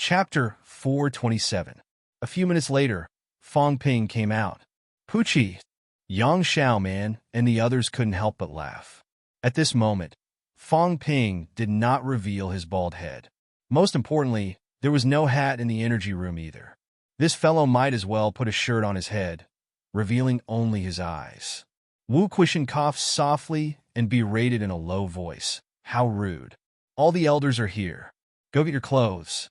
Chapter 427. A few minutes later, Fong Ping came out. Poochie, Yang Xiao man, and the others couldn't help but laugh. At this moment, Fong Ping did not reveal his bald head. Most importantly, there was no hat in the energy room either. This fellow might as well put a shirt on his head, revealing only his eyes. Wu Quishan coughed softly and berated in a low voice. How rude. All the elders are here. Go get your clothes.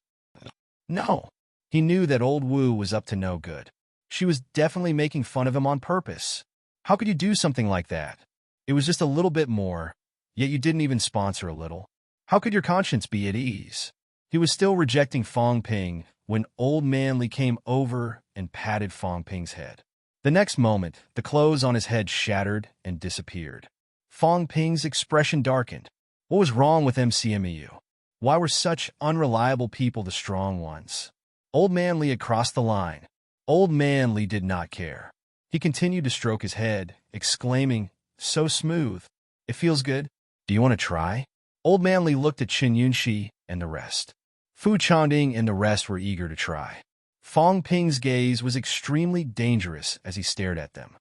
No. He knew that old Wu was up to no good. She was definitely making fun of him on purpose. How could you do something like that? It was just a little bit more, yet you didn't even sponsor a little. How could your conscience be at ease? He was still rejecting Fong Ping when Old Man Li came over and patted Fong Ping's head. The next moment, the clothes on his head shattered and disappeared. Fong Ping's expression darkened. What was wrong with MCMEU? Why were such unreliable people the strong ones? Old Man Li had crossed the line. Old Man Li did not care. He continued to stroke his head, exclaiming, so smooth. It feels good. Do you want to try? Old Man Li looked at Qin Yunxi and the rest. Fu Chanding and the rest were eager to try. Fong Ping's gaze was extremely dangerous as he stared at them.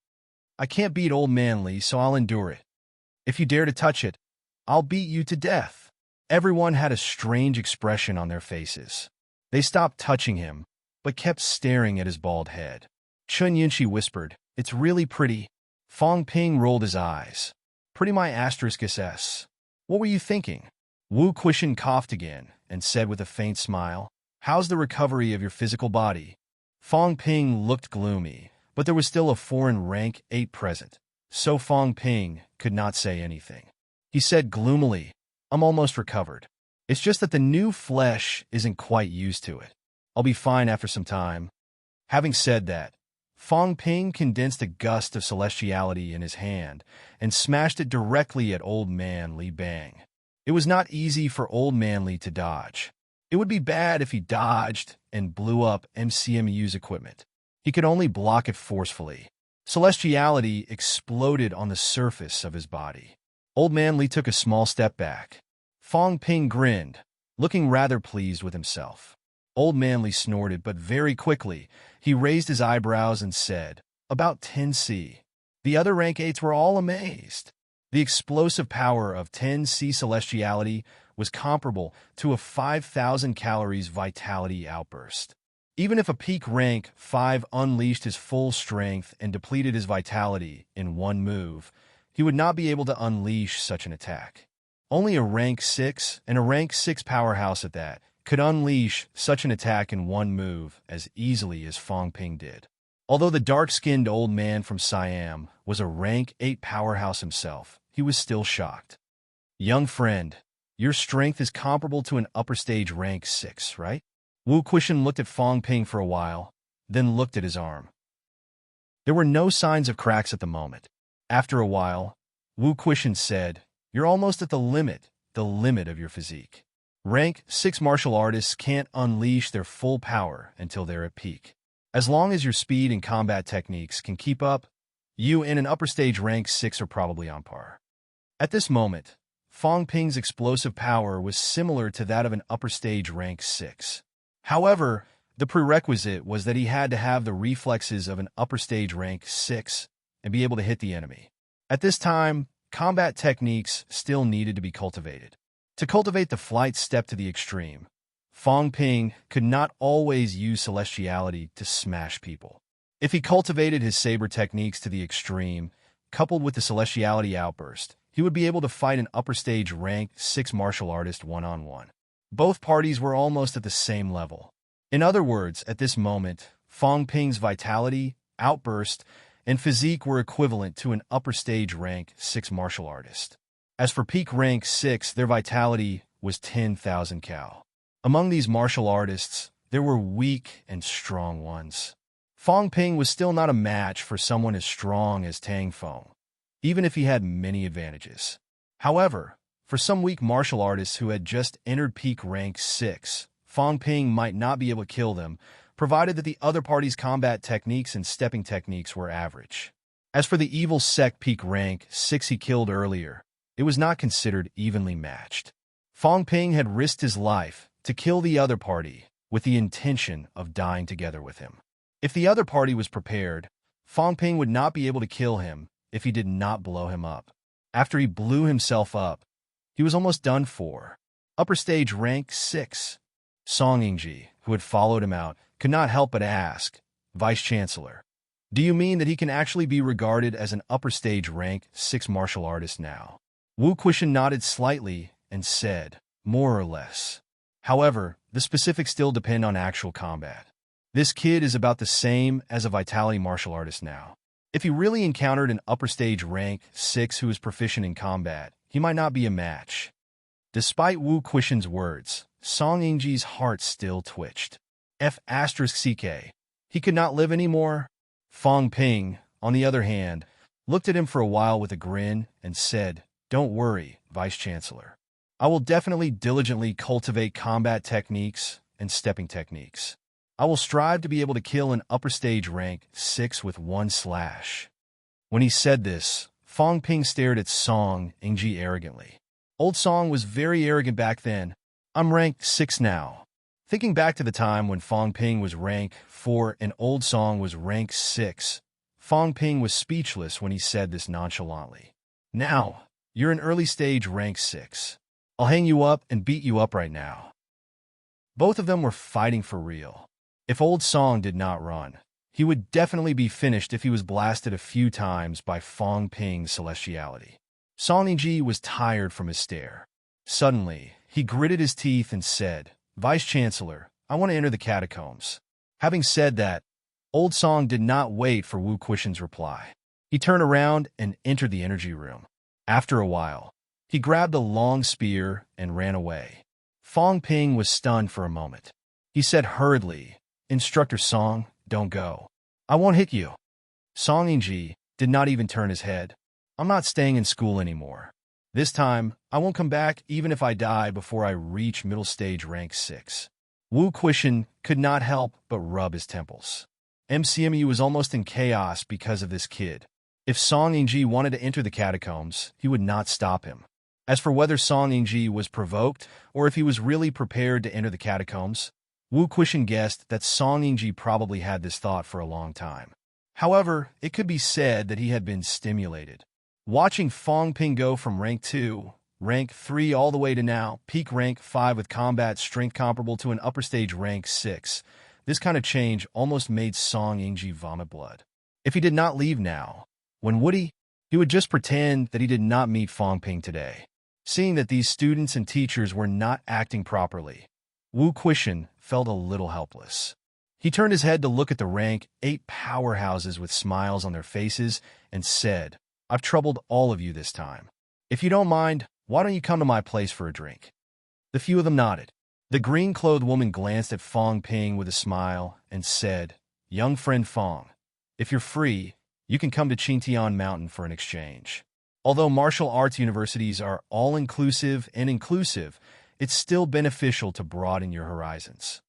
I can't beat Old Man Li, so I'll endure it. If you dare to touch it, I'll beat you to death. Everyone had a strange expression on their faces. They stopped touching him, but kept staring at his bald head. Chun Yunxi whispered, it's really pretty. Fong Ping rolled his eyes. Pretty my asterisk SS. What were you thinking? Wu Quishan coughed again and said with a faint smile, how's the recovery of your physical body? Fong Ping looked gloomy, but there was still a foreign rank 8 present, so Fong Ping could not say anything. He said gloomily, I'm almost recovered. It's just that the new flesh isn't quite used to it. I'll be fine after some time. Having said that, Fong Ping condensed a gust of celestiality in his hand and smashed it directly at Old Man Li Bang. It was not easy for Old Man Li to dodge. It would be bad if he dodged and blew up MCMU's equipment. He could only block it forcefully. Celestiality exploded on the surface of his body. Old Man Li took a small step back. Fong Ping grinned, looking rather pleased with himself. Old Man Li snorted, but very quickly, he raised his eyebrows and said, about 10C. The other rank 8s were all amazed. The explosive power of 10C celestiality was comparable to a 5,000 calories vitality outburst. Even if a peak rank 5 unleashed his full strength and depleted his vitality in one move, he would not be able to unleash such an attack. Only a rank 6, and a rank 6 powerhouse at that, could unleash such an attack in one move as easily as Fong Ping did. Although the dark-skinned old man from Siam was a rank 8 powerhouse himself, he was still shocked. Young friend, your strength is comparable to an upper stage rank 6, right? Wu Quishan looked at Fong Ping for a while, then looked at his arm. There were no signs of cracks at the moment. After a while, Wu Quishan said, you're almost at the limit of your physique. Rank 6 martial artists can't unleash their full power until they're at peak. As long as your speed and combat techniques can keep up, you and an upper stage rank 6 are probably on par. At this moment, Fong Ping's explosive power was similar to that of an upper stage rank 6. However, the prerequisite was that he had to have the reflexes of an upper stage rank 6 and be able to hit the enemy. At this time, combat techniques still needed to be cultivated. To cultivate the flight step to the extreme, Fong Ping could not always use celestiality to smash people. If he cultivated his saber techniques to the extreme, coupled with the celestiality outburst, he would be able to fight an upper stage rank 6 martial artist one-on-one. Both parties were almost at the same level. In other words, at this moment, Fong Ping's vitality, outburst, and physique were equivalent to an upper stage rank 6 martial artist. As for peak rank 6, their vitality was 10,000 cal. Among these martial artists, there were weak and strong ones. Fong Ping was still not a match for someone as strong as Tang Feng, even if he had many advantages. However, for some weak martial artists who had just entered peak rank 6, Fong Ping might not be able to kill them, provided that the other party's combat techniques and stepping techniques were average. As for the evil sect peak rank 6 he killed earlier, it was not considered evenly matched. Fong Ping had risked his life to kill the other party with the intention of dying together with him. If the other party was prepared, Fong Ping would not be able to kill him if he did not blow him up. After he blew himself up, he was almost done for. Upper stage rank 6. Song Yingji, who had followed him out, could not help but ask, Vice-Chancellor, do you mean that he can actually be regarded as an upper stage rank 6 martial artist now? Wu Quishan nodded slightly and said, more or less. However, the specifics still depend on actual combat. This kid is about the same as a Vitality martial artist now. If he really encountered an upper stage rank 6 who is proficient in combat, he might not be a match. Despite Wu Quishan's words, Song Yingji's heart still twitched. F***ck. He could not live anymore? Fong Ping, on the other hand, looked at him for a while with a grin and said, don't worry, Vice-Chancellor. I will definitely diligently cultivate combat techniques and stepping techniques. I will strive to be able to kill an upper stage rank 6 with one slash. When he said this, Fong Ping stared at Song Yingji arrogantly. Old Song was very arrogant back then. I'm rank 6 now. Thinking back to the time when Fong Ping was rank 4 and Old Song was rank 6, Fong Ping was speechless when he said this nonchalantly. Now, you're an early stage rank 6. I'll hang you up and beat you up right now. Both of them were fighting for real. If Old Song did not run, he would definitely be finished if he was blasted a few times by Fong Ping's celestiality. Song Yingji was tired from his stare. Suddenly, he gritted his teeth and said, Vice-Chancellor, I want to enter the catacombs. Having said that, Old Song did not wait for Wu Quishan's reply. He turned around and entered the energy room. After a while, he grabbed a long spear and ran away. Fong Ping was stunned for a moment. He said hurriedly, Instructor Song, don't go. I won't hit you. Song Yingji did not even turn his head. I'm not staying in school anymore. This time, I won't come back even if I die before I reach middle stage rank 6. Wu Quishan could not help but rub his temples. MCMU was almost in chaos because of this kid. If Song Yingji wanted to enter the catacombs, he would not stop him. As for whether Song Yingji was provoked or if he was really prepared to enter the catacombs, Wu Quishan guessed that Song Yingji probably had this thought for a long time. However, it could be said that he had been stimulated. Watching Fong Ping go from rank 2, rank 3 all the way to now, peak rank 5 with combat strength comparable to an upper stage rank 6, this kind of change almost made Song Yingji vomit blood. If he did not leave now, when would he? He would just pretend that he did not meet Fong Ping today. Seeing that these students and teachers were not acting properly, Wu Quishan felt a little helpless. He turned his head to look at the rank 8 powerhouses with smiles on their faces and said, I've troubled all of you this time. If you don't mind, why don't you come to my place for a drink? The few of them nodded. The green-clothed woman glanced at Fong Ping with a smile and said, Young friend Fong, if you're free, you can come to Qingtian Mountain for an exchange. Although martial arts universities are all-inclusive and inclusive, it's still beneficial to broaden your horizons.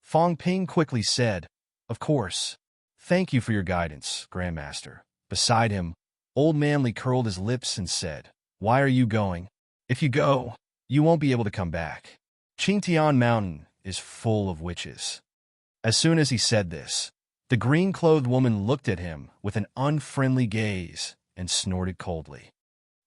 Fong Ping quickly said, Of course. Thank you for your guidance, Grandmaster. Beside him, Old Manly curled his lips and said, Why are you going? If you go, you won't be able to come back. Qingtian Mountain is full of witches. As soon as he said this, the green-clothed woman looked at him with an unfriendly gaze and snorted coldly.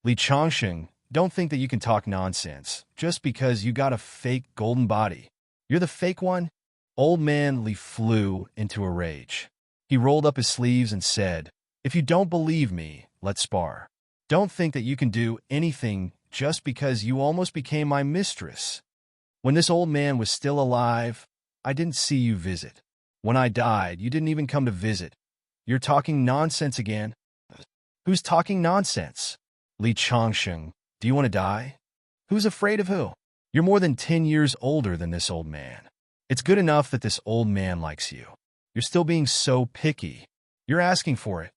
Li Changsheng, don't think that you can talk nonsense just because you got a fake golden body. You're the fake one? Old Man Li flew into a rage. He rolled up his sleeves and said, If you don't believe me, let's spar. Don't think that you can do anything just because you almost became my mistress. When this old man was still alive, I didn't see you visit. When I died, you didn't even come to visit. You're talking nonsense again. Who's talking nonsense? Li Changsheng, do you want to die? Who's afraid of who? You're more than 10 years older than this old man. It's good enough that this old man likes you. You're still being so picky. You're asking for it.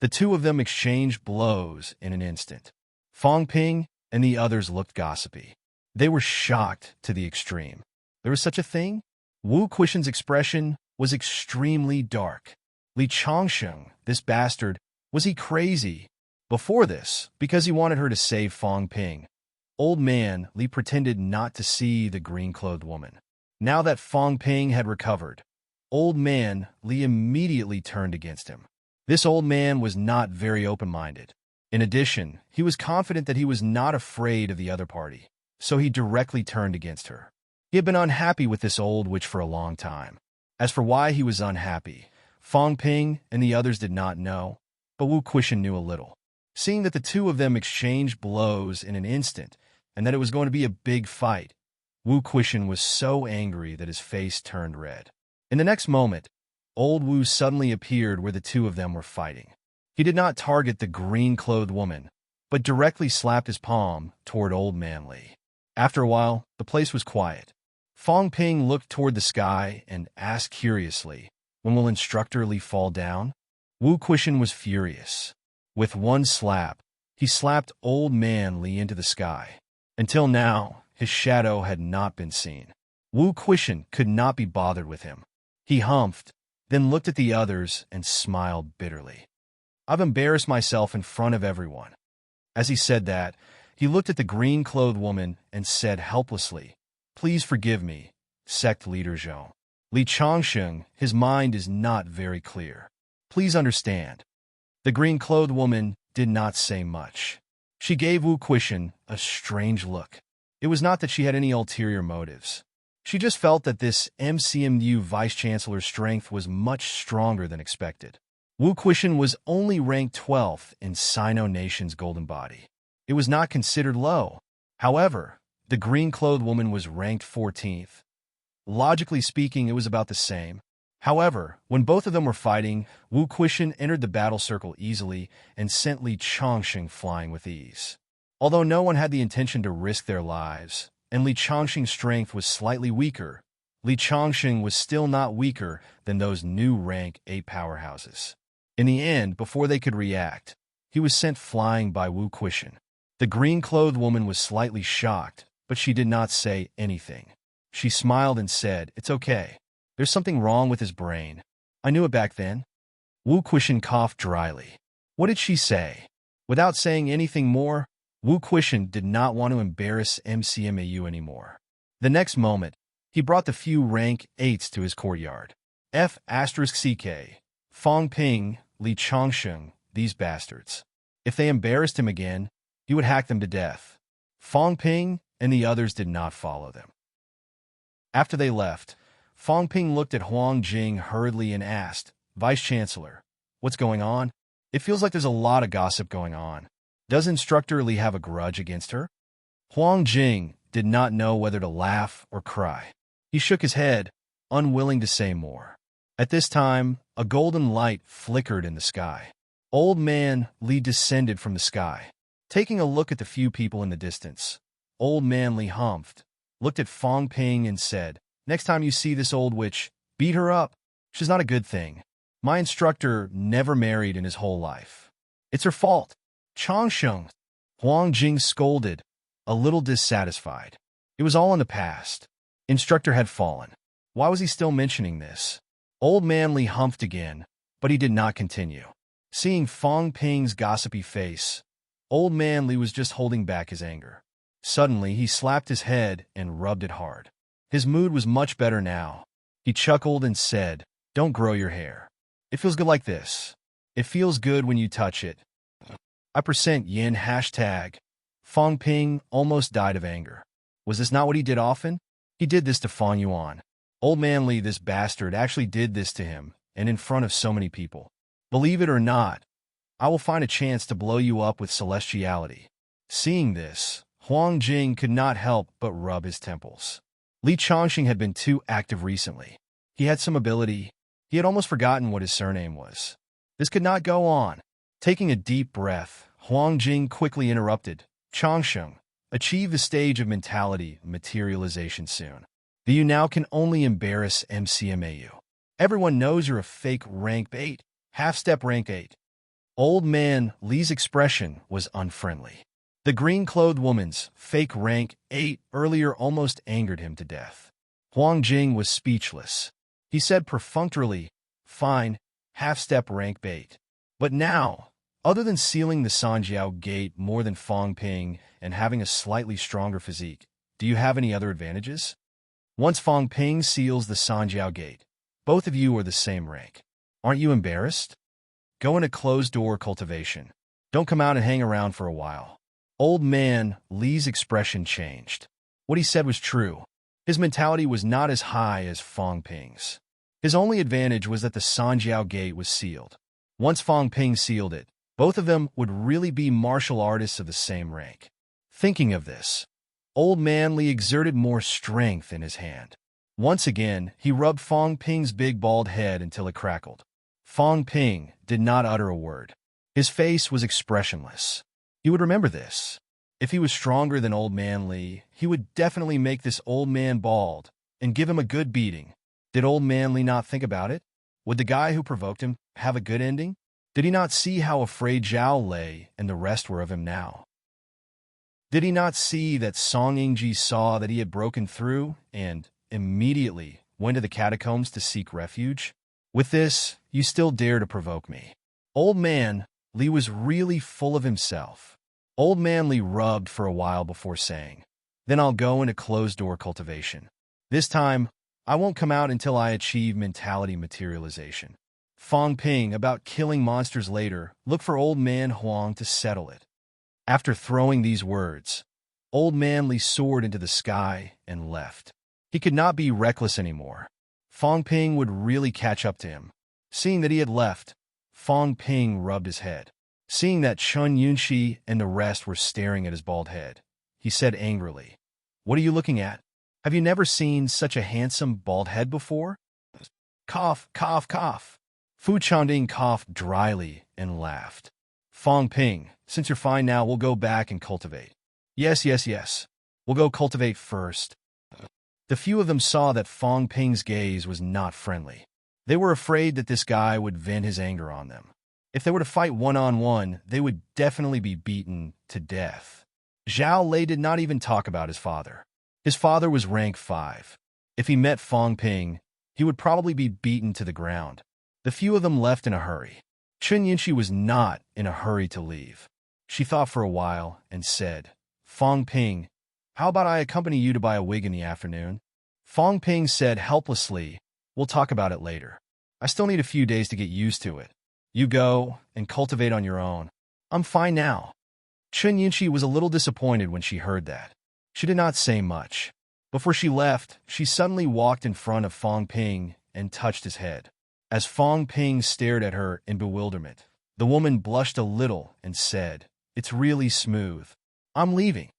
The two of them exchanged blows in an instant. Fong Ping and the others looked gossipy. They were shocked to the extreme. There was such a thing? Wu Quishan's expression was extremely dark. Li Changsheng, this bastard, was he crazy? Before this, because he wanted her to save Fong Ping, Old Man Li pretended not to see the green-clothed woman. Now that Fong Ping had recovered, Old Man Li immediately turned against him. This old man was not very open-minded. In addition, he was confident that he was not afraid of the other party, so he directly turned against her. He had been unhappy with this old witch for a long time. As for why he was unhappy, Fong Ping and the others did not know, but Wu Quishan knew a little. Seeing that the two of them exchanged blows in an instant, and that it was going to be a big fight, Wu Quishan was so angry that his face turned red. In the next moment, old Wu suddenly appeared where the two of them were fighting. He did not target the green-clothed woman, but directly slapped his palm toward Old Man Li. After a while, the place was quiet. Fong Ping looked toward the sky and asked curiously, "When will Instructor Li fall down?" Wu Quishan was furious. With one slap, he slapped Old Man Li into the sky. Until now, his shadow had not been seen. Wu Quishan could not be bothered with him. He humphed, then looked at the others and smiled bitterly. "I've embarrassed myself in front of everyone." As he said that, he looked at the green-clothed woman and said helplessly, "Please forgive me, sect leader Zhou. Li Changsheng, his mind is not very clear. Please understand." The green-clothed woman did not say much. She gave Wu Quishan a strange look. It was not that she had any ulterior motives. She just felt that this MCMU vice-chancellor's strength was much stronger than expected. Wu Quishan was only ranked 12th in Sino Nation's Golden Body. It was not considered low. However, the green-clothed woman was ranked 14th. Logically speaking, it was about the same. However, when both of them were fighting, Wu Quishan entered the battle circle easily and sent Li Changsheng flying with ease. Although no one had the intention to risk their lives, and Li Changsheng's strength was slightly weaker, Li Changsheng was still not weaker than those new rank 8 powerhouses. In the end, before they could react, he was sent flying by Wu Quishan. The green-clothed woman was slightly shocked, but she did not say anything. She smiled and said, "It's okay. There's something wrong with his brain. I knew it back then." Wu Quishan coughed dryly. What did she say? Without saying anything more, Wu Quishan did not want to embarrass MCMAU anymore. The next moment, he brought the few rank 8s to his courtyard. F*CK, Fong Ping, Li Changsheng, these bastards. If they embarrassed him again, he would hack them to death. Fong Ping and the others did not follow them. After they left, Fong Ping looked at Huang Jing hurriedly and asked, "Vice-Chancellor, what's going on? It feels like there's a lot of gossip going on. Does Instructor Li have a grudge against her?" Huang Jing did not know whether to laugh or cry. He shook his head, unwilling to say more. At this time, a golden light flickered in the sky. Old Man Li descended from the sky. Taking a look at the few people in the distance, Old Man Li humphed, looked at Fong Ping and said, "Next time you see this old witch, beat her up. She's not a good thing. My instructor never married in his whole life. It's her fault." "Changsheng," Huang Jing scolded, a little dissatisfied. It was all in the past. Instructor had fallen. Why was he still mentioning this? Old Man Li humphed again, but he did not continue. Seeing Fong Ping's gossipy face, Old Man Li was just holding back his anger. Suddenly, he slapped his head and rubbed it hard. His mood was much better now. He chuckled and said, "Don't grow your hair. It feels good like this. It feels good when you touch it. I%yin hashtag." Fong Ping almost died of anger. Was this not what he did often? He did this to Fong Yuan. Old Man Li, this bastard, actually did this to him, and in front of so many people. Believe it or not, I will find a chance to blow you up with celestiality. Seeing this, Huang Jing could not help but rub his temples. Li Changxing had been too active recently. He had some ability. He had almost forgotten what his surname was. This could not go on. Taking a deep breath, Huang Jing quickly interrupted. "Changsheng, achieve the stage of mentality materialization soon. The you now can only embarrass MCMAU. Everyone knows you're a fake rank 8, half-step rank 8. Old Man Li's expression was unfriendly. The green-clothed woman's fake rank 8 earlier almost angered him to death. Huang Jing was speechless. He said perfunctorily, "Fine, half-step rank 8. But now, other than sealing the Sanjiao gate more than Fong Ping and having a slightly stronger physique, do you have any other advantages?" Once Fong Ping seals the Sanjiao gate, both of you are the same rank. Aren't you embarrassed? Go into closed-door cultivation. Don't come out and hang around for a while. Old man Li's expression changed. What he said was true. His mentality was not as high as Fong Ping's. His only advantage was that the Sanjiao gate was sealed. Once Fong Ping sealed it, both of them would really be martial artists of the same rank. Thinking of this, Old Man Li exerted more strength in his hand. Once again, he rubbed Fong Ping's big bald head until it crackled. Fong Ping did not utter a word. His face was expressionless. He would remember this. If he was stronger than Old Man Li, he would definitely make this old man bald and give him a good beating. Did Old Man Li not think about it? Would the guy who provoked him have a good ending? Did he not see how afraid Zhao Lei and the rest were of him now? Did he not see that Song Yingji saw that he had broken through and immediately went to the catacombs to seek refuge? With this, you still dare to provoke me. Old Man Li was really full of himself. Old Man Li rubbed for a while before saying, "Then I'll go into closed-door cultivation. This time, I won't come out until I achieve mentality materialization." Fong Ping, about killing monsters later, looked for Old Man Huang to settle it. After throwing these words, Old Man Li soared into the sky and left. He could not be reckless anymore. Fong Ping would really catch up to him. Seeing that he had left, Fong Ping rubbed his head. Seeing that Chun Yunxi and the rest were staring at his bald head, he said angrily, "What are you looking at? Have you never seen such a handsome bald head before?" Cough, cough, cough. Fu Chanding coughed dryly and laughed. Fong Ping, since you're fine now, we'll go back and cultivate. Yes, yes, yes. We'll go cultivate first. The few of them saw that Fong Ping's gaze was not friendly. They were afraid that this guy would vent his anger on them. If they were to fight one-on-one, they would definitely be beaten to death. Zhao Lei did not even talk about his father. His father was rank 5. If he met Fong Ping, he would probably be beaten to the ground. The few of them left in a hurry. Chun Yunxi was not in a hurry to leave. She thought for a while and said, "Fong Ping, how about I accompany you to buy a wig in the afternoon?" Fong Ping said helplessly, "We'll talk about it later. I still need a few days to get used to it. You go and cultivate on your own. I'm fine now." Chun Yunxi was a little disappointed when she heard that. She did not say much. Before she left, she suddenly walked in front of Fong Ping and touched his head. As Fong Ping stared at her in bewilderment, the woman blushed a little and said, "It's really smooth. I'm leaving."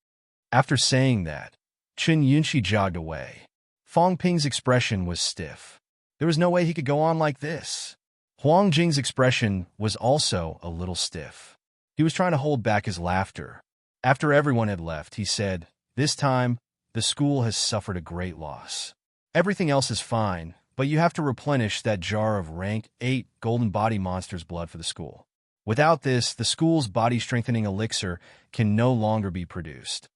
After saying that, Chun Yunxi jogged away. Fong Ping's expression was stiff. There was no way he could go on like this. Huang Jing's expression was also a little stiff. He was trying to hold back his laughter. After everyone had left, he said, "This time, the school has suffered a great loss. Everything else is fine, but you have to replenish that jar of rank 8 golden body monster's blood for the school. Without this, the school's body-strengthening elixir can no longer be produced.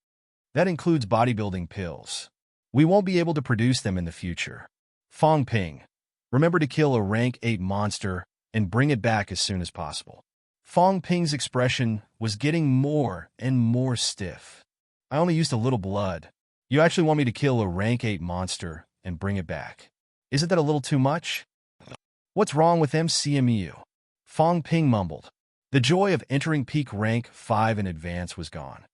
That includes bodybuilding pills. We won't be able to produce them in the future. Fong Ping, remember to kill a rank 8 monster and bring it back as soon as possible." Fong Ping's expression was getting more and more stiff. "I only used a little blood. You actually want me to kill a rank 8 monster and bring it back? Isn't that a little too much? What's wrong with MCMU?" Fong Ping mumbled. The joy of entering peak rank 5 in advance was gone.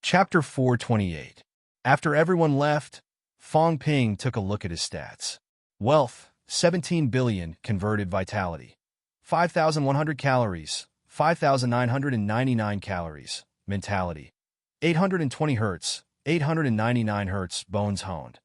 Chapter 428. After everyone left, Fong Ping took a look at his stats. Wealth, 17 billion converted vitality. 5,100 calories, 5,999 calories, mentality. 820 hertz, 899 hertz, bones honed.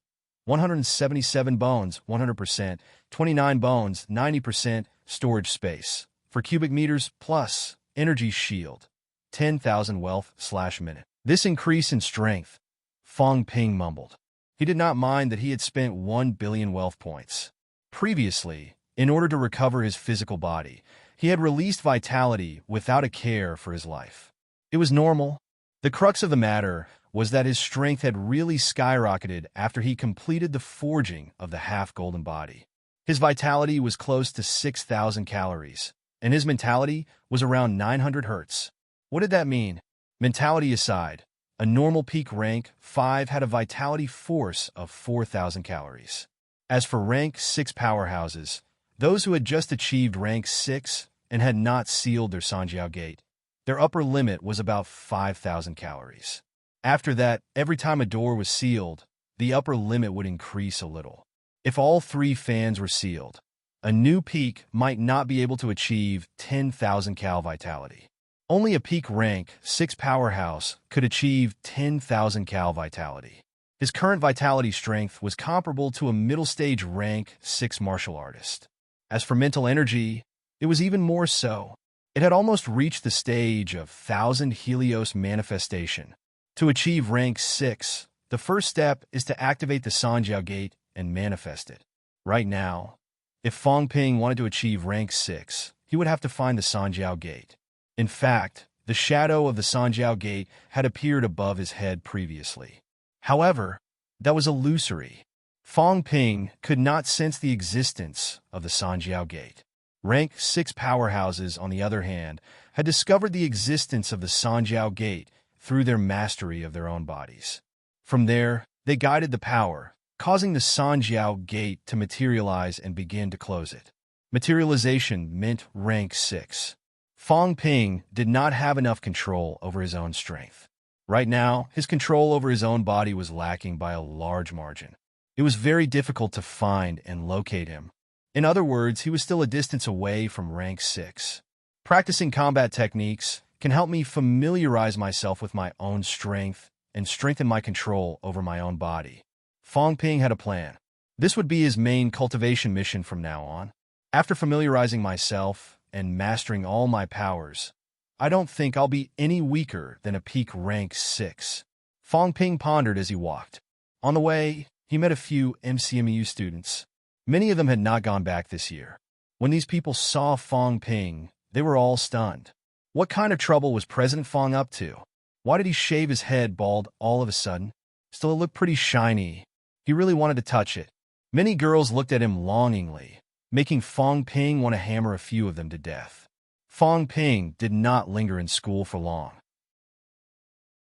177 bones, 100%, 29 bones, 90%, storage space. For cubic meters plus, energy shield. 10,000 wealth/minute. This increase in strength, Fong Ping mumbled. He did not mind that he had spent 1 billion wealth points. Previously, in order to recover his physical body, he had released vitality without a care for his life. It was normal. The crux of the matter was that his strength had really skyrocketed after he completed the forging of the half-golden body. His vitality was close to 6,000 calories, and his mentality was around 900 hertz. What did that mean? Mentality aside, A normal peak rank 5 had a vitality force of 4,000 calories. As for rank 6 powerhouses, those who had just achieved rank 6 and had not sealed their Sanjiao gate, their upper limit was about 5,000 calories. After that, every time a door was sealed, the upper limit would increase a little. If all 3 fans were sealed, a new peak might not be able to achieve 10,000 cal vitality. Only a peak rank 6 powerhouse could achieve 10,000 cal vitality. His current vitality strength was comparable to a middle stage rank 6 martial artist. As for mental energy, it was even more so. It had almost reached the stage of 1,000 Helios manifestation. To achieve rank 6, the first step is to activate the Sanjiao gate and manifest it. Right now, if Fong Ping wanted to achieve rank 6, he would have to find the Sanjiao gate. In fact, the shadow of the Sanjiao gate had appeared above his head previously. However, that was illusory. Fong Ping could not sense the existence of the Sanjiao gate. Rank 6 powerhouses, on the other hand, had discovered the existence of the Sanjiao gate through their mastery of their own bodies. From there, they guided the power, causing the Sanjiao gate to materialize and begin to close it. Materialization meant rank 6. Fong Ping did not have enough control over his own strength. Right now, his control over his own body was lacking by a large margin. It was very difficult to find and locate him. In other words, he was still a distance away from rank 6. Practicing combat techniques can help me familiarize myself with my own strength and strengthen my control over my own body. Fong Ping had a plan. This would be his main cultivation mission from now on. After familiarizing myself and mastering all my powers, I don't think I'll be any weaker than a peak rank 6. Fong Ping pondered as he walked. On the way, he met a few MCMU students. Many of them had not gone back this year. When these people saw Fong Ping, they were all stunned. What kind of trouble was President Fong up to? Why did he shave his head bald all of a sudden? Still, it looked pretty shiny. He really wanted to touch it. Many girls looked at him longingly, making Fong Ping want to hammer a few of them to death. Fong Ping did not linger in school for long.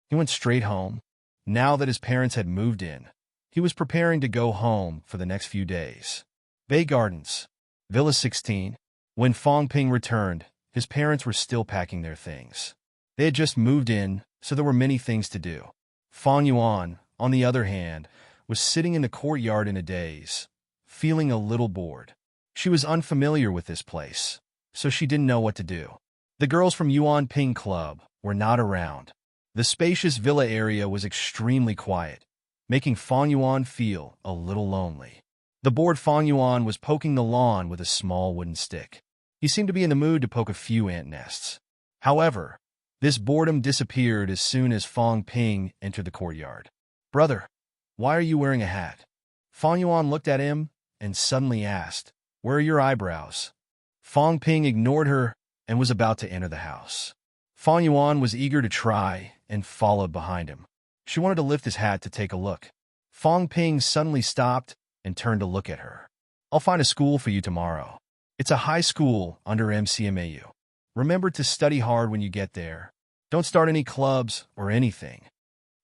He went straight home. Now that his parents had moved in, he was preparing to go home for the next few days. Bay Gardens, Villa 16. When Fong Ping returned, his parents were still packing their things. They had just moved in, so there were many things to do. Fong Yuan, on the other hand, was sitting in the courtyard in a daze, feeling a little bored. She was unfamiliar with this place, so she didn't know what to do. The girls from Yuan Ping Club were not around. The spacious villa area was extremely quiet, making Fong Yuan feel a little lonely. The bored Fong Yuan was poking the lawn with a small wooden stick. He seemed to be in the mood to poke a few ant nests. However, this boredom disappeared as soon as Fong Ping entered the courtyard. "Brother, why are you wearing a hat?" Fong Yuan looked at him and suddenly asked, "Where are your eyebrows?" Fong Ping ignored her and was about to enter the house. Fong Yuan was eager to try and followed behind him. She wanted to lift his hat to take a look. Fong Ping suddenly stopped and turned to look at her. "I'll find a school for you tomorrow. It's a high school under MCMAU. Remember to study hard when you get there. Don't start any clubs or anything."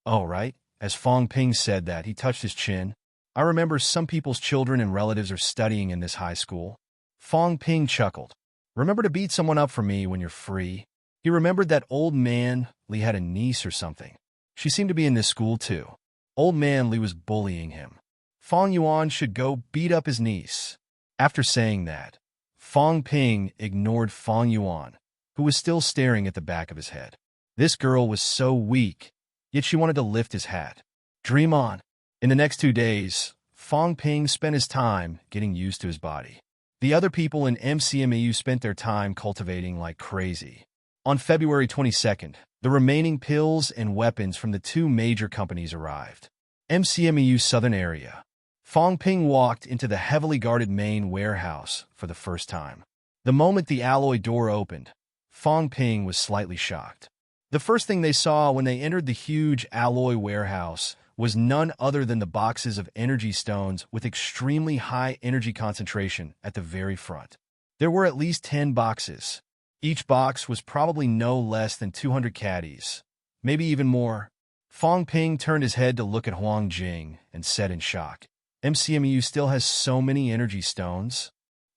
"Oh, right." As Fong Ping said that, he touched his chin. "I remember some people's children and relatives are studying in this high school." Fong Ping chuckled. "Remember to beat someone up for me when you're free." He remembered that Old Man Li had a niece or something. She seemed to be in this school too. Old Man Li was bullying him. Fong Yuan should go beat up his niece. After saying that, Fong Ping ignored Fong Yuan, who was still staring at the back of his head. This girl was so weak, yet she wanted to lift his hat. Dream on. In the next 2 days, Fong Ping spent his time getting used to his body. The other people in MCMAU spent their time cultivating like crazy. On February 22nd, the remaining pills and weapons from the 2 major companies arrived. MCMAU Southern Area. Fong Ping walked into the heavily guarded main warehouse for the first time. The moment the alloy door opened, Fong Ping was slightly shocked. The first thing they saw when they entered the huge alloy warehouse was none other than the boxes of energy stones with extremely high energy concentration at the very front. There were at least 10 boxes. Each box was probably no less than 200 caddies, maybe even more. Fong Ping turned his head to look at Huang Jing and said in shock, MCMU still has so many energy stones?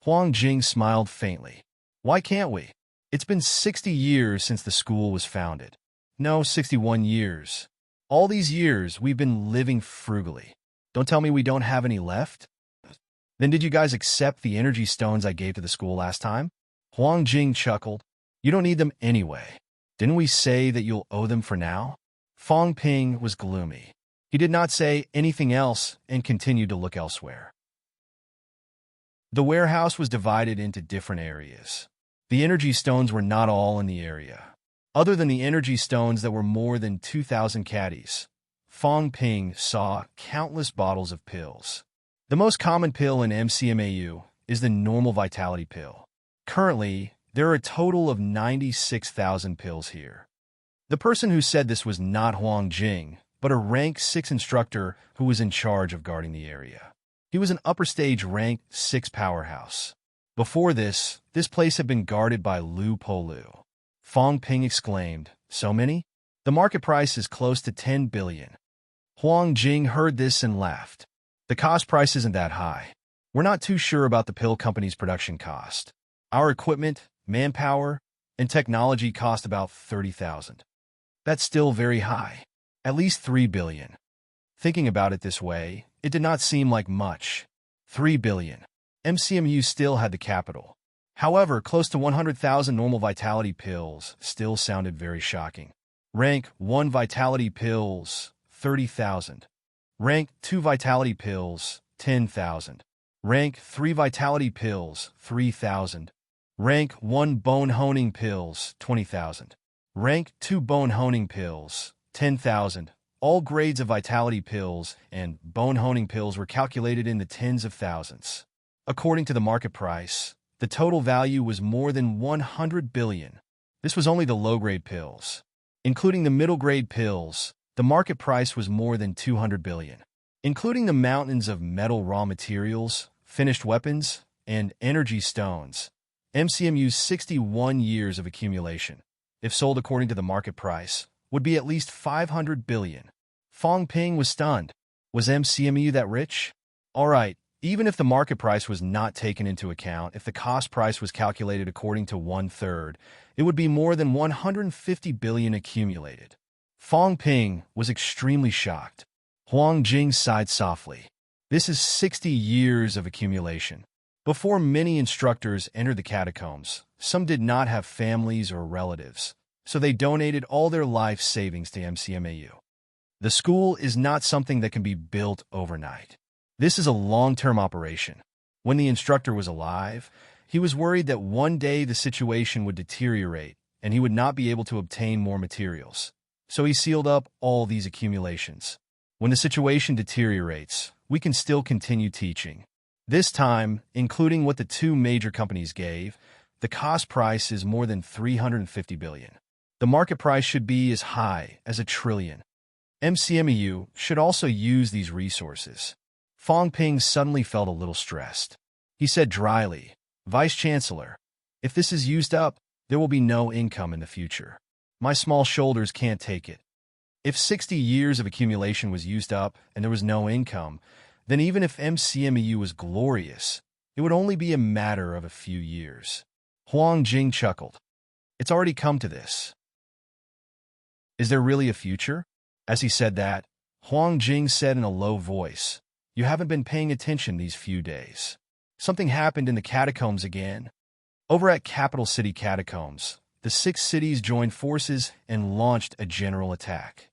Huang Jing smiled faintly. Why can't we? It's been 60 years since the school was founded. No, 61 years. All these years, we've been living frugally. Don't tell me we don't have any left? Then did you guys accept the energy stones I gave to the school last time? Huang Jing chuckled. You don't need them anyway. Didn't we say that you'll owe them for now? Fong Ping was gloomy. He did not say anything else and continued to look elsewhere. The warehouse was divided into different areas. The energy stones were not all in the area. Other than the energy stones that were more than 2,000 caddies, Fong Ping saw countless bottles of pills. The most common pill in MCMAU is the normal vitality pill. Currently, there are a total of 96,000 pills here. The person who said this was not Huang Jing, but a rank 6 instructor who was in charge of guarding the area. He was an upper stage rank 6 powerhouse. Before this place had been guarded by Lu Po Lu. Fong Ping exclaimed, so many? The market price is close to 10 billion. Huang Jing heard this and laughed. The cost price isn't that high. We're not too sure about the pill company's production cost. Our equipment, manpower, and technology cost about 30,000. That's still very high. At least 3 billion. Thinking about it this way, it did not seem like much. 3 billion. MCMU still had the capital. However, close to 100,000 normal vitality pills still sounded very shocking. Rank 1 vitality pills, 30,000. Rank 2 vitality pills, 10,000. Rank 3 vitality pills, 3,000. Rank 1 bone honing pills, 20,000. Rank 2 bone honing pills, 10,000. All grades of vitality pills and bone honing pills were calculated in the tens of thousands. According to the market price, the total value was more than 100 billion. This was only the low-grade pills. Including the middle-grade pills, the market price was more than 200 billion. Including the mountains of metal raw materials, finished weapons, and energy stones, MCMU's 61 years of accumulation, if sold according to the market price, would be at least 500 billion. Fong Ping was stunned. Was MCMU that rich? All right, even if the market price was not taken into account, if the cost price was calculated according to 1/3, it would be more than 150 billion accumulated. Fong Ping was extremely shocked. Huang Jing sighed softly. This is 60 years of accumulation. Before many instructors entered the catacombs, some did not have families or relatives, so they donated all their life savings to MCMAU. The school is not something that can be built overnight. This is a long-term operation. When the instructor was alive, he was worried that one day the situation would deteriorate and he would not be able to obtain more materials. So he sealed up all these accumulations. When the situation deteriorates, we can still continue teaching. This time, including what the 2 major companies gave, the cost price is more than 350 billion. The market price should be as high as 1 trillion. MCMEU should also use these resources. Fong Ping suddenly felt a little stressed. He said dryly, Vice Chancellor, if this is used up, there will be no income in the future. My small shoulders can't take it. If 60 years of accumulation was used up and there was no income, then even if MCMEU was glorious, it would only be a matter of a few years. Huang Jing chuckled. It's already come to this. Is there really a future? As he said that, Huang Jing said in a low voice, You haven't been paying attention these few days. Something happened in the catacombs again. Over at Capital City Catacombs, the 6 cities joined forces and launched a general attack.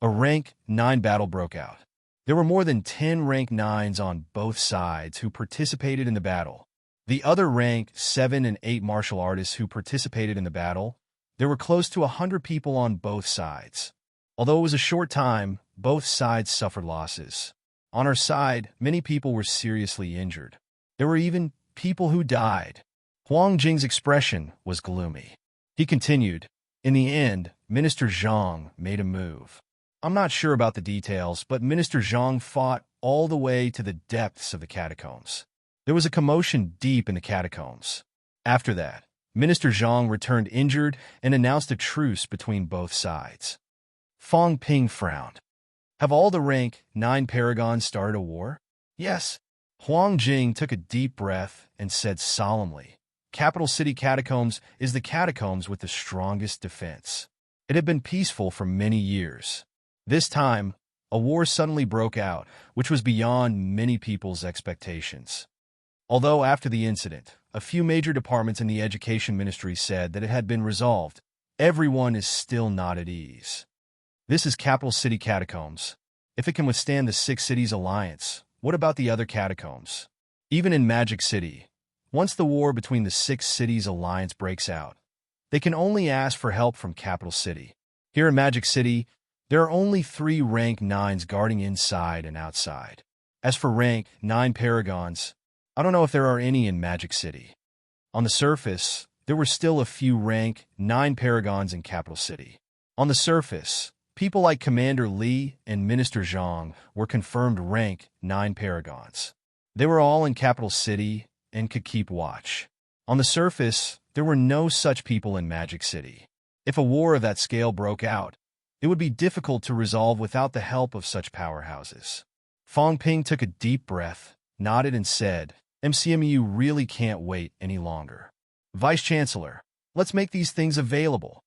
A rank 9 battle broke out. There were more than 10 rank 9s on both sides who participated in the battle. The other rank 7 and 8 martial artists who participated in the battle, there were close to 100 people on both sides. Although it was a short time, both sides suffered losses. On our side, many people were seriously injured. There were even people who died. Huang Jing's expression was gloomy. He continued, In the end, Minister Zhang made a move. I'm not sure about the details, but Minister Zhang fought all the way to the depths of the catacombs. There was a commotion deep in the catacombs. After that, Minister Zhang returned injured and announced a truce between both sides. Fong Ping frowned. Have all the rank 9 paragons started a war? Yes. Huang Jing took a deep breath and said solemnly, Capital City Catacombs is the catacombs with the strongest defense. It had been peaceful for many years. This time, a war suddenly broke out, which was beyond many people's expectations. Although after the incident, a few major departments in the education ministry said that it had been resolved, everyone is still not at ease. This is Capital City Catacombs. If it can withstand the Six Cities Alliance, what about the other catacombs? Even in Magic City, once the war between the Six Cities Alliance breaks out, they can only ask for help from Capital City. Here in Magic City, there are only 3 rank 9s guarding inside and outside. As for rank 9 paragons, I don't know if there are any in Magic City. On the surface, there were still a few rank 9 paragons in Capital City. On the surface, people like Commander Li and Minister Zhang were confirmed rank 9 paragons. They were all in Capital City and could keep watch. On the surface, there were no such people in Magic City. If a war of that scale broke out, it would be difficult to resolve without the help of such powerhouses. Fong Ping took a deep breath, nodded and said, MCMU really can't wait any longer. Vice Chancellor, let's make these things available.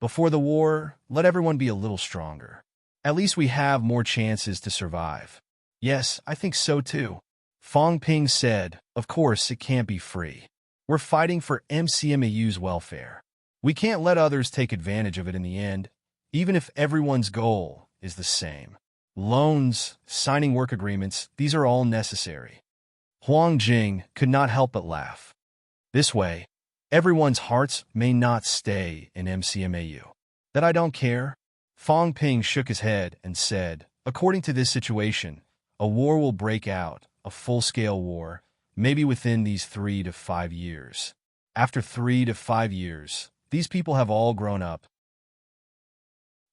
Before the war, let everyone be a little stronger. At least we have more chances to survive. Yes, I think so too. Fong Ping said, of course it can't be free. We're fighting for MCMAU's welfare. We can't let others take advantage of it in the end, even if everyone's goal is the same. Loans, signing work agreements, these are all necessary. Huang Jing could not help but laugh. This way, everyone's hearts may not stay in MCMAU. That I don't care? Fong Ping shook his head and said, according to this situation, a war will break out, a full-scale war, maybe within these 3 to 5 years. After 3 to 5 years, these people have all grown up.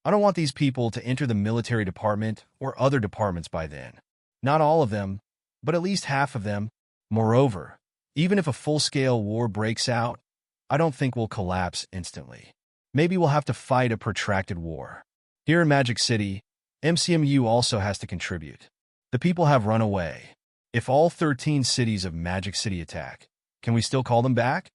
I don't want these people to enter the military department or other departments by then. Not all of them, but at least half of them. Moreover, even if a full-scale war breaks out, I don't think we'll collapse instantly. Maybe we'll have to fight a protracted war. Here in Magic City, MCMU also has to contribute. The people have run away. If all 13 cities of Magic City attack, can we still call them back?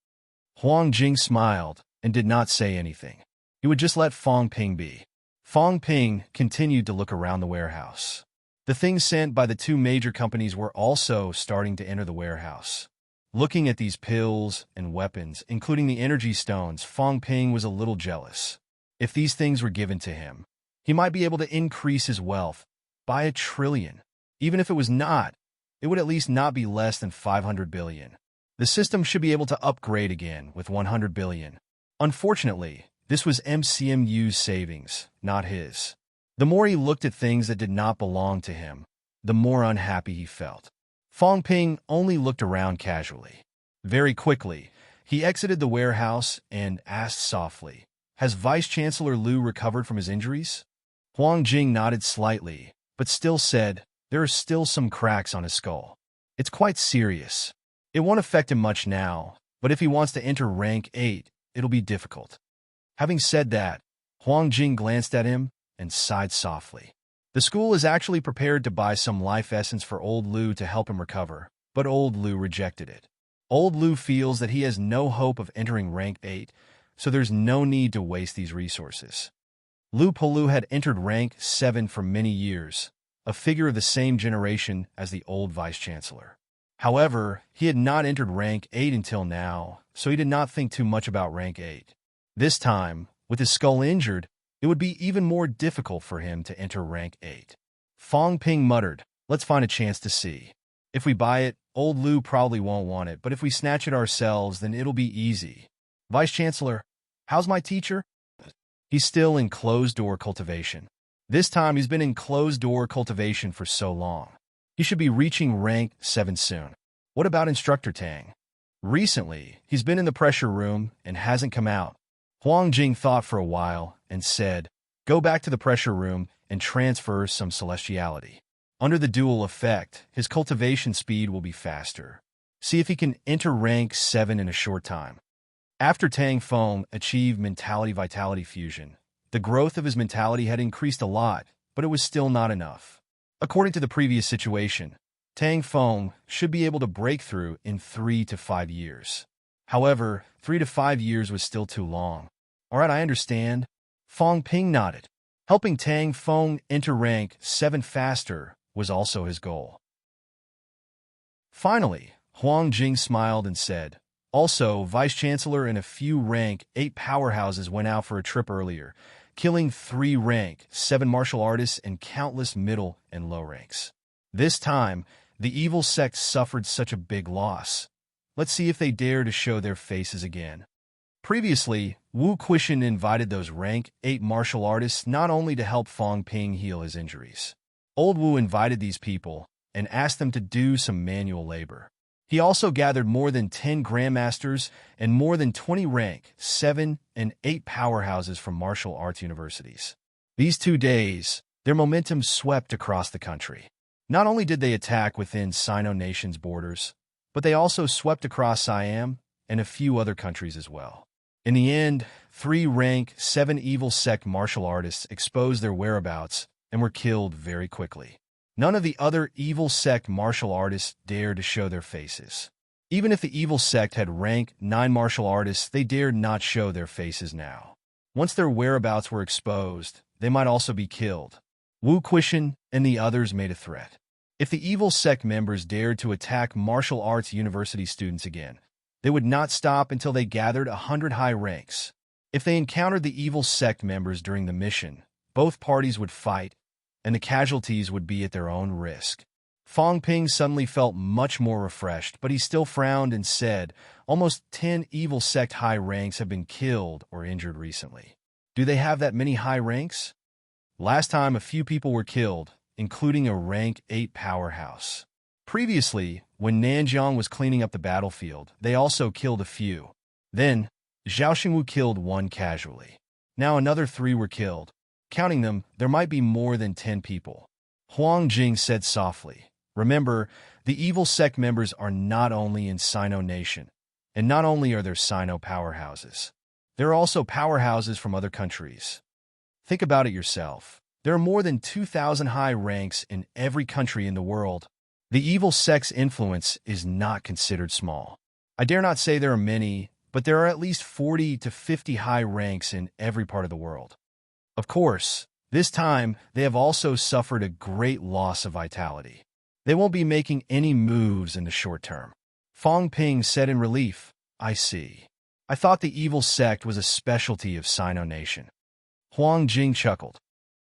Huang Jing smiled and did not say anything. He would just let Fong Ping be. Fong Ping continued to look around the warehouse. The things sent by the 2 major companies were also starting to enter the warehouse. Looking at these pills and weapons, including the energy stones, Fong Ping was a little jealous. If these things were given to him, he might be able to increase his wealth by 1 trillion. Even if it was not, it would at least not be less than 500 billion. The system should be able to upgrade again with 100 billion. Unfortunately, this was MCMU's savings, not his. The more he looked at things that did not belong to him, the more unhappy he felt. Fong Ping only looked around casually. Very quickly, he exited the warehouse and asked softly, has Vice Chancellor Liu recovered from his injuries? Huang Jing nodded slightly, but still said, there are still some cracks on his skull. It's quite serious. It won't affect him much now, but if he wants to enter rank 8, it'll be difficult. Having said that, Huang Jing glanced at him and sighed softly. The school is actually prepared to buy some life essence for old Liu to help him recover, but old Liu rejected it. Old Liu feels that he has no hope of entering rank 8, so there's no need to waste these resources. Liu Polu had entered rank 7 for many years, a figure of the same generation as the old vice-chancellor. However, he had not entered rank 8 until now, so he did not think too much about rank 8. This time, with his skull injured, it would be even more difficult for him to enter rank 8. Fong Ping muttered, let's find a chance to see. If we buy it, old Liu probably won't want it, but if we snatch it ourselves, then it'll be easy. Vice-Chancellor, how's my teacher? He's still in closed-door cultivation. This time he's been in closed-door cultivation for so long. He should be reaching rank 7 soon. What about Instructor Tang? Recently, he's been in the pressure room and hasn't come out. Huang Jing thought for a while and said, go back to the pressure room and transfer some celestiality. Under the dual effect, his cultivation speed will be faster. See if he can enter rank 7 in a short time. After Tang Feng achieved mentality-vitality fusion, The growth of his mentality had increased a lot, but it was still not enough. According to the previous situation, Tang Feng should be able to break through in 3 to 5 years. However, 3 to 5 years was still too long. All right, I understand. Fong Ping nodded. Helping Tang Feng enter rank 7 faster was also his goal. Finally, Huang Jing smiled and said, also, Vice-Chancellor and a few rank 8 powerhouses went out for a trip earlier, killing 3 rank 7 martial artists and countless middle and low ranks. This time, the evil sect suffered such a big loss. Let's see if they dare to show their faces again. Previously, Wu Quishan invited those rank 8 martial artists not only to help Fong Ping heal his injuries. Old Wu invited these people and asked them to do some manual labor. He also gathered more than 10 grandmasters and more than 20 rank 7 and 8 powerhouses from martial arts universities. These 2 days, their momentum swept across the country. Not only did they attack within Sino Nation's borders, but they also swept across Siam and a few other countries as well. In the end, 3 rank 7 evil sect martial artists exposed their whereabouts and were killed very quickly. None of the other evil sect martial artists dared to show their faces. Even if the evil sect had rank 9 martial artists, they dared not show their faces now. Once their whereabouts were exposed, they might also be killed. Wu Quishan and the others made a threat. If the evil sect members dared to attack martial arts university students again, they would not stop until they gathered 100 high ranks. If they encountered the evil sect members during the mission, both parties would fight, and the casualties would be at their own risk. Fong Ping suddenly felt much more refreshed, but he still frowned and said, almost 10 evil sect high ranks have been killed or injured recently. Do they have that many high ranks? Last time a few people were killed, including a rank 8 powerhouse. Previously, when Nanjiang was cleaning up the battlefield, they also killed a few. Then, Zhao Xingwu killed 1 casually. Now another 3 were killed. Counting them, there might be more than 10 people. Huang Jing said softly, remember, the evil sect members are not only in Sino Nation, and not only are there Sino powerhouses. There are also powerhouses from other countries. Think about it yourself. There are more than 2,000 high ranks in every country in the world. The evil sect's influence is not considered small. I dare not say there are many, but there are at least 40 to 50 high ranks in every part of the world. Of course, this time, they have also suffered a great loss of vitality. They won't be making any moves in the short term. Fong Ping said in relief, I see. I thought the evil sect was a specialty of Sino Nation. Huang Jing chuckled.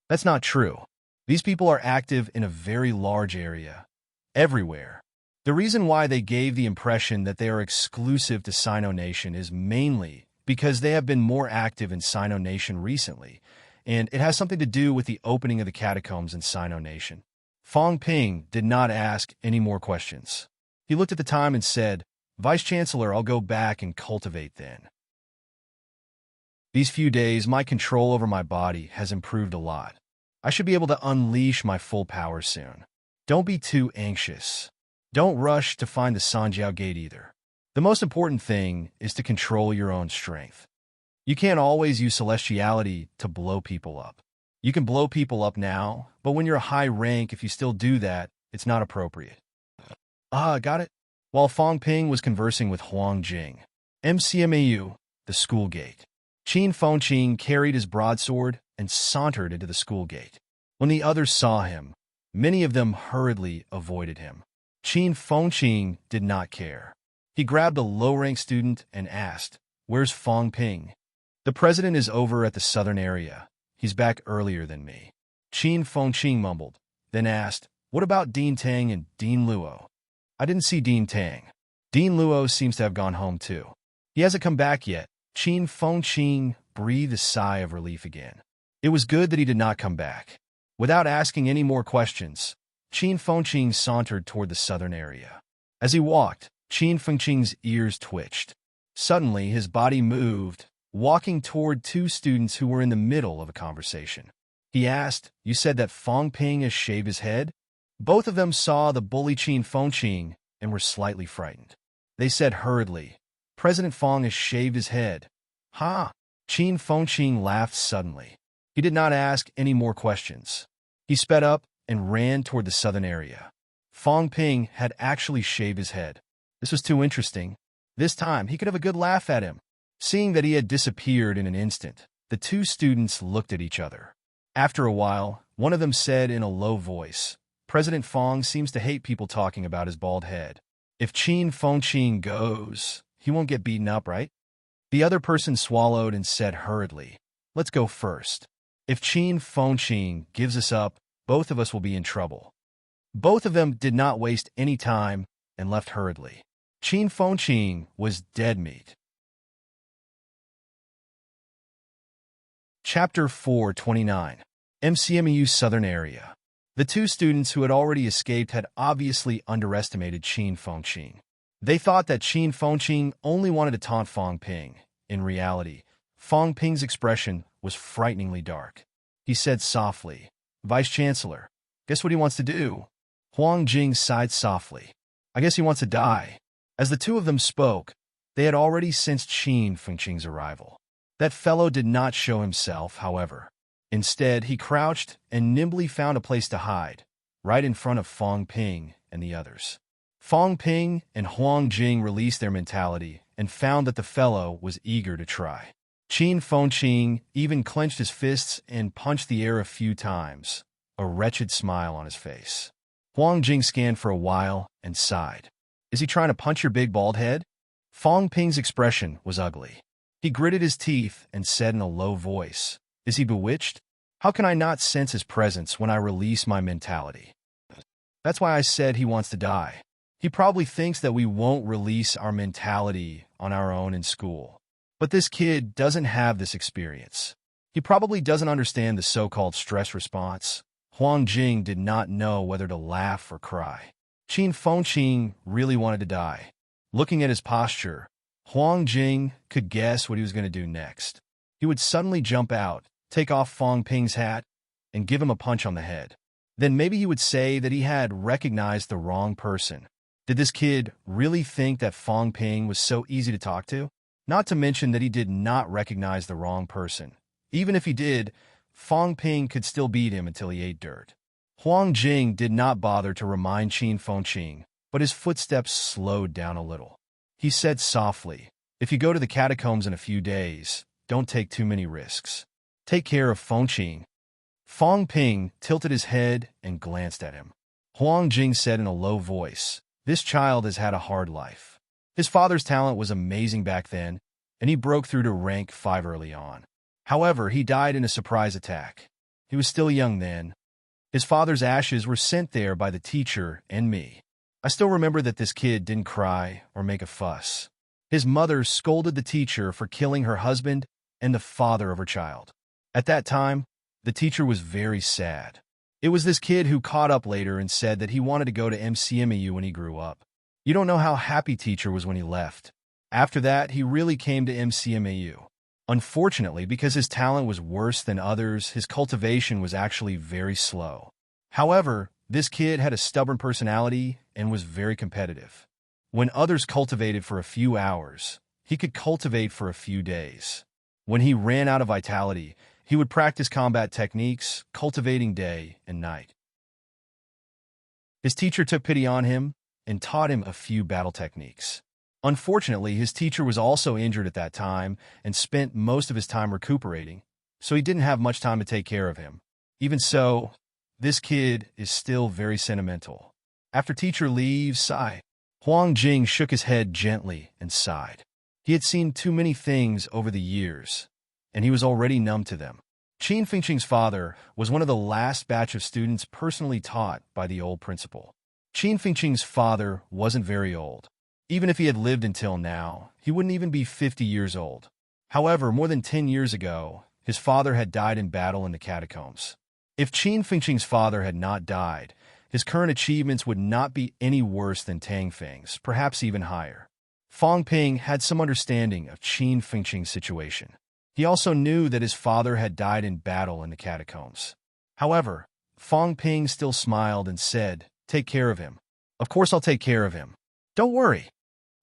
That's not true. These people are active in a very large area, everywhere. The reason why they gave the impression that they are exclusive to Sino Nation is mainly because they have been more active in Sino Nation recently, and it has something to do with the opening of the catacombs in Sino Nation. Fong Ping did not ask any more questions. He looked at the time and said, Vice-Chancellor, I'll go back and cultivate then. These few days, my control over my body has improved a lot. I should be able to unleash my full power soon. Don't be too anxious. Don't rush to find the Sanjiao Gate either. The most important thing is to control your own strength. You can't always use celestiality to blow people up. You can blow people up now, but when you're a high rank, if you still do that, it's not appropriate. Got it? While Fong Ping was conversing with Huang Jing, MCMAU, the school gate. Qin Fengqing carried his broadsword and sauntered into the school gate. When the others saw him, many of them hurriedly avoided him. Qin Fengqing did not care. He grabbed a low-ranked student and asked, Where's Fong Ping? The president is over at the southern area. He's back earlier than me. Qin Fengqing mumbled, then asked, What about Dean Tang and Dean Luo? I didn't see Dean Tang. Dean Luo seems to have gone home too. He hasn't come back yet. Qin Fengqing breathed a sigh of relief again. It was good that he did not come back. Without asking any more questions, Qin Fengqing sauntered toward the southern area. As he walked, Qin Fengqing's ears twitched. Suddenly, his body moved, walking toward 2 students who were in the middle of a conversation. He asked, You said that Fong Ping has shaved his head? Both of them saw the bully Qin Fengqing and were slightly frightened. They said hurriedly, President Fong has shaved his head. Ha! Qin Fengqing laughed suddenly. He did not ask any more questions. He sped up and ran toward the southern area. Fong Ping had actually shaved his head. This was too interesting. This time, he could have a good laugh at him. Seeing that he had disappeared in an instant, the two students looked at each other. After a while, one of them said in a low voice, "President Fong seems to hate people talking about his bald head. If Qin Fengqin goes, he won't get beaten up, right?" The other person swallowed and said hurriedly, "Let's go first. If Qin Fengqin gives us up, both of us will be in trouble." Both of them did not waste any time and left hurriedly. Qin Fengqin was dead meat. Chapter 429. MCMU Southern Area. The two students who had already escaped had obviously underestimated Qin Fengqin. They thought that Qin Fengqin only wanted to taunt Fong Ping. In reality, Fong Ping's expression was frighteningly dark. He said softly, "Vice Chancellor, guess what he wants to do?" Huang Jing sighed softly. "I guess he wants to die." As the two of them spoke, they had already sensed Qin Fengqin's arrival. That fellow did not show himself, however. Instead, he crouched and nimbly found a place to hide, right in front of Fong Ping and the others. Fong Ping and Huang Jing released their mentality and found that the fellow was eager to try. Qin Fengqin even clenched his fists and punched the air a few times, a wretched smile on his face. Huang Jing scanned for a while and sighed. "Is he trying to punch your big bald head?" Fong Ping's expression was ugly. He gritted his teeth and said in a low voice, "Is he bewitched? How can I not sense his presence when I release my mentality? That's why I said he wants to die. He probably thinks that we won't release our mentality on our own in school. But this kid doesn't have this experience. He probably doesn't understand the so-called stress response." Huang Jing did not know whether to laugh or cry. Qin Fengqin really wanted to die. Looking at his posture, Huang Jing could guess what he was going to do next. He would suddenly jump out, take off Fong Ping's hat, and give him a punch on the head. Then maybe he would say that he had recognized the wrong person. Did this kid really think that Fong Ping was so easy to talk to? Not to mention that he did not recognize the wrong person. Even if he did, Fong Ping could still beat him until he ate dirt. Huang Jing did not bother to remind Qin Fengqin, but his footsteps slowed down a little. He said softly, "If you go to the catacombs in a few days, don't take too many risks. Take care of Fengqin." Fong Ping tilted his head and glanced at him. Huang Jing said in a low voice, "This child has had a hard life. His father's talent was amazing back then, and he broke through to rank 5 early on. However, he died in a surprise attack. He was still young then. His father's ashes were sent there by the teacher and me. I still remember that this kid didn't cry or make a fuss. His mother scolded the teacher for killing her husband and the father of her child. At that time, the teacher was very sad. It was this kid who caught up later and said that he wanted to go to MCMU when he grew up. You don't know how happy teacher was when he left. After that, he really came to MCMU. Unfortunately, because his talent was worse than others, his cultivation was actually very slow. However, this kid had a stubborn personality and was very competitive. When others cultivated for a few hours, he could cultivate for a few days. When he ran out of vitality, he would practice combat techniques, cultivating day and night. His teacher took pity on him and taught him a few battle techniques. Unfortunately, his teacher was also injured at that time and spent most of his time recuperating, so he didn't have much time to take care of him. Even so, this kid is still very sentimental. After teacher leaves, sigh. Huang Jing shook his head gently and sighed. He had seen too many things over the years, and he was already numb to them. Qin Fengqin's father was one of the last batch of students personally taught by the old principal. Qin Fengqin's father wasn't very old. Even if he had lived until now, he wouldn't even be 50 years old. However, more than 10 years ago, his father had died in battle in the catacombs. If Qin Fengqin's father had not died, his current achievements would not be any worse than Tang Feng's, perhaps even higher. Fong Ping had some understanding of Qin Fengqin's situation. He also knew that his father had died in battle in the catacombs. However, Fong Ping still smiled and said, "Take care of him." "Of course I'll take care of him. Don't worry."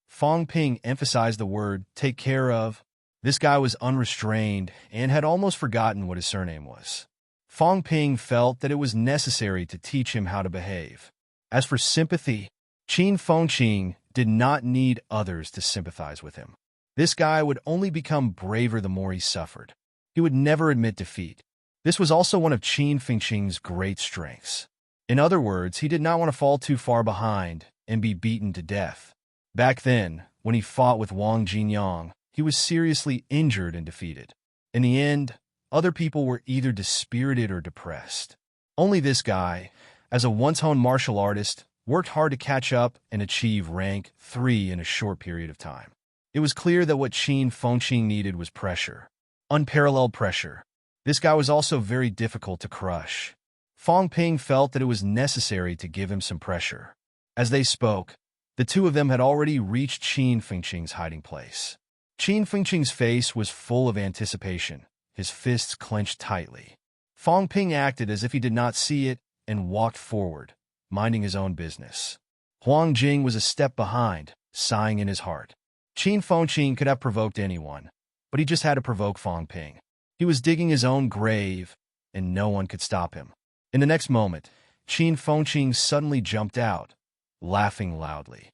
Fong Ping emphasized the word "take care of." This guy was unrestrained and had almost forgotten what his surname was. Fong Ping felt that it was necessary to teach him how to behave. As for sympathy, Qin Fengqing did not need others to sympathize with him. This guy would only become braver the more he suffered. He would never admit defeat. This was also one of Qin Fengqing's great strengths. In other words, he did not want to fall too far behind and be beaten to death. Back then, when he fought with Wang Jinyang, he was seriously injured and defeated. In the end, other people were either dispirited or depressed. Only this guy, as a once-honed martial artist, worked hard to catch up and achieve rank 3 in a short period of time. It was clear that what Qin Fengqing needed was pressure. Unparalleled pressure. This guy was also very difficult to crush. Fong Ping felt that it was necessary to give him some pressure. As they spoke, the two of them had already reached Qin Fengqing's hiding place. Qin Fengqing's face was full of anticipation, his fists clenched tightly. Fong Ping acted as if he did not see it and walked forward, minding his own business. Huang Jing was a step behind, sighing in his heart. Qin Fengqing could have provoked anyone, but he just had to provoke Fong Ping. He was digging his own grave, and no one could stop him. In the next moment, Qin Fengqing suddenly jumped out, laughing loudly.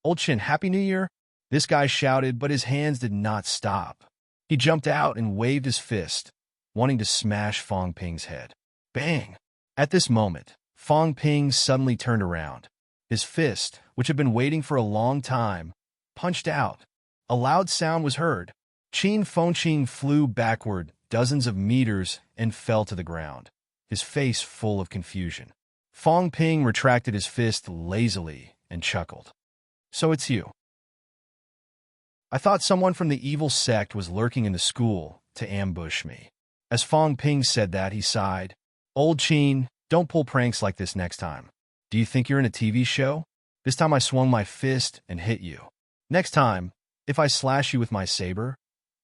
"Old Qin, Happy New Year!" This guy shouted, but his hands did not stop. He jumped out and waved his fist, wanting to smash Fong Ping's head. Bang! At this moment, Fong Ping suddenly turned around. His fist, which had been waiting for a long time, punched out. A loud sound was heard. Qin Fengqing flew backward dozens of meters and fell to the ground, his face full of confusion. Fong Ping retracted his fist lazily and chuckled. "So it's you. I thought someone from the evil sect was lurking in the school to ambush me." As Fong Ping said that, he sighed. "Old Qin, don't pull pranks like this next time. Do you think you're in a TV show? This time I swung my fist and hit you. Next time, if I slash you with my saber,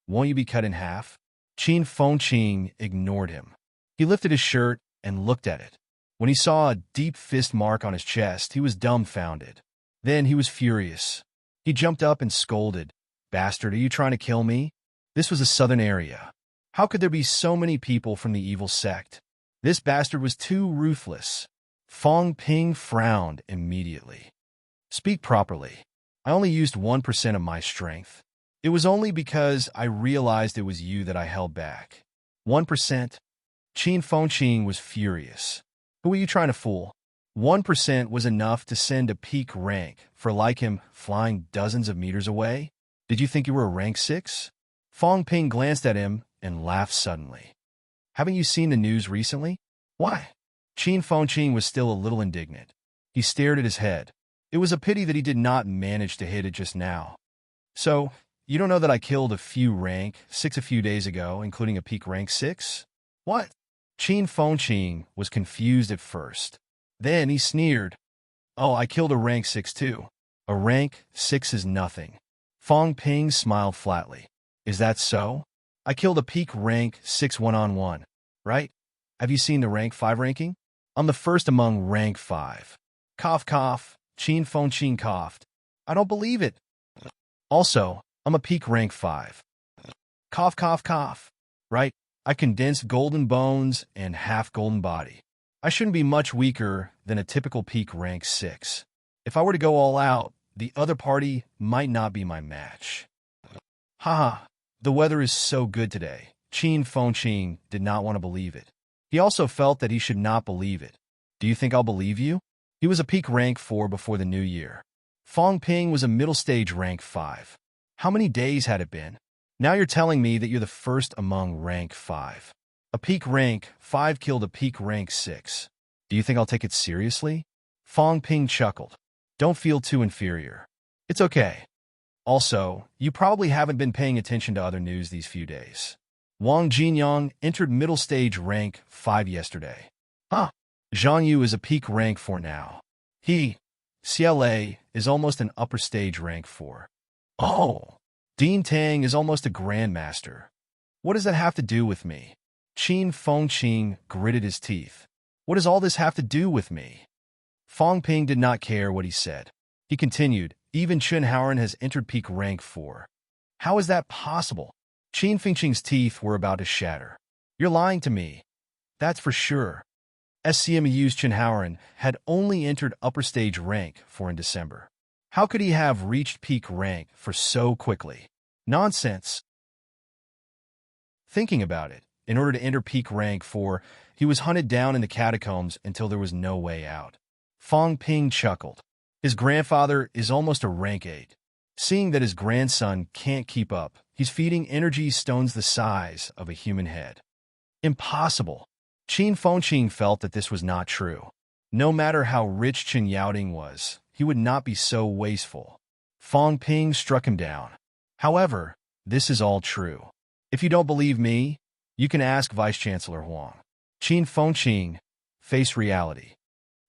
won't you be cut in half?" Qin Fengqing ignored him. He lifted his shirt and looked at it. When he saw a deep fist mark on his chest, he was dumbfounded. Then he was furious. He jumped up and scolded. "Bastard, are you trying to kill me?" This was a southern area. How could there be so many people from the evil sect? This bastard was too ruthless. Fong Ping frowned immediately. "Speak properly. I only used 1% of my strength. It was only because I realized it was you that I held back." 1%? Qin Fengqing was furious. Who were you trying to fool? 1% was enough to send a peak rank for like him flying dozens of meters away? Did you think you were a rank 6? Fong Ping glanced at him and laughed suddenly. "Haven't you seen the news recently?" "Why?" Qin Fengqing was still a little indignant. He stared at his head. It was a pity that he did not manage to hit it just now. "So, you don't know that I killed a few rank 6 a few days ago, including a peak rank 6? "What?" Qin Fengqing was confused at first. Then he sneered. "Oh, I killed a rank 6 too. A rank 6 is nothing." Fong Ping smiled flatly. "Is that so? I killed a peak rank 6 one-on-one, right? Have you seen the rank 5 ranking? I'm the first among rank 5. Cough, cough. Qin Fengqing coughed. "I don't believe it." "Also, I'm a peak rank 5. Cough, cough, cough. Right? I condensed golden bones and half golden body. I shouldn't be much weaker than a typical peak rank 6. If I were to go all out, the other party might not be my match." "Haha, the weather is so good today." Qin Fengqing did not want to believe it. He also felt that he should not believe it. "Do you think I'll believe you?" He was a peak rank 4 before the new year. Fong Ping was a middle stage rank 5. How many days had it been? Now you're telling me that you're the first among rank 5. A peak rank 5 killed a peak rank 6. Do you think I'll take it seriously? Fong Ping chuckled. "Don't feel too inferior. It's okay. Also, you probably haven't been paying attention to other news these few days. Wang Jinyang entered middle stage rank 5 yesterday. Huh. Zhang Yu is a peak rank 4 now. CLA is almost an upper stage rank 4. Oh. Dean Tang is almost a grandmaster. What does that have to do with me?" Qin Fengqing gritted his teeth. "What does all this have to do with me?" Fong Ping did not care what he said. He continued, "Even Chun Howren has entered peak rank 4. How is that possible?" Qin Fengqing's teeth were about to shatter. You're lying to me. That's for sure. SCMU's Chen Haoran had only entered upper stage rank 4 in December. How could he have reached peak rank for so quickly? Nonsense. Thinking about it, in order to enter peak rank 4, he was hunted down in the catacombs until there was no way out. Fang Ping chuckled. His grandfather is almost a rank 8. Seeing that his grandson can't keep up, he's feeding energy stones the size of a human head. Impossible. Qin Fengqing felt that this was not true. No matter how rich Chen Yaoding was, he would not be so wasteful. Fang Ping struck him down. However, this is all true. If you don't believe me, you can ask Vice-Chancellor Huang. Qin Fengqing, face reality.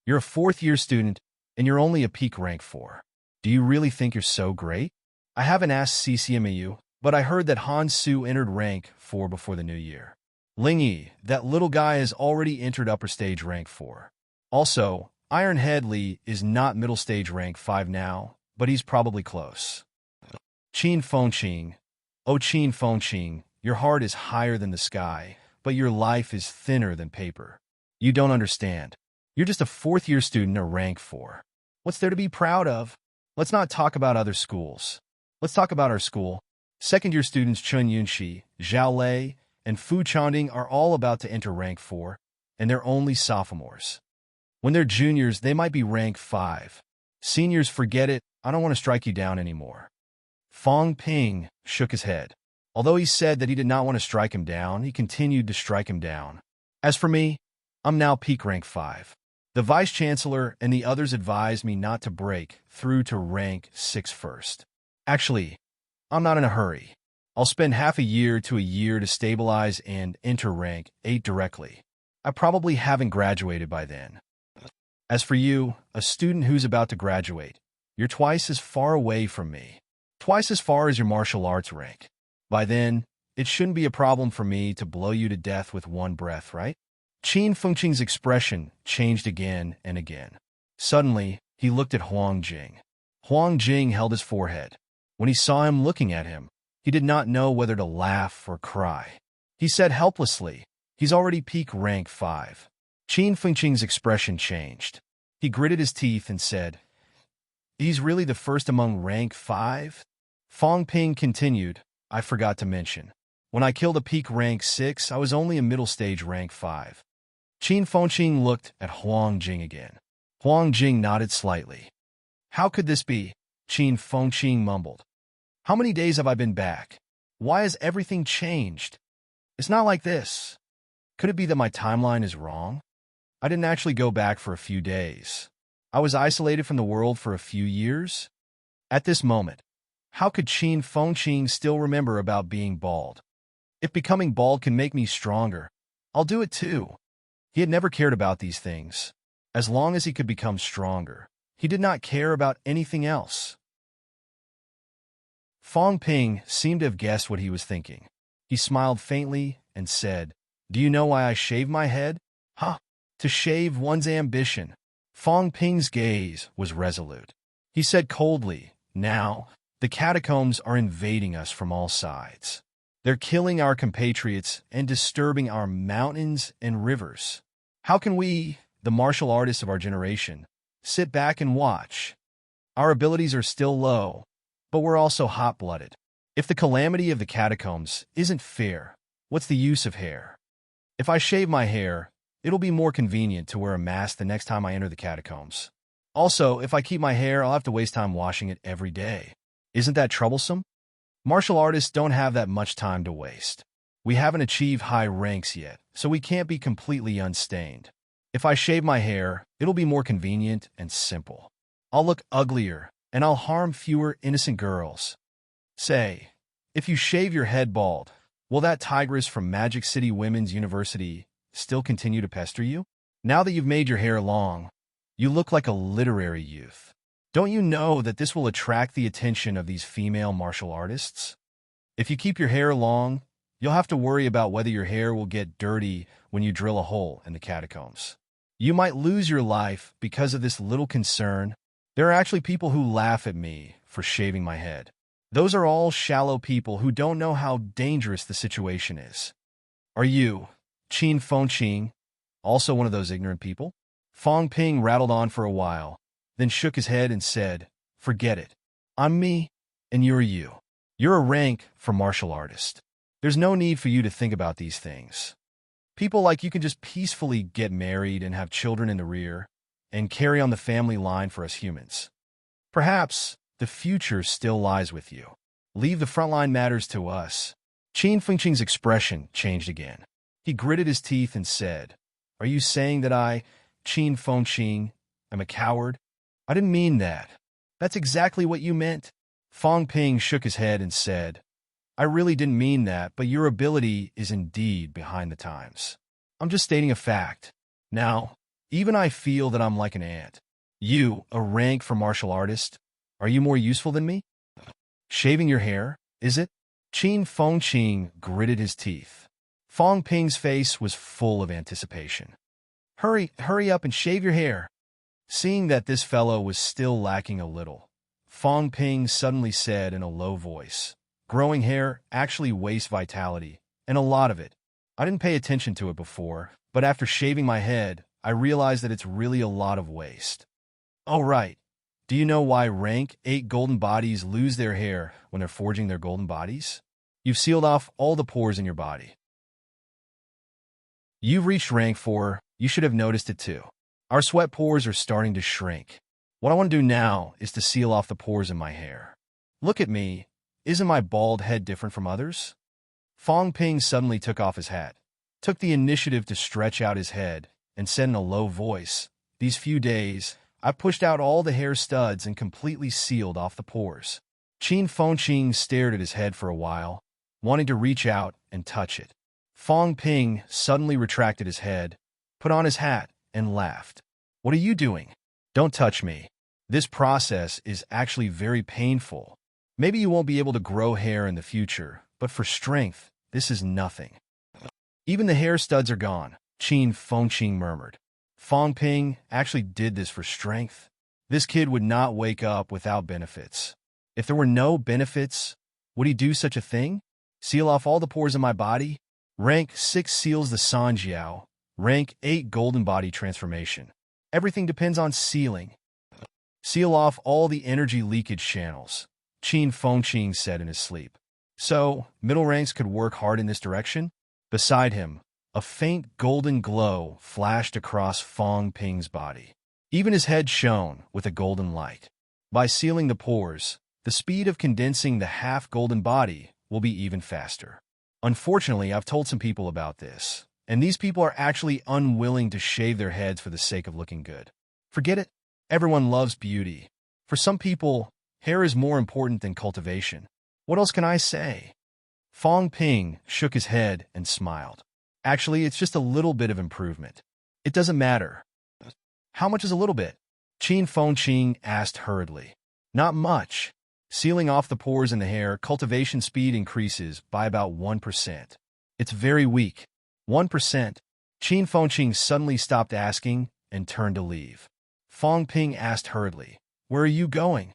You're a fourth-year student, and you're only a peak rank 4. Do you really think you're so great? I haven't asked CCMAU, but I heard that Han Su entered rank 4 before the new year. Ling Yi, that little guy has already entered upper stage rank 4. Also, Iron Head Li is not middle stage rank 5 now, but he's probably close. Qin Fengqing. Oh, Qin Fengqing, your heart is higher than the sky, but your life is thinner than paper. You don't understand. You're just a fourth-year student at rank 4. What's there to be proud of? Let's not talk about other schools. Let's talk about our school. Second-year students Chun Yunxi, Zhao Lei, and Fu Chanding are all about to enter rank 4, and they're only sophomores. When they're juniors, they might be rank 5. Seniors, forget it. I don't want to strike you down anymore. Fang Ping shook his head. Although he said that he did not want to strike him down, he continued to strike him down. As for me, I'm now peak rank 5. The Vice-Chancellor and the others advised me not to break through to rank 6 first. Actually, I'm not in a hurry. I'll spend half a year to a year to stabilize and enter rank 8 directly. I probably haven't graduated by then. As for you, a student who's about to graduate, you're twice as far away from me. Twice as far as your martial arts rank. By then, it shouldn't be a problem for me to blow you to death with one breath, right? Qin Fengqing's expression changed again and again. Suddenly, he looked at Huang Jing. Huang Jing held his forehead. When he saw him looking at him, he did not know whether to laugh or cry. He said helplessly, he's already peak rank 5. Qin Fengqing's expression changed. He gritted his teeth and said, he's really the first among rank 5? Fang Ping continued, I forgot to mention. When I killed a peak rank 6, I was only a middle stage rank 5. Qin Fengqing looked at Huang Jing again. Huang Jing nodded slightly. How could this be? Qin Fengqing mumbled. How many days have I been back? Why has everything changed? It's not like this. Could it be that my timeline is wrong? I didn't actually go back for a few days. I was isolated from the world for a few years. At this moment, how could Qin Fengqing still remember about being bald? If becoming bald can make me stronger, I'll do it too. He had never cared about these things. As long as he could become stronger, he did not care about anything else. Fang Ping seemed to have guessed what he was thinking. He smiled faintly and said, Do you know why I shave my head? Huh? To shave one's ambition. Fang Ping's gaze was resolute. He said coldly, Now, the catacombs are invading us from all sides. They're killing our compatriots and disturbing our mountains and rivers. How can we, the martial artists of our generation, sit back and watch? Our abilities are still low, but we're also hot-blooded. If the calamity of the catacombs isn't fair, what's the use of hair? If I shave my hair, it'll be more convenient to wear a mask the next time I enter the catacombs. Also, if I keep my hair, I'll have to waste time washing it every day. Isn't that troublesome? Martial artists don't have that much time to waste. We haven't achieved high ranks yet, so we can't be completely unstained. If I shave my hair, it'll be more convenient and simple. I'll look uglier, and I'll harm fewer innocent girls. Say, if you shave your head bald, will that tigress from Magic City Women's University still continue to pester you? Now that you've made your hair long, you look like a literary youth. Don't you know that this will attract the attention of these female martial artists? If you keep your hair long, you'll have to worry about whether your hair will get dirty when you drill a hole in the catacombs. You might lose your life because of this little concern. There are actually people who laugh at me for shaving my head. Those are all shallow people who don't know how dangerous the situation is. Are you, Qin Fengqing, also one of those ignorant people? Fong Ping rattled on for a while, then shook his head and said, "Forget it. I'm me, and you're you. You're a rank for martial artist. There's no need for you to think about these things. People like you can just peacefully get married and have children in the rear, and carry on the family line for us humans. Perhaps the future still lies with you. Leave the frontline matters to us." Qin Fengqing's expression changed again. He gritted his teeth and said, "Are you saying that I, Qin Fengqing, am a coward? I didn't mean that. That's exactly what you meant." Fong Ping shook his head and said, "I really didn't mean that, but your ability is indeed behind the times. I'm just stating a fact. Now, even I feel that I'm like an ant. You, a rank for martial artist, are you more useful than me? Shaving your hair, is it?" Qin Fengqing gritted his teeth. Fong Ping's face was full of anticipation. Hurry up and shave your hair." Seeing that this fellow was still lacking a little, Fong Ping suddenly said in a low voice, "Growing hair actually wastes vitality, and a lot of it. I didn't pay attention to it before, but after shaving my head, I realized that it's really a lot of waste." "Oh, right. Do you know why rank 8 golden bodies lose their hair when they're forging their golden bodies? You've sealed off all the pores in your body. You've reached rank 4, you should have noticed it too. Our sweat pores are starting to shrink. What I want to do now is to seal off the pores in my hair. Look at me. Isn't my bald head different from others?" Fong Ping suddenly took off his hat, took the initiative to stretch out his head, and said in a low voice, "These few days, I've pushed out all the hair studs and completely sealed off the pores." Qin Fengqing stared at his head for a while, wanting to reach out and touch it. Fong Ping suddenly retracted his head, put on his hat, and laughed. "What are you doing? Don't touch me. This process is actually very painful. Maybe you won't be able to grow hair in the future, but for strength, this is nothing." "Even the hair studs are gone," Qin Fengqing murmured. Fong Ping actually did this for strength. This kid would not wake up without benefits. If there were no benefits, would he do such a thing? Seal off all the pores in my body? Rank 6 seals the Sanjiao. Rank 8 golden body transformation. Everything depends on sealing. Seal off all the energy leakage channels, Qin Fengqing said in his sleep. So, middle ranks could work hard in this direction? Beside him, a faint golden glow flashed across Fong Ping's body. Even his head shone with a golden light. By sealing the pores, the speed of condensing the half-golden body will be even faster. Unfortunately, I've told some people about this, and these people are actually unwilling to shave their heads for the sake of looking good. Forget it. Everyone loves beauty. For some people, hair is more important than cultivation. What else can I say? Fong Ping shook his head and smiled. Actually, it's just a little bit of improvement. It doesn't matter. How much is a little bit? Qin Fengqing asked hurriedly. Not much. Sealing off the pores in the hair, cultivation speed increases by about 1%. It's very weak. 1%. Qin Fengqing suddenly stopped asking and turned to leave. Fong Ping asked hurriedly, "Where are you going?"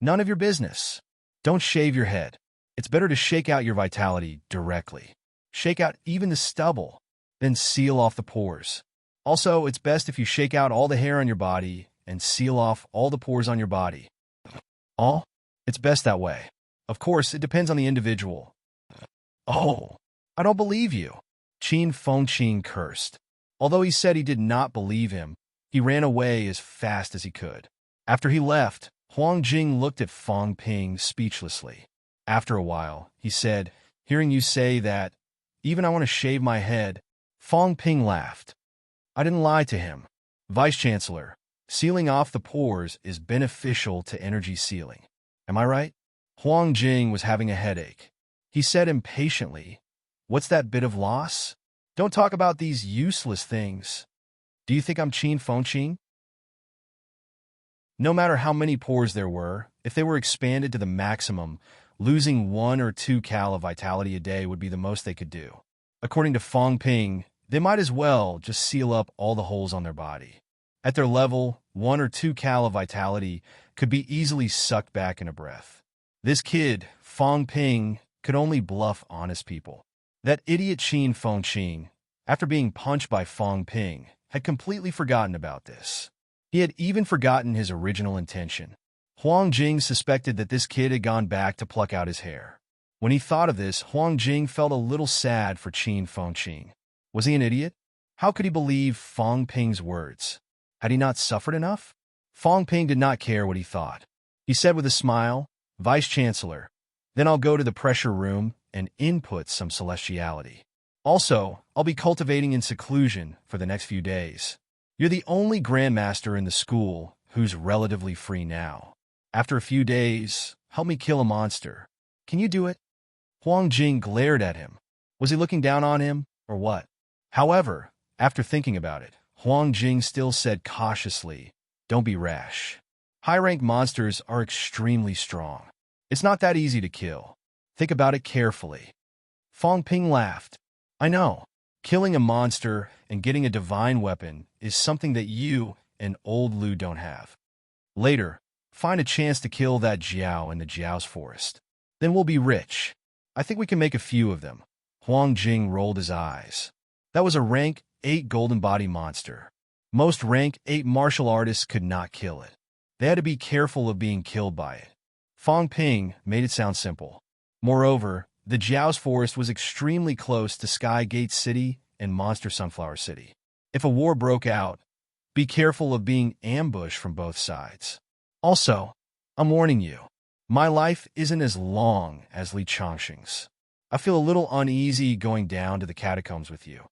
"None of your business. Don't shave your head. It's better to shake out your vitality directly. Shake out even the stubble, then seal off the pores. Also, it's best if you shake out all the hair on your body and seal off all the pores on your body." "All? It's best that way. Of course, it depends on the individual." "Oh, I don't believe you." Qin Fengqing cursed. Although he said he did not believe him, he ran away as fast as he could. After he left, Huang Jing looked at Fong Ping speechlessly. After a while, he said, "Hearing you say that, even I want to shave my head." Fong Ping laughed. I didn't lie to him. Vice-Chancellor, sealing off the pores is beneficial to energy sealing. Am I right? Huang Jing was having a headache. He said impatiently, "What's that bit of loss? Don't talk about these useless things. Do you think I'm Qin Fengqing?" No matter how many pores there were, if they were expanded to the maximum, losing 1 or 2 cal of vitality a day would be the most they could do. According to Fong Ping, they might as well just seal up all the holes on their body. At their level, 1 or 2 cal of vitality could be easily sucked back in a breath. This kid, Fong Ping, could only bluff honest people. That idiot Qin Fengqing, after being punched by Fong Ping, had completely forgotten about this. He had even forgotten his original intention. Huang Jing suspected that this kid had gone back to pluck out his hair. When he thought of this, Huang Jing felt a little sad for Qin Fengqing. Was he an idiot? How could he believe Fong Ping's words? Had he not suffered enough? Fong Ping did not care what he thought. He said with a smile, "Vice Chancellor, then I'll go to the pressure room and input some celestiality. Also, I'll be cultivating in seclusion for the next few days. You're the only grandmaster in the school who's relatively free now. After a few days, help me kill a monster. Can you do it?" Huang Jing glared at him. Was he looking down on him, or what? However, after thinking about it, Huang Jing still said cautiously, "Don't be rash. High-rank monsters are extremely strong. It's not that easy to kill. Think about it carefully." Fong Ping laughed. "I know. Killing a monster and getting a divine weapon is something that you and old Lu don't have. Later, find a chance to kill that Jiao in the Jiao's forest. Then we'll be rich. I think we can make a few of them." Huang Jing rolled his eyes. That was a rank 8 golden body monster. Most rank 8 martial artists could not kill it. They had to be careful of being killed by it. Fong Ping made it sound simple. Moreover, the Jiao's forest was extremely close to Sky Gate City and Monster Sunflower City. If a war broke out, be careful of being ambushed from both sides. Also, I'm warning you, my life isn't as long as Li Changxing's. I feel a little uneasy going down to the catacombs with you.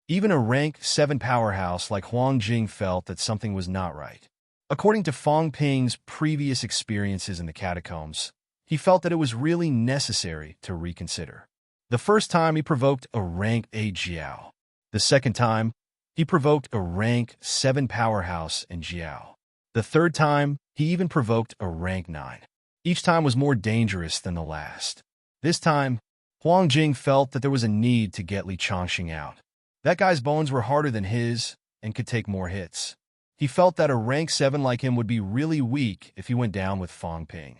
Even a rank 7 powerhouse like Huang Jing felt that something was not right. According to Fong Ping's previous experiences in the catacombs, he felt that it was really necessary to reconsider. The first time he provoked a rank 8 Jiao. The second time, he provoked a rank 7 powerhouse in Jiao. The third time, he even provoked a rank 9. Each time was more dangerous than the last. This time, Huang Jing felt that there was a need to get Li Changxing out. That guy's bones were harder than his and could take more hits. He felt that a rank 7 like him would be really weak if he went down with Fong Ping.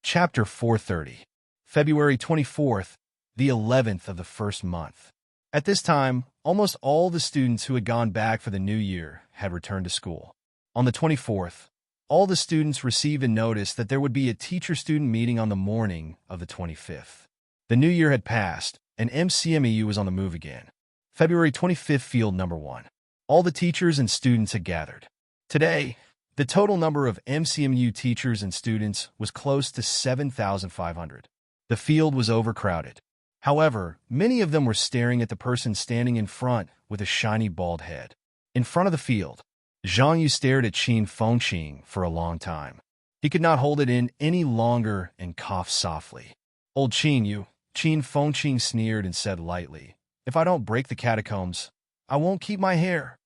Chapter 430. February 24th, the 11th of the first month. At this time, almost all the students who had gone back for the new year had returned to school. On the 24th, all the students received a notice that there would be a teacher-student meeting on the morning of the 25th. The new year had passed, and MCMEU was on the move again. February 25th, field number 1. All the teachers and students had gathered. Today, the total number of MCMU teachers and students was close to 7,500. The field was overcrowded. However, many of them were staring at the person standing in front with a shiny bald head. In front of the field, Zhang Yu stared at Qin Fengqing for a long time. He could not hold it in any longer and coughed softly. "Old Qin Yu," Qin Fengqing sneered and said lightly, "If I don't break the catacombs, I won't keep my hair."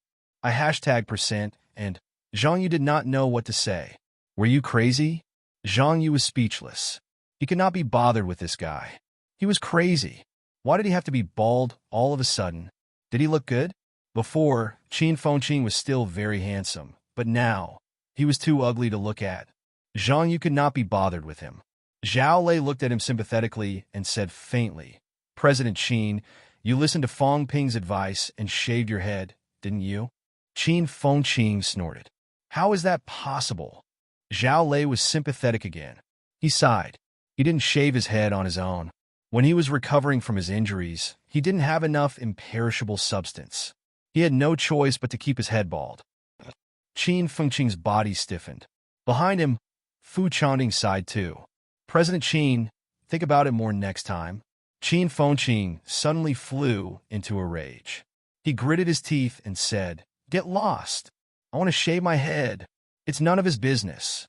I #% and Zhang Yu did not know what to say. "Were you crazy?" Zhang Yu was speechless. He could not be bothered with this guy. He was crazy. Why did he have to be bald all of a sudden? Did he look good? Before, Qin Fengqing was still very handsome, but now, he was too ugly to look at. Zhang Yu could not be bothered with him. Zhao Lei looked at him sympathetically and said faintly, "President Qin, you listened to Fong Ping's advice and shaved your head, didn't you?" Qin Fengqing snorted. "How is that possible?" Zhao Lei was sympathetic again. He sighed. He didn't shave his head on his own. When he was recovering from his injuries, he didn't have enough imperishable substance. He had no choice but to keep his head bald. Qin Fengqing's body stiffened. Behind him, Fu Changding sighed too. "President Qin, think about it more next time." Qin Fengqing suddenly flew into a rage. He gritted his teeth and said, "Get lost. I want to shave my head. It's none of his business."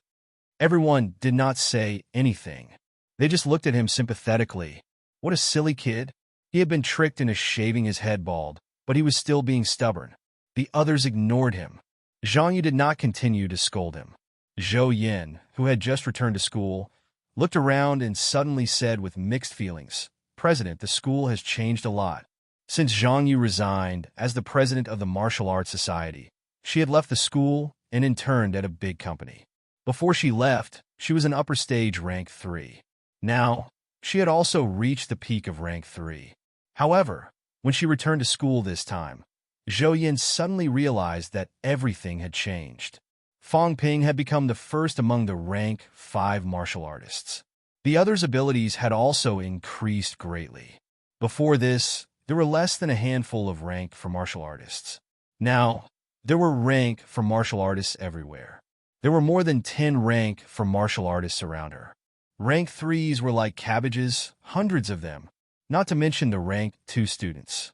Everyone did not say anything. They just looked at him sympathetically. What a silly kid. He had been tricked into shaving his head bald, but he was still being stubborn. The others ignored him. Zhang Yu did not continue to scold him. Zhou Yin, who had just returned to school, looked around and suddenly said with mixed feelings, "President, the school has changed a lot. Since Zhang Yu resigned as the president of the Martial Arts Society, she had left the school and interned at a big company. Before she left, she was an upper stage rank 3. Now, she had also reached the peak of rank 3. However, when she returned to school this time, Zhou Yin suddenly realized that everything had changed. Fang Ping had become the first among the rank 5 martial artists. The others' abilities had also increased greatly. Before this, there were less than a handful of rank for martial artists. Now, there were rank for martial artists everywhere. There were more than 10 rank for martial artists around her. Rank 3s were like cabbages, hundreds of them, not to mention the rank 2 students.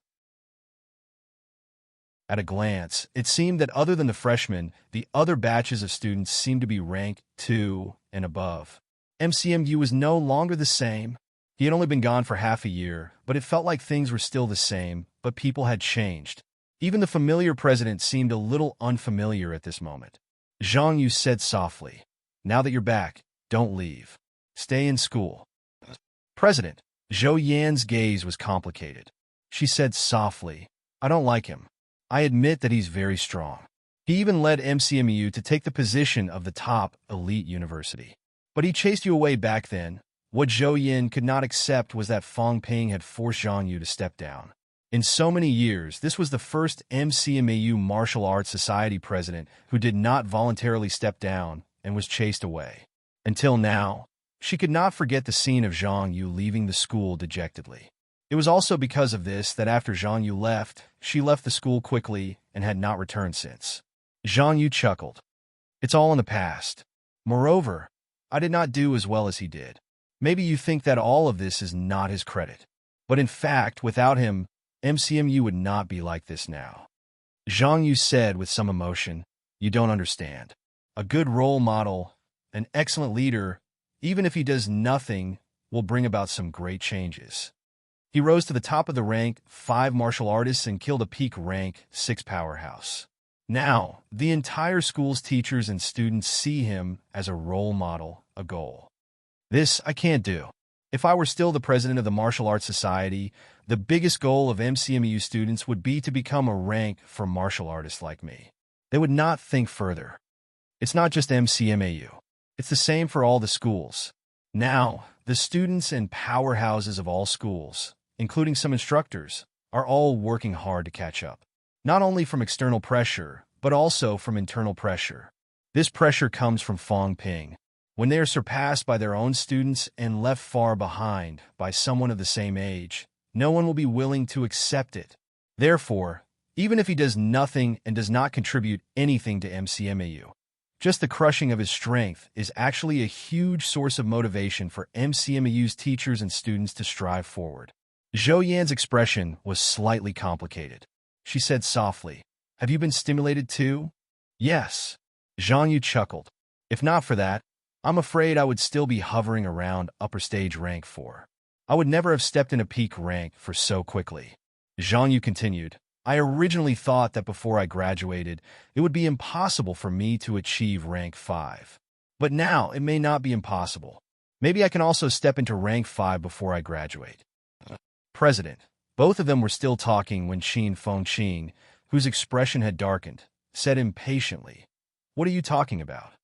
At a glance, it seemed that other than the freshmen, the other batches of students seemed to be rank 2 and above. MCMU was no longer the same. He had only been gone for half a year, but it felt like things were still the same, but people had changed. Even the familiar president seemed a little unfamiliar at this moment. Zhang Yu said softly, "Now that you're back, don't leave. Stay in school." President Zhou Yan's gaze was complicated. She said softly, "I don't like him. I admit that he's very strong. He even led MCMU to take the position of the top elite university. But he chased you away back then. What Zhou Yin could not accept was that Fang Ping had forced Zhang Yu to step down. In so many years, this was the first MCMAU Martial Arts Society president who did not voluntarily step down and was chased away. Until now, she could not forget the scene of Zhang Yu leaving the school dejectedly. It was also because of this that after Zhang Yu left, she left the school quickly and had not returned since. Zhang Yu chuckled. "It's all in the past. Moreover, I did not do as well as he did. Maybe you think that all of this is not his credit. But in fact, without him, MCMU would not be like this now." Zhang Yu said with some emotion, "You don't understand. A good role model, an excellent leader, even if he does nothing, will bring about some great changes." He rose to the top of the rank 5 martial artists and killed a peak rank 6 powerhouse. Now, the entire school's teachers and students see him as a role model, a goal. This I can't do. If I were still the president of the Martial Arts Society, the biggest goal of MCMU students would be to become a rank for martial artists like me. They would not think further. It's not just MCMAU. It's the same for all the schools. Now, the students and powerhouses of all schools, including some instructors, are all working hard to catch up. Not only from external pressure, but also from internal pressure. This pressure comes from Fang Ping. When they are surpassed by their own students and left far behind by someone of the same age, no one will be willing to accept it. Therefore, even if he does nothing and does not contribute anything to MCMAU, just the crushing of his strength is actually a huge source of motivation for MCMAU's teachers and students to strive forward. Zhou Yan's expression was slightly complicated. She said softly, "Have you been stimulated too?" "Yes." Zhang Yu chuckled. "If not for that, I'm afraid I would still be hovering around upper stage rank 4. I would never have stepped in a peak rank for so quickly." Zhang Yu continued, "I originally thought that before I graduated, it would be impossible for me to achieve rank 5. But now it may not be impossible. Maybe I can also step into rank 5 before I graduate." President. Both of them were still talking when Qin Fengqing, whose expression had darkened, said impatiently, "What are you talking about?"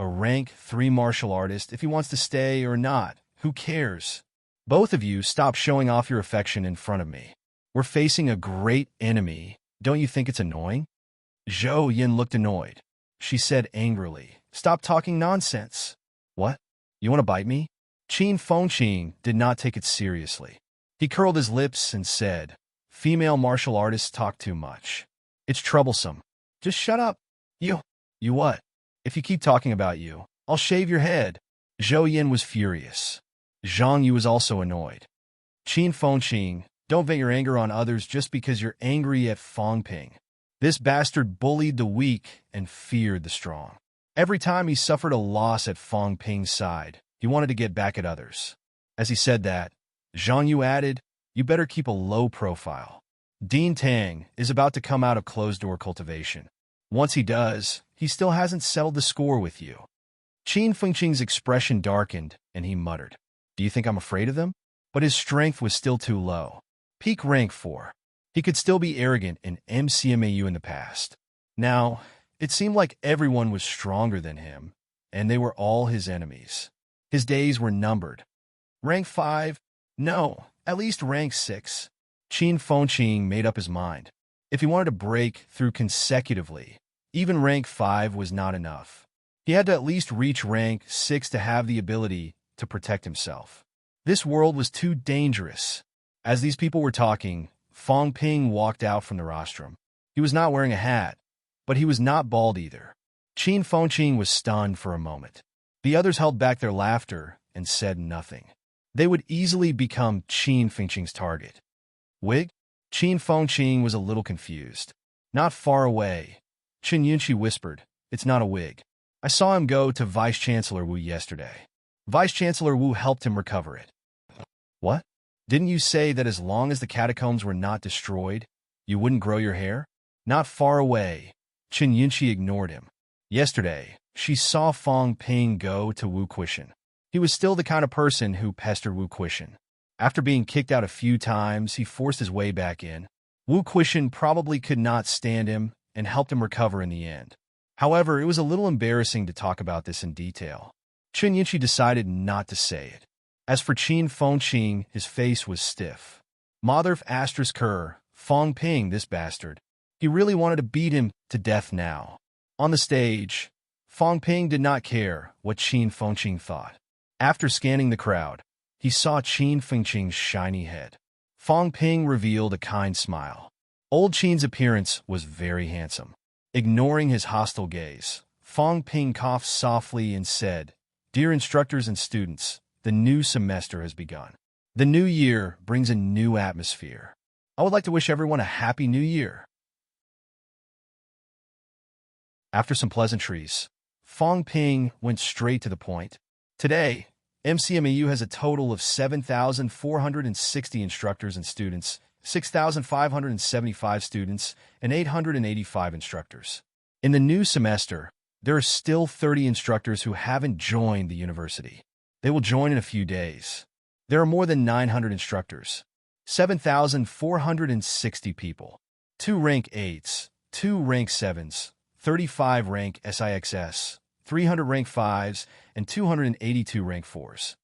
"A rank 3 martial artist, if he wants to stay or not, who cares? Both of you stop showing off your affection in front of me. We're facing a great enemy. Don't you think it's annoying?" Zhou Yin looked annoyed. She said angrily, "Stop talking nonsense." "What? You want to bite me?" Qin Fengqing did not take it seriously. He curled his lips and said, "Female martial artists talk too much. It's troublesome. Just shut up. You what? If you keep talking about you, I'll shave your head." Zhou Yin was furious. Zhang Yu was also annoyed. "Qin Fengqing, don't vent your anger on others just because you're angry at Fang Ping. This bastard bullied the weak and feared the strong. Every time he suffered a loss at Fang Ping's side, he wanted to get back at others." As he said that, Zhang Yu added, "You better keep a low profile. Dean Tang is about to come out of closed-door cultivation. Once he does, he still hasn't settled the score with you." Qin Fengqing's expression darkened, and he muttered, "Do you think I'm afraid of them?" But his strength was still too low. Peak rank 4. He could still be arrogant in MCMAU in the past. Now, it seemed like everyone was stronger than him, and they were all his enemies. His days were numbered. Rank 5? No, at least rank 6. Qin Fengqing made up his mind. If he wanted to break through consecutively, even rank 5 was not enough. He had to at least reach rank 6 to have the ability to protect himself. This world was too dangerous. As these people were talking, Fong Ping walked out from the rostrum. He was not wearing a hat, but he was not bald either. Qin Fengqing was stunned for a moment. The others held back their laughter and said nothing. They would easily become Qin Fengqing's target. Wig? Qin Fengqing was a little confused. Not far away, Chen Yunqi whispered, "It's not a wig. I saw him go to Vice-Chancellor Wu yesterday. Vice-Chancellor Wu helped him recover it." What? Didn't you say that as long as the catacombs were not destroyed, you wouldn't grow your hair? Not far away, Chen Yunqi ignored him. Yesterday, she saw Fong Ping go to Wu Quishan. He was still the kind of person who pestered Wu Quishan. After being kicked out a few times, he forced his way back in. Wu Quishan probably could not stand him and helped him recover in the end. However, it was a little embarrassing to talk about this in detail. Chen Yunqi decided not to say it. As for Qin Fengqing, his face was stiff. Motherf asterisk her, Fong Ping, this bastard. He really wanted to beat him to death now. On the stage, Fong Ping did not care what Qin Fengqing thought. After scanning the crowd, he saw Qin Fengqing's shiny head. Fong Ping revealed a kind smile. Old Qin's appearance was very handsome. Ignoring his hostile gaze, Fong Ping coughed softly and said, "Dear instructors and students, the new semester has begun. The new year brings a new atmosphere. I would like to wish everyone a happy new year." After some pleasantries, Fong Ping went straight to the point. Today, MCMAU has a total of 7,460 instructors and students, 6,575 students, and 885 instructors. In the new semester, there are still 30 instructors who haven't joined the university. They will join in a few days. There are more than 900 instructors, 7,460 people, 2 rank 8s, 2 rank 7s, 35 rank SIXS, 300 rank 5s, and 282 rank 4s.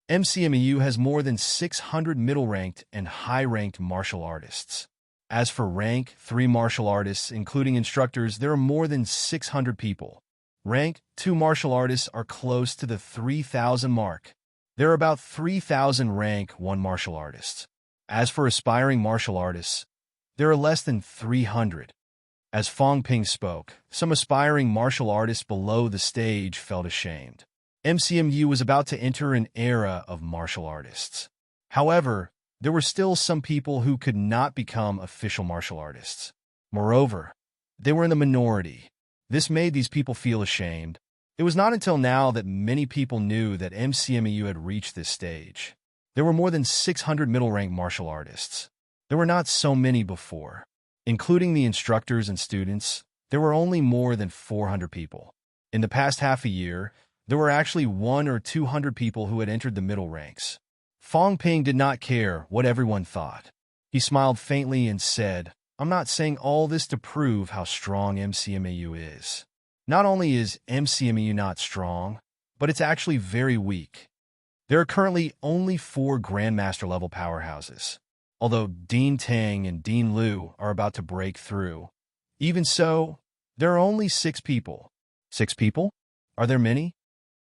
MCMAU has more than 600 middle-ranked and high-ranked martial artists. As for rank 3 martial artists, including instructors, there are more than 600 people. Rank 2 martial artists are close to the 3,000 mark. There are about 3,000 rank 1 martial artists. As for aspiring martial artists, there are less than 300. As Fong Ping spoke, some aspiring martial artists below the stage felt ashamed. MCMU was about to enter an era of martial artists. However, there were still some people who could not become official martial artists. Moreover, they were in the minority. This made these people feel ashamed. It was not until now that many people knew that MCMU had reached this stage. There were more than 600 middle-ranked martial artists. There were not so many before. Including the instructors and students, there were only more than 400 people. In the past half a year, there were actually 100 or 200 people who had entered the middle ranks. Fong Ping did not care what everyone thought. He smiled faintly and said, "I'm not saying all this to prove how strong MCMAU is. Not only is MCMAU not strong, but it's actually very weak. There are currently only 4 Grandmaster-level powerhouses. Although Dean Tang and Dean Liu are about to break through. Even so, there are only 6 people. 6 people? Are there many?"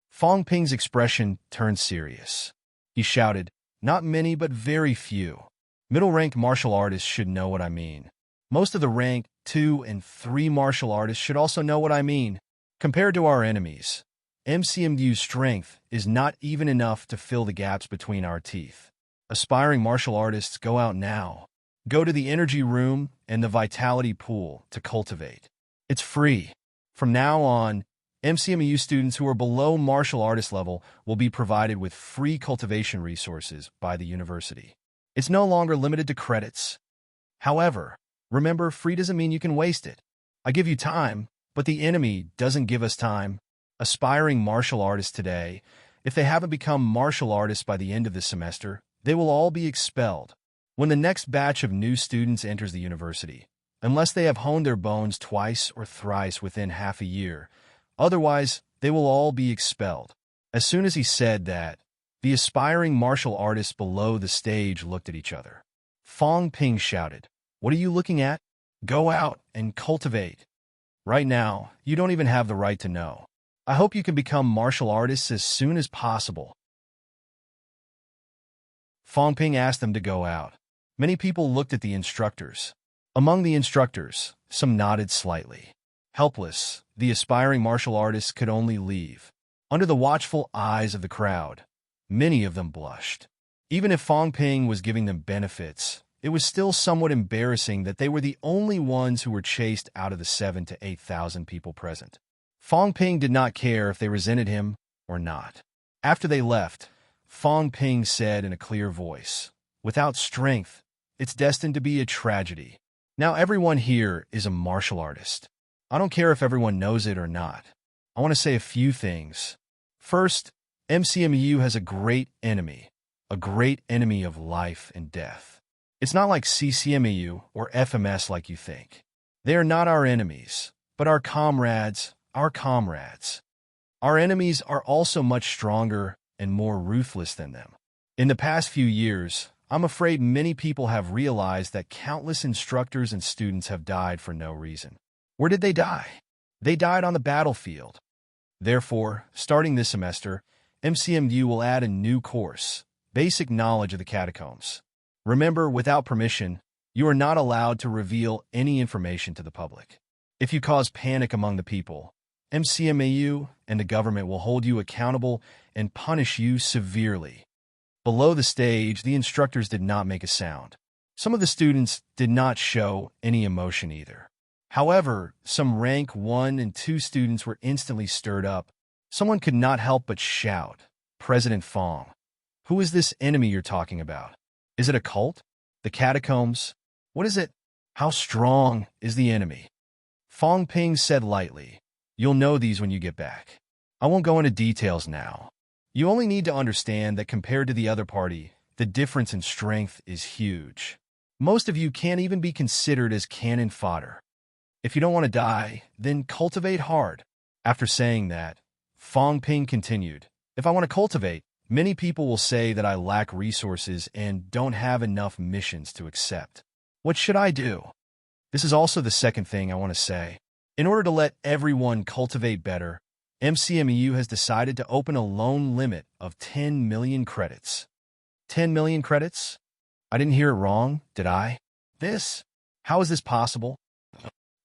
Fong Ping's expression turned serious. He shouted, "Not many, but very few. Middle-ranked martial artists should know what I mean. Most of the rank 2 and 3 martial artists should also know what I mean. Compared to our enemies, MCMU's strength is not even enough to fill the gaps between our teeth. Aspiring martial artists, go out now. Go to the energy room and the vitality pool to cultivate. It's free. From now on, MCMU students who are below martial artist level will be provided with free cultivation resources by the university. It's no longer limited to credits. However, remember, free doesn't mean you can waste it. I give you time, but the enemy doesn't give us time. Aspiring martial artists today, if they haven't become martial artists by the end of this semester, they will all be expelled. When the next batch of new students enters the university, unless they have honed their bones twice or thrice within half a year. Otherwise, they will all be expelled. As soon as he said that, the aspiring martial artists below the stage looked at each other. Fong Ping shouted, "What are you looking at? Go out and cultivate. Right now, you don't even have the right to know. I hope you can become martial artists as soon as possible." Fong Ping asked them to go out. Many people looked at the instructors. Among the instructors, some nodded slightly. Helpless, the aspiring martial artists could only leave. Under the watchful eyes of the crowd, many of them blushed. Even if Fong Ping was giving them benefits, it was still somewhat embarrassing that they were the only ones who were chased out of the 7,000 to 8,000 people present. Fong Ping did not care if they resented him or not. After they left, Fong Ping said in a clear voice, "Without strength, it's destined to be a tragedy. Now everyone here is a martial artist. I don't care if everyone knows it or not. I want to say a few things. First, MCMU has a great enemy of life and death. It's not like CCMU or FMS like you think. They are not our enemies, but our comrades. Our enemies are also much stronger and more ruthless than them. In the past few years, I'm afraid many people have realized that countless instructors and students have died for no reason. Where did they die? They died on the battlefield. Therefore, starting this semester, MCMU will add a new course, Basic Knowledge of the Catacombs. Remember, without permission, you are not allowed to reveal any information to the public. If you cause panic among the people, MCMAU and the government will hold you accountable and punish you severely." Below the stage, the instructors did not make a sound. Some of the students did not show any emotion either. However, some rank 1 and 2 students were instantly stirred up. Someone could not help but shout, "President Fong, who is this enemy you're talking about? Is it a cult? The catacombs? What is it? How strong is the enemy?" Fong Ping said lightly, "You'll know these when you get back. I won't go into details now. You only need to understand that compared to the other party, the difference in strength is huge. Most of you can't even be considered as cannon fodder. If you don't want to die, then cultivate hard." After saying that, Fong Ping continued, "If I want to cultivate, many people will say that I lack resources and don't have enough missions to accept. What should I do?" This is also the second thing I want to say. In order to let everyone cultivate better, MCMU has decided to open a loan limit of 10 million credits. 10 million credits? I didn't hear it wrong, did I? How is this possible?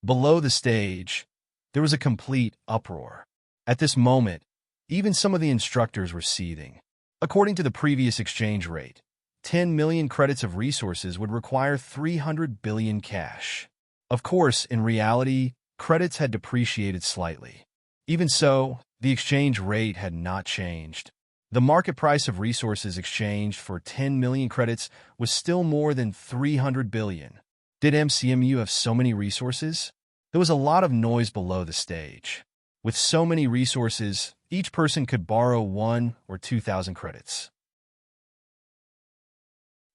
Below the stage, there was a complete uproar. At this moment, even some of the instructors were seething. According to the previous exchange rate, 10 million credits of resources would require 300 billion cash. Of course, in reality, credits had depreciated slightly. Even so, the exchange rate had not changed. The market price of resources exchanged for 10 million credits was still more than 300 billion. Did MCMU have so many resources? There was a lot of noise below the stage. With so many resources, each person could borrow 1,000 or 2,000 credits.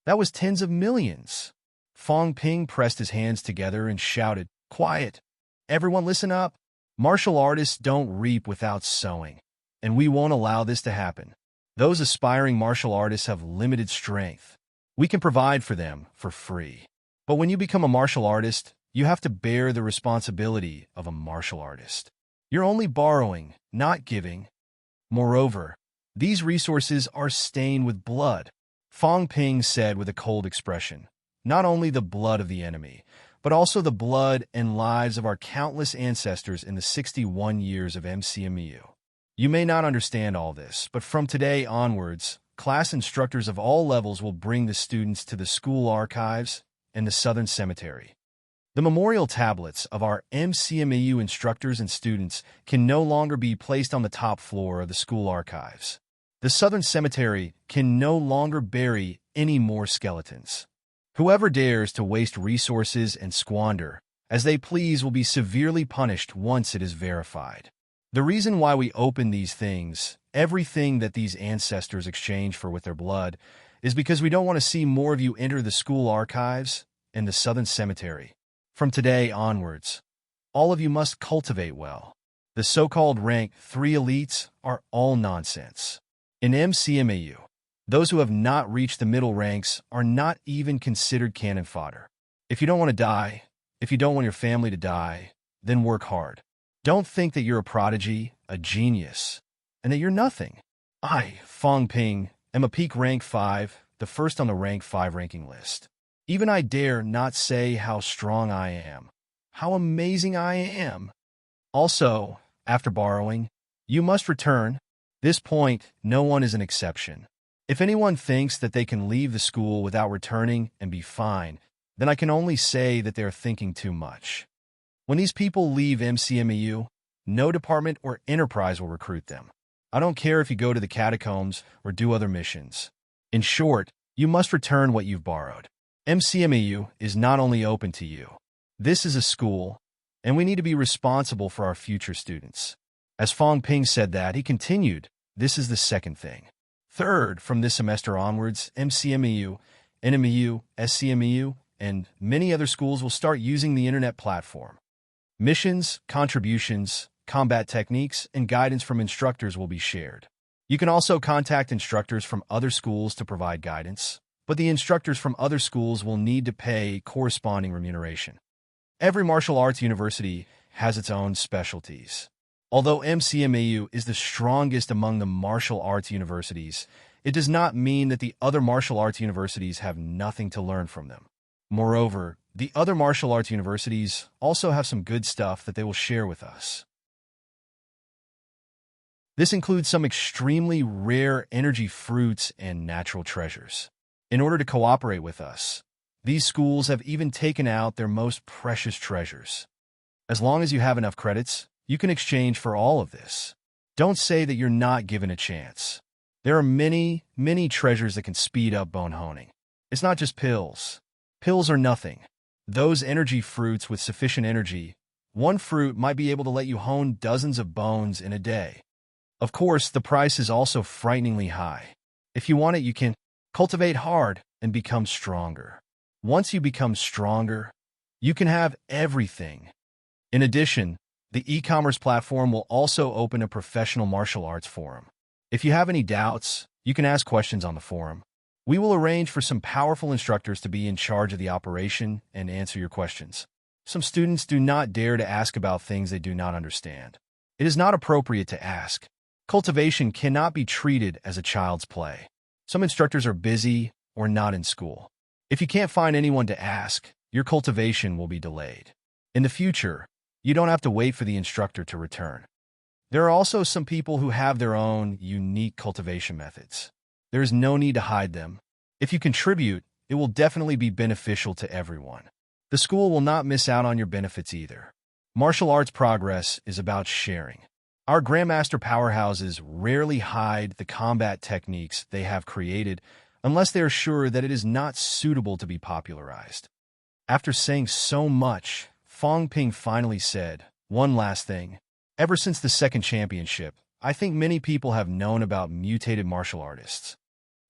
That was tens of millions. Fong Ping pressed his hands together and shouted, "Quiet! Everyone listen up! Martial artists don't reap without sowing, and we won't allow this to happen. Those aspiring martial artists have limited strength. We can provide for them for free. But when you become a martial artist, you have to bear the responsibility of a martial artist. You're only borrowing, not giving. Moreover, these resources are stained with blood," Fong Ping said with a cold expression. "Not only the blood of the enemy, but also the blood and lives of our countless ancestors in the 61 years of MCMU. You may not understand all this, but from today onwards, class instructors of all levels will bring the students to the school archives and the Southern Cemetery. The memorial tablets of our MCMU instructors and students can no longer be placed on the top floor of the school archives. The Southern Cemetery can no longer bury any more skeletons. Whoever dares to waste resources and squander as they please will be severely punished once it is verified. The reason why we open these things, everything that these ancestors exchange for with their blood, is because we don't want to see more of you enter the school archives and the Southern Cemetery. From today onwards, all of you must cultivate well. The so-called rank 3 elites are all nonsense. In MCMAU, those who have not reached the middle ranks are not even considered cannon fodder. If you don't want to die, if you don't want your family to die, then work hard. Don't think that you're a prodigy, a genius, and that you're nothing. I, Fong Ping, am a peak rank 5, the first on the rank 5 ranking list. Even I dare not say how strong I am, how amazing I am. Also, after borrowing, you must return. This point, no one is an exception. If anyone thinks that they can leave the school without returning and be fine, then I can only say that they are thinking too much. When these people leave MCMEU, no department or enterprise will recruit them. I don't care if you go to the catacombs or do other missions. In short, you must return what you've borrowed. MCMEU is not only open to you. This is a school, and we need to be responsible for our future students. As Fong Ping said that, he continued, this is the second thing. Third, from this semester onwards, MCMEU, NMEU, SCMEU, and many other schools will start using the internet platform. Missions, contributions, combat techniques, and guidance from instructors will be shared. You can also contact instructors from other schools to provide guidance, but the instructors from other schools will need to pay corresponding remuneration. Every martial arts university has its own specialties. Although MCMAU is the strongest among the martial arts universities, it does not mean that the other martial arts universities have nothing to learn from them. Moreover, the other martial arts universities also have some good stuff that they will share with us. This includes some extremely rare energy fruits and natural treasures. In order to cooperate with us, these schools have even taken out their most precious treasures. As long as you have enough credits, you can exchange for all of this. Don't say that you're not given a chance. There are many, many treasures that can speed up bone honing. It's not just pills. Pills are nothing. Those energy fruits with sufficient energy, one fruit might be able to let you hone dozens of bones in a day. Of course, the price is also frighteningly high. If you want it, you can cultivate hard and become stronger. Once you become stronger, you can have everything. In addition, the e-commerce platform will also open a professional martial arts forum. If you have any doubts, you can ask questions on the forum. We will arrange for some powerful instructors to be in charge of the operation and answer your questions. Some students do not dare to ask about things they do not understand. It is not appropriate to ask. Cultivation cannot be treated as a child's play. Some instructors are busy or not in school. If you can't find anyone to ask, your cultivation will be delayed. In the future, you don't have to wait for the instructor to return. There are also some people who have their own unique cultivation methods. There is no need to hide them. If you contribute, it will definitely be beneficial to everyone. The school will not miss out on your benefits either. Martial arts progress is about sharing. Our Grandmaster powerhouses rarely hide the combat techniques they have created unless they are sure that it is not suitable to be popularized. After saying so much, Fong Ping finally said, one last thing. Ever since the second championship, I think many people have known about mutated martial artists.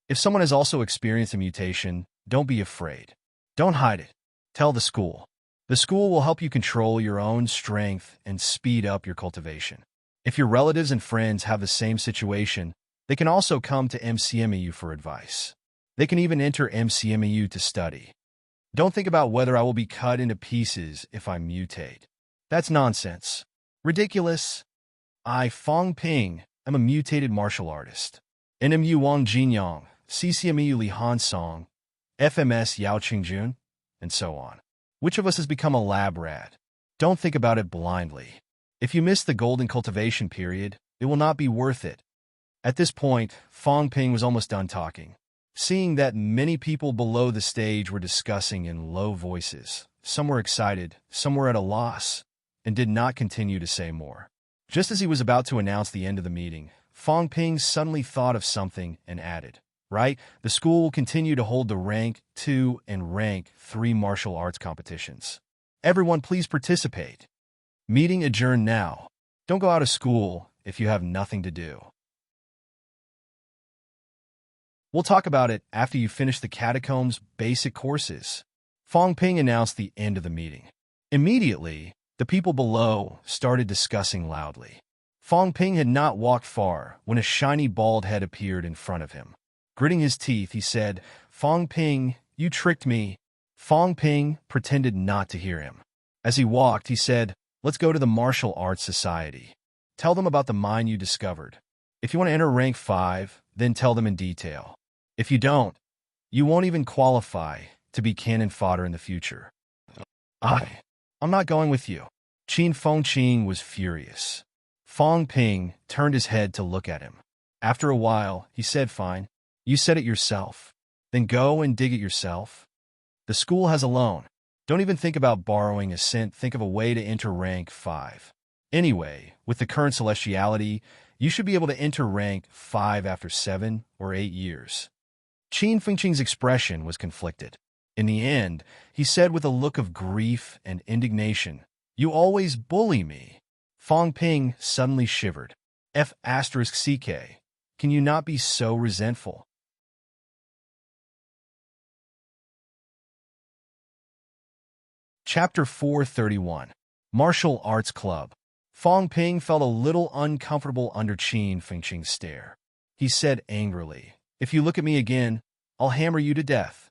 If someone has also experienced a mutation, don't be afraid. Don't hide it. Tell the school. The school will help you control your own strength and speed up your cultivation. If your relatives and friends have the same situation, they can also come to MCMEU for advice. They can even enter MCMEU to study. Don't think about whether I will be cut into pieces if I mutate. That's nonsense. Ridiculous. I, Fong Ping, am a mutated martial artist. NMU Wang Jinyang, CCMEU Li Han Song, FMS Yao Qingjun, and so on. Which of us has become a lab rat? Don't think about it blindly. If you miss the golden cultivation period, it will not be worth it. At this point, Fong Ping was almost done talking. Seeing that many people below the stage were discussing in low voices, some were excited, some were at a loss, and did not continue to say more. Just as he was about to announce the end of the meeting, Fong Ping suddenly thought of something and added, right, the school will continue to hold the Rank 2 and Rank 3 martial arts competitions. Everyone please participate. Meeting adjourned now. Don't go out of school if you have nothing to do. We'll talk about it after you finish the catacombs basic courses. Fong Ping announced the end of the meeting. Immediately, the people below started discussing loudly. Fong Ping had not walked far when a shiny bald head appeared in front of him. Gritting his teeth, he said, "Fong Ping, you tricked me." Fong Ping pretended not to hear him. As he walked, he said, "Let's go to the Martial Arts Society. Tell them about the mine you discovered. If you want to enter rank 5, then tell them in detail. If you don't, you won't even qualify to be cannon fodder in the future." I'm not going with you." Qin Fengqing was furious. Fong Ping turned his head to look at him. After a while, he said, "Fine. You said it yourself. Then go and dig it yourself. The school has a loan. Don't even think about borrowing a cent. Think of a way to enter rank 5. Anyway, with the current celestiality, you should be able to enter rank 5 after 7 or 8 years." Qin Fengqing's expression was conflicted. In the end, he said with a look of grief and indignation, "You always bully me." Fong Ping suddenly shivered. F***CK. Can you not be so resentful? Chapter 431. Martial Arts Club. Fong Ping felt a little uncomfortable under Qin Fengqing's stare. He said angrily, "If you look at me again, I'll hammer you to death.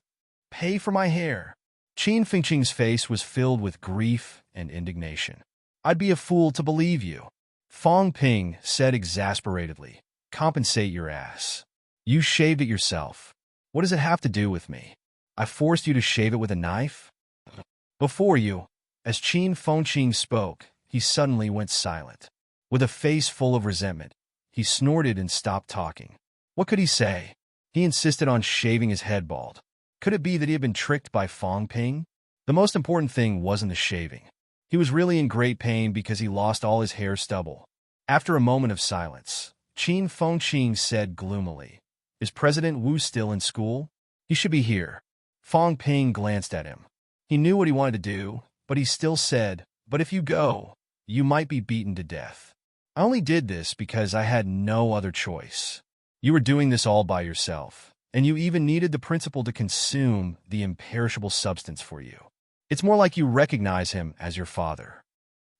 Pay for my hair." Qin Fengqing's face was filled with grief and indignation. "I'd be a fool to believe you." Fong Ping said exasperatedly, "Compensate your ass. You shaved it yourself. What does it have to do with me? I forced you to shave it with a knife?" Before you, as Qin Fengqing spoke, he suddenly went silent. With a face full of resentment, he snorted and stopped talking. What could he say? He insisted on shaving his head bald. Could it be that he had been tricked by Fong Ping? The most important thing wasn't the shaving. He was really in great pain because he lost all his hair stubble. After a moment of silence, Qin Fengqing said gloomily, "Is President Wu still in school? He should be here." Fong Ping glanced at him. He knew what he wanted to do, but he still said, "But if you go, you might be beaten to death. I only did this because I had no other choice. You were doing this all by yourself. And you even needed the principal to consume the imperishable substance for you. It's more like you recognize him as your father."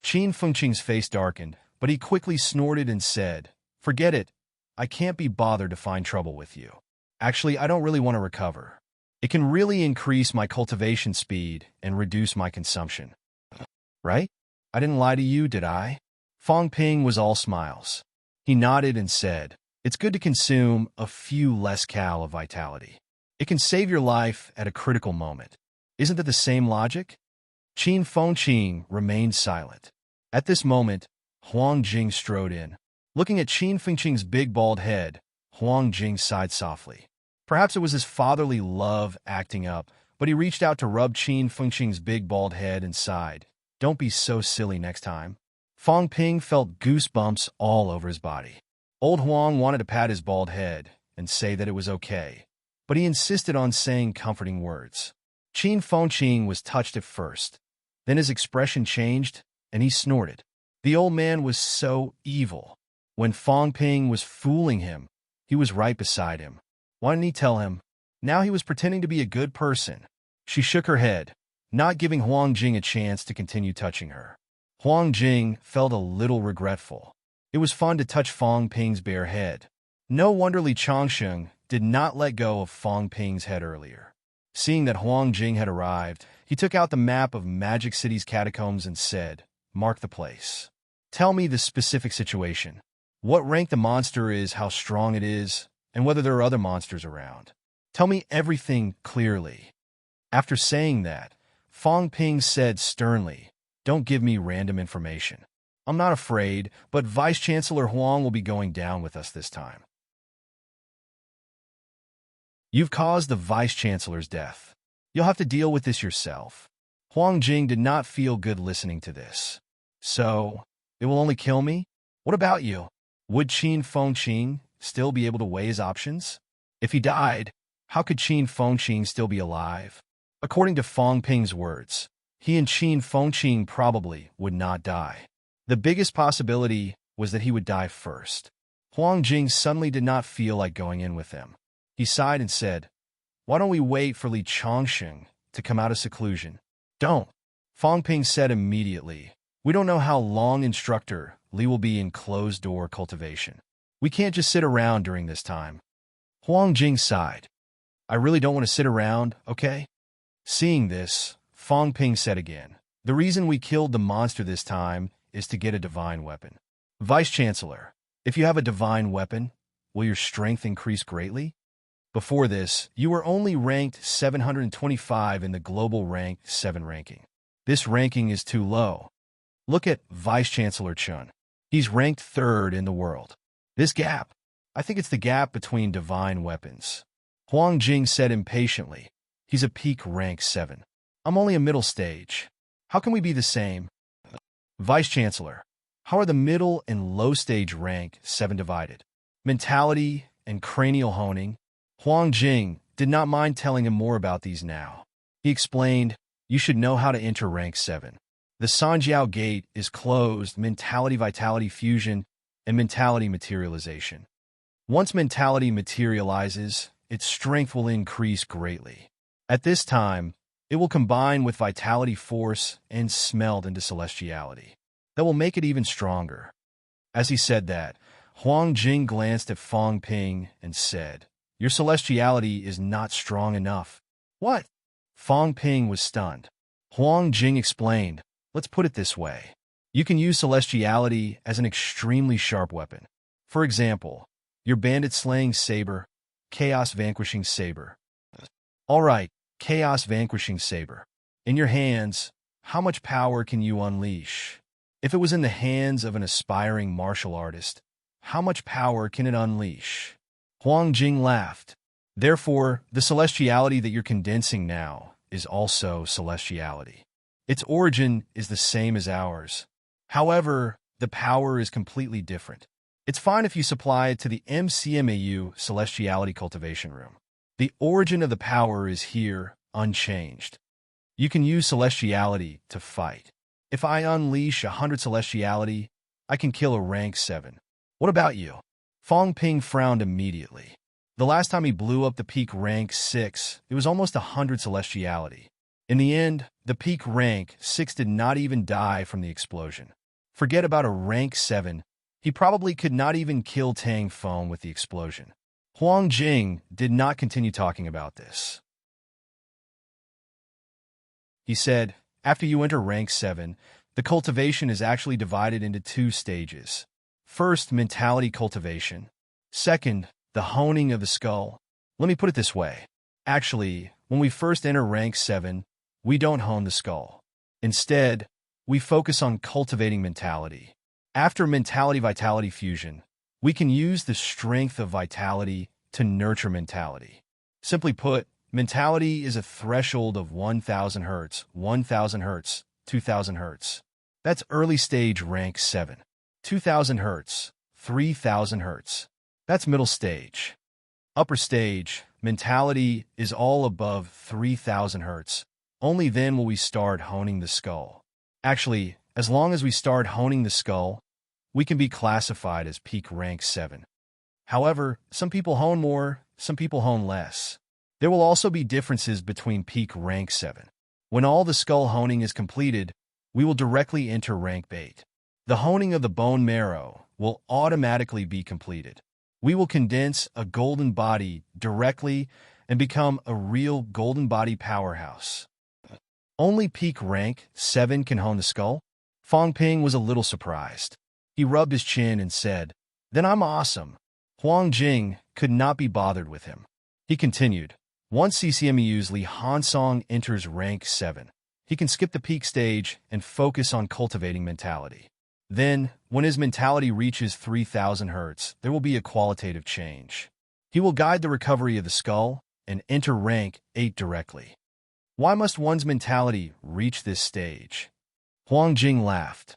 Qin Fengqing's face darkened, but he quickly snorted and said, "Forget it. I can't be bothered to find trouble with you. Actually, I don't really want to recover. It can really increase my cultivation speed and reduce my consumption. Right? I didn't lie to you, did I?" Fong Ping was all smiles. He nodded and said, "It's good to consume a few less cal of vitality. It can save your life at a critical moment. Isn't that the same logic?" Qin Fengqing remained silent. At this moment, Huang Jing strode in. Looking at Qin Fengqing's big bald head, Huang Jing sighed softly. Perhaps it was his fatherly love acting up, but he reached out to rub Qin Fengqing's big bald head and sighed, "Don't be so silly next time." Fong Ping felt goosebumps all over his body. Old Huang wanted to pat his bald head and say that it was okay, but he insisted on saying comforting words. Qin Fengqing was touched at first. Then his expression changed, and he snorted. The old man was so evil. When Fong Ping was fooling him, he was right beside him. Why didn't he tell him? Now he was pretending to be a good person. She shook her head, not giving Huang Jing a chance to continue touching her. Huang Jing felt a little regretful. It was fun to touch Fong Ping's bare head. No wonder Li Changsheng did not let go of Fong Ping's head earlier. Seeing that Huang Jing had arrived, he took out the map of Magic City's catacombs and said, "Mark the place. Tell me the specific situation. What rank the monster is, how strong it is, and whether there are other monsters around. Tell me everything clearly." After saying that, Fong Ping said sternly, "Don't give me random information. I'm not afraid, but Vice-Chancellor Huang will be going down with us this time. You've caused the Vice-Chancellor's death. You'll have to deal with this yourself." Huang Jing did not feel good listening to this. "So, it will only kill me? What about you? Would Qin Fengqing still be able to weigh his options? If he died, how could Qin Fengqing still be alive?" According to Fong Ping's words, he and Qin Fengqing probably would not die. The biggest possibility was that he would die first. Huang Jing suddenly did not feel like going in with them. He sighed and said, "Why don't we wait for Li Changsheng to come out of seclusion?" "Don't. Fong Ping said immediately. We don't know how long Instructor Li will be in closed-door cultivation. We can't just sit around during this time. Huang Jing sighed. I really don't want to sit around, okay? Seeing this, Fong Ping said again. The reason we killed the monster this time is to get a divine weapon. Vice-Chancellor, if you have a divine weapon, will your strength increase greatly? Before this, you were only ranked 725 in the global rank 7 ranking. This ranking is too low. Look at Vice-Chancellor Chun. He's ranked 3rd in the world. This gap, I think it's the gap between divine weapons. Huang Jing said impatiently. He's a peak rank 7. I'm only a middle stage. How can we be the same? Vice-Chancellor, how are the middle and low stage rank 7 divided? Mentality and cranial honing. Huang Jing did not mind telling him more about these now. He explained, you should know how to enter rank 7. The Sanjiao Gate is closed, mentality-vitality fusion, and mentality materialization. Once mentality materializes, its strength will increase greatly. At this time, it will combine with vitality force and smelt into celestiality. That will make it even stronger. As he said that, Huang Jing glanced at Fong Ping and said, your celestiality is not strong enough. What? Fong Ping was stunned. Huang Jing explained, let's put it this way. You can use celestiality as an extremely sharp weapon. For example, your bandit-slaying saber, chaos-vanquishing saber. All right, chaos-vanquishing saber. In your hands, how much power can you unleash? If it was in the hands of an aspiring martial artist, how much power can it unleash? Huang Jing laughed. Therefore, the celestiality that you're condensing now is also celestiality. Its origin is the same as ours. However, the power is completely different. It's fine if you supply it to the MCMAU Celestiality Cultivation Room. The origin of the power is here, unchanged. You can use celestiality to fight. If I unleash 100 celestiality, I can kill a rank 7. What about you? Fong Ping frowned immediately. The last time he blew up the peak rank 6, it was almost 100 celestiality. In the end, the peak rank 6 did not even die from the explosion. Forget about a rank 7. He probably could not even kill Tang Feng with the explosion. Huang Jing did not continue talking about this. He said, after you enter rank 7, the cultivation is actually divided into 2 stages. First, mentality cultivation. Second, the honing of the skull. Let me put it this way. Actually, when we first enter rank 7, we don't hone the skull. Instead, we focus on cultivating mentality. After mentality-vitality fusion, we can use the strength of vitality to nurture mentality. Simply put, mentality is a threshold of 1,000 Hz, 1,000 Hz, 2,000 Hz. That's early stage rank 7. 2,000 Hz, 3,000 Hz. That's middle stage. Upper stage, mentality is all above 3,000 Hz. Only then will we start honing the skull. Actually, as long as we start honing the skull, we can be classified as peak rank 7. However, some people hone more, some people hone less. There will also be differences between peak rank 7. When all the skull honing is completed, we will directly enter rank 8. The honing of the bone marrow will automatically be completed. We will condense a golden body directly and become a real golden body powerhouse. Only peak rank 7 can hone the skull? Fong Ping was a little surprised. He rubbed his chin and said, then I'm awesome. Huang Jing could not be bothered with him. He continued, once CCMEU's Li Hansong enters rank 7, he can skip the peak stage and focus on cultivating mentality. Then, when his mentality reaches 3,000 Hz, there will be a qualitative change. He will guide the recovery of the skull and enter rank 8 directly. Why must one's mentality reach this stage? Huang Jing laughed.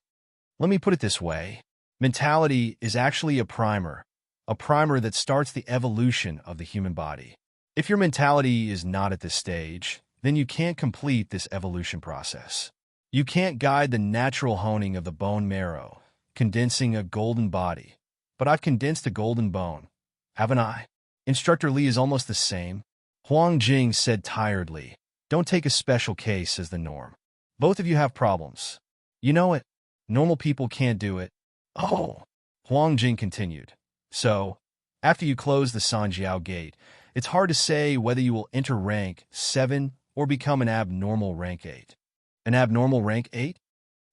Let me put it this way. Mentality is actually a primer that starts the evolution of the human body. If your mentality is not at this stage, then you can't complete this evolution process. You can't guide the natural honing of the bone marrow, condensing a golden body. But I've condensed a golden bone, haven't I? Instructor Li is almost the same. Huang Jing said tiredly, don't take a special case as the norm. Both of you have problems. You know it. Normal people can't do it. Oh, Huang Jing continued. So, after you close the Sanjiao gate, it's hard to say whether you will enter rank 7 or become an abnormal rank 8. An abnormal rank 8?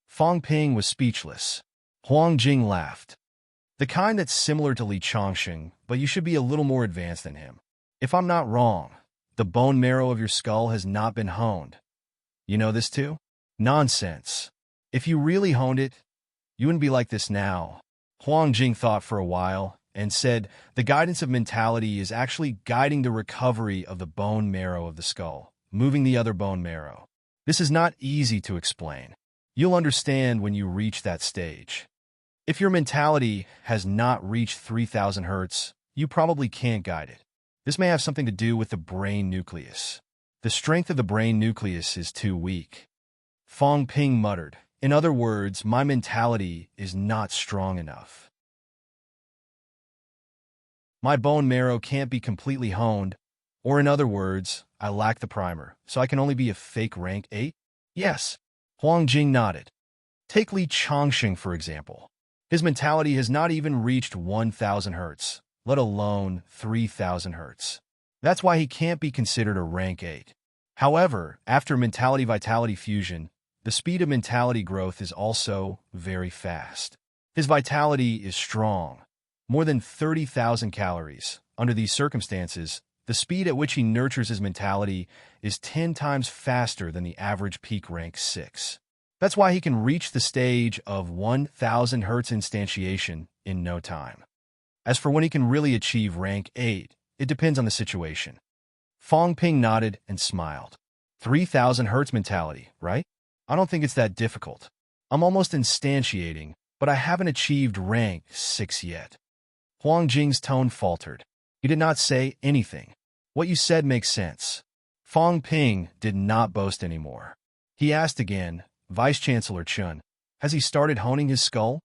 Fang Ping was speechless. Huang Jing laughed. The kind that's similar to Li Chongsheng, but you should be a little more advanced than him. If I'm not wrong, the bone marrow of your skull has not been honed. You know this too? Nonsense. If you really honed it, you wouldn't be like this now. Huang Jing thought for a while and said, the guidance of mentality is actually guiding the recovery of the bone marrow of the skull, moving the other bone marrow. This is not easy to explain. You'll understand when you reach that stage. If your mentality has not reached 3000 Hz, you probably can't guide it. This may have something to do with the brain nucleus. The strength of the brain nucleus is too weak. Fang Ping muttered. In other words, my mentality is not strong enough. My bone marrow can't be completely honed, or in other words, I lack the primer, so I can only be a fake rank 8? Yes. Huang Jing nodded. Take Li Chongsheng, for example. His mentality has not even reached 1000 Hz, let alone 3000 Hz. That's why he can't be considered a rank 8. However, after mentality-vitality fusion, the speed of mentality growth is also very fast. His vitality is strong, more than 30,000 calories. Under these circumstances, the speed at which he nurtures his mentality is 10 times faster than the average peak rank 6. That's why he can reach the stage of 1000 Hz instantiation in no time. As for when he can really achieve rank 8, it depends on the situation. Fang Ping nodded and smiled. 3000 Hz mentality, right? I don't think it's that difficult. I'm almost instantiating, but I haven't achieved rank 6 yet. Huang Jing's tone faltered. He did not say anything. What you said makes sense. Fang Ping did not boast anymore. He asked again, Vice-Chancellor Chun, has he started honing his skull?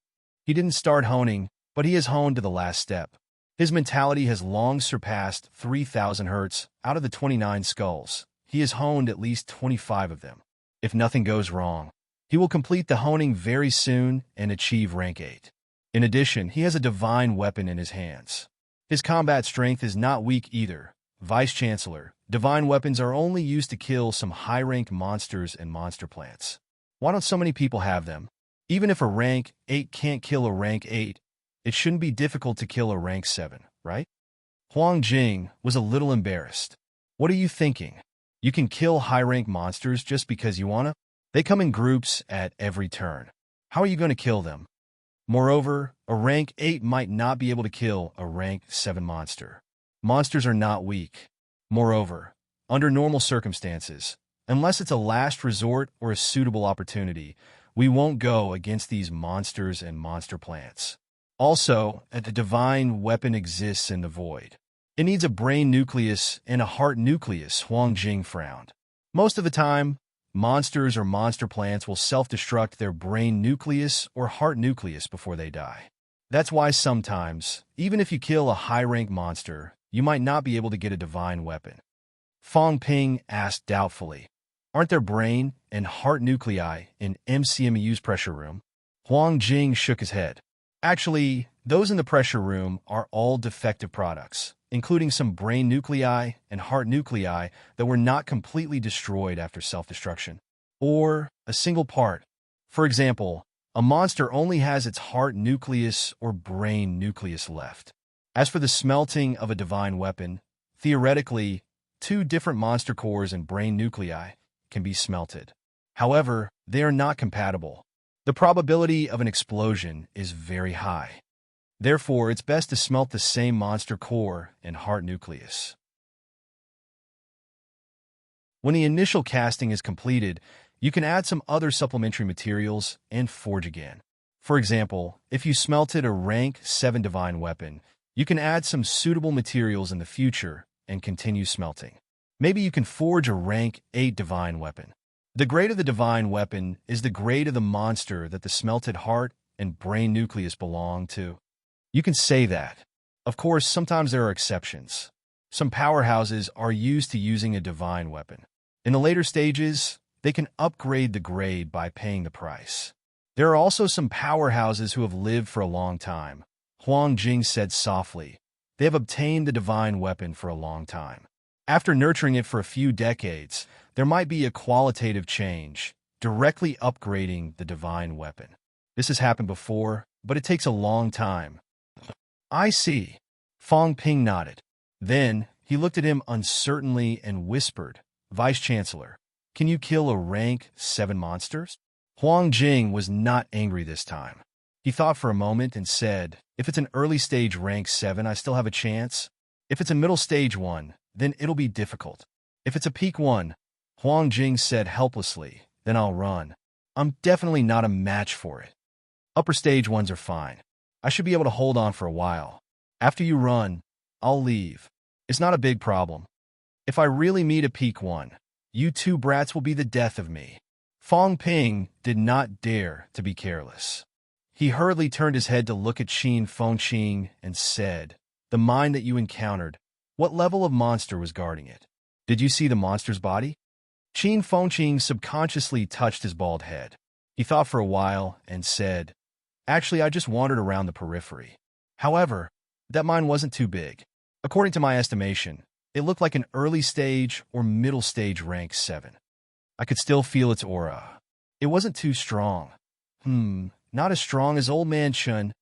He didn't start honing, but he has honed to the last step. His mentality has long surpassed 3000 Hz. Out of the 29 skulls, he has honed at least 25 of them. If nothing goes wrong, he will complete the honing very soon and achieve rank 8. In addition, he has a divine weapon in his hands. His combat strength is not weak either. Vice-Chancellor, divine weapons are only used to kill some high-ranked monsters and monster plants. Why don't so many people have them? Even if a rank 8 can't kill a rank 8, it shouldn't be difficult to kill a rank 7, right? Huang Jing was a little embarrassed. What are you thinking? You can kill high-rank monsters just because you wanna? They come in groups at every turn. How are you going to kill them? Moreover, a rank 8 might not be able to kill a rank 7 monster. Monsters are not weak. Moreover, under normal circumstances, unless it's a last resort or a suitable opportunity, we won't go against these monsters and monster plants. Also, a divine weapon exists in the void. It needs a brain nucleus and a heart nucleus, Huang Jing frowned. Most of the time, monsters or monster plants will self-destruct their brain nucleus or heart nucleus before they die. That's why sometimes, even if you kill a high-rank monster, you might not be able to get a divine weapon. Fang Ping asked doubtfully, aren't there brain and heart nuclei in MCMU's pressure room? Huang Jing shook his head. Actually, those in the pressure room are all defective products, including some brain nuclei and heart nuclei that were not completely destroyed after self-destruction, or a single part. For example, a monster only has its heart nucleus or brain nucleus left. As for the smelting of a divine weapon, theoretically, 2 different monster cores and brain nuclei can be smelted. However, they are not compatible. The probability of an explosion is very high. Therefore, it's best to smelt the same monster core and heart nucleus. When the initial casting is completed, you can add some other supplementary materials and forge again. For example, if you smelted a rank 7 divine weapon, you can add some suitable materials in the future and continue smelting. Maybe you can forge a rank 8 divine weapon. The grade of the divine weapon is the grade of the monster that the smelted heart and brain nucleus belong to. You can say that. Of course, sometimes there are exceptions. Some powerhouses are used to using a divine weapon. In the later stages, they can upgrade the grade by paying the price. There are also some powerhouses who have lived for a long time, Huang Jing said softly. They have obtained the divine weapon for a long time. After nurturing it for a few decades, there might be a qualitative change, directly upgrading the divine weapon. This has happened before, but it takes a long time. I see. Fong Ping nodded. Then, he looked at him uncertainly and whispered, Vice-Chancellor, can you kill a rank 7 monsters? Huang Jing was not angry this time. He thought for a moment and said, if it's an early stage rank 7, I still have a chance. If it's a middle stage 1, then it'll be difficult. If it's a peak 1, Huang Jing said helplessly, then I'll run. I'm definitely not a match for it. Upper stage 1s are fine. I should be able to hold on for a while. After you run, I'll leave. It's not a big problem. If I really meet a peak 1, you two brats will be the death of me. Fong Ping did not dare to be careless. He hurriedly turned his head to look at Qin Fengqing and said, the mine that you encountered, what level of monster was guarding it? Did you see the monster's body? Qin Fengqing subconsciously touched his bald head. He thought for a while and said, actually, I just wandered around the periphery. However, that mine wasn't too big. According to my estimation, it looked like an early stage or middle stage rank 7. I could still feel its aura. It wasn't too strong. Not as strong as Old Man Chun.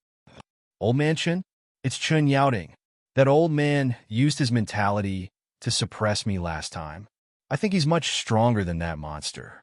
Old Man Chun? It's Chun Yaoding. That old man used his mentality to suppress me last time. I think he's much stronger than that monster.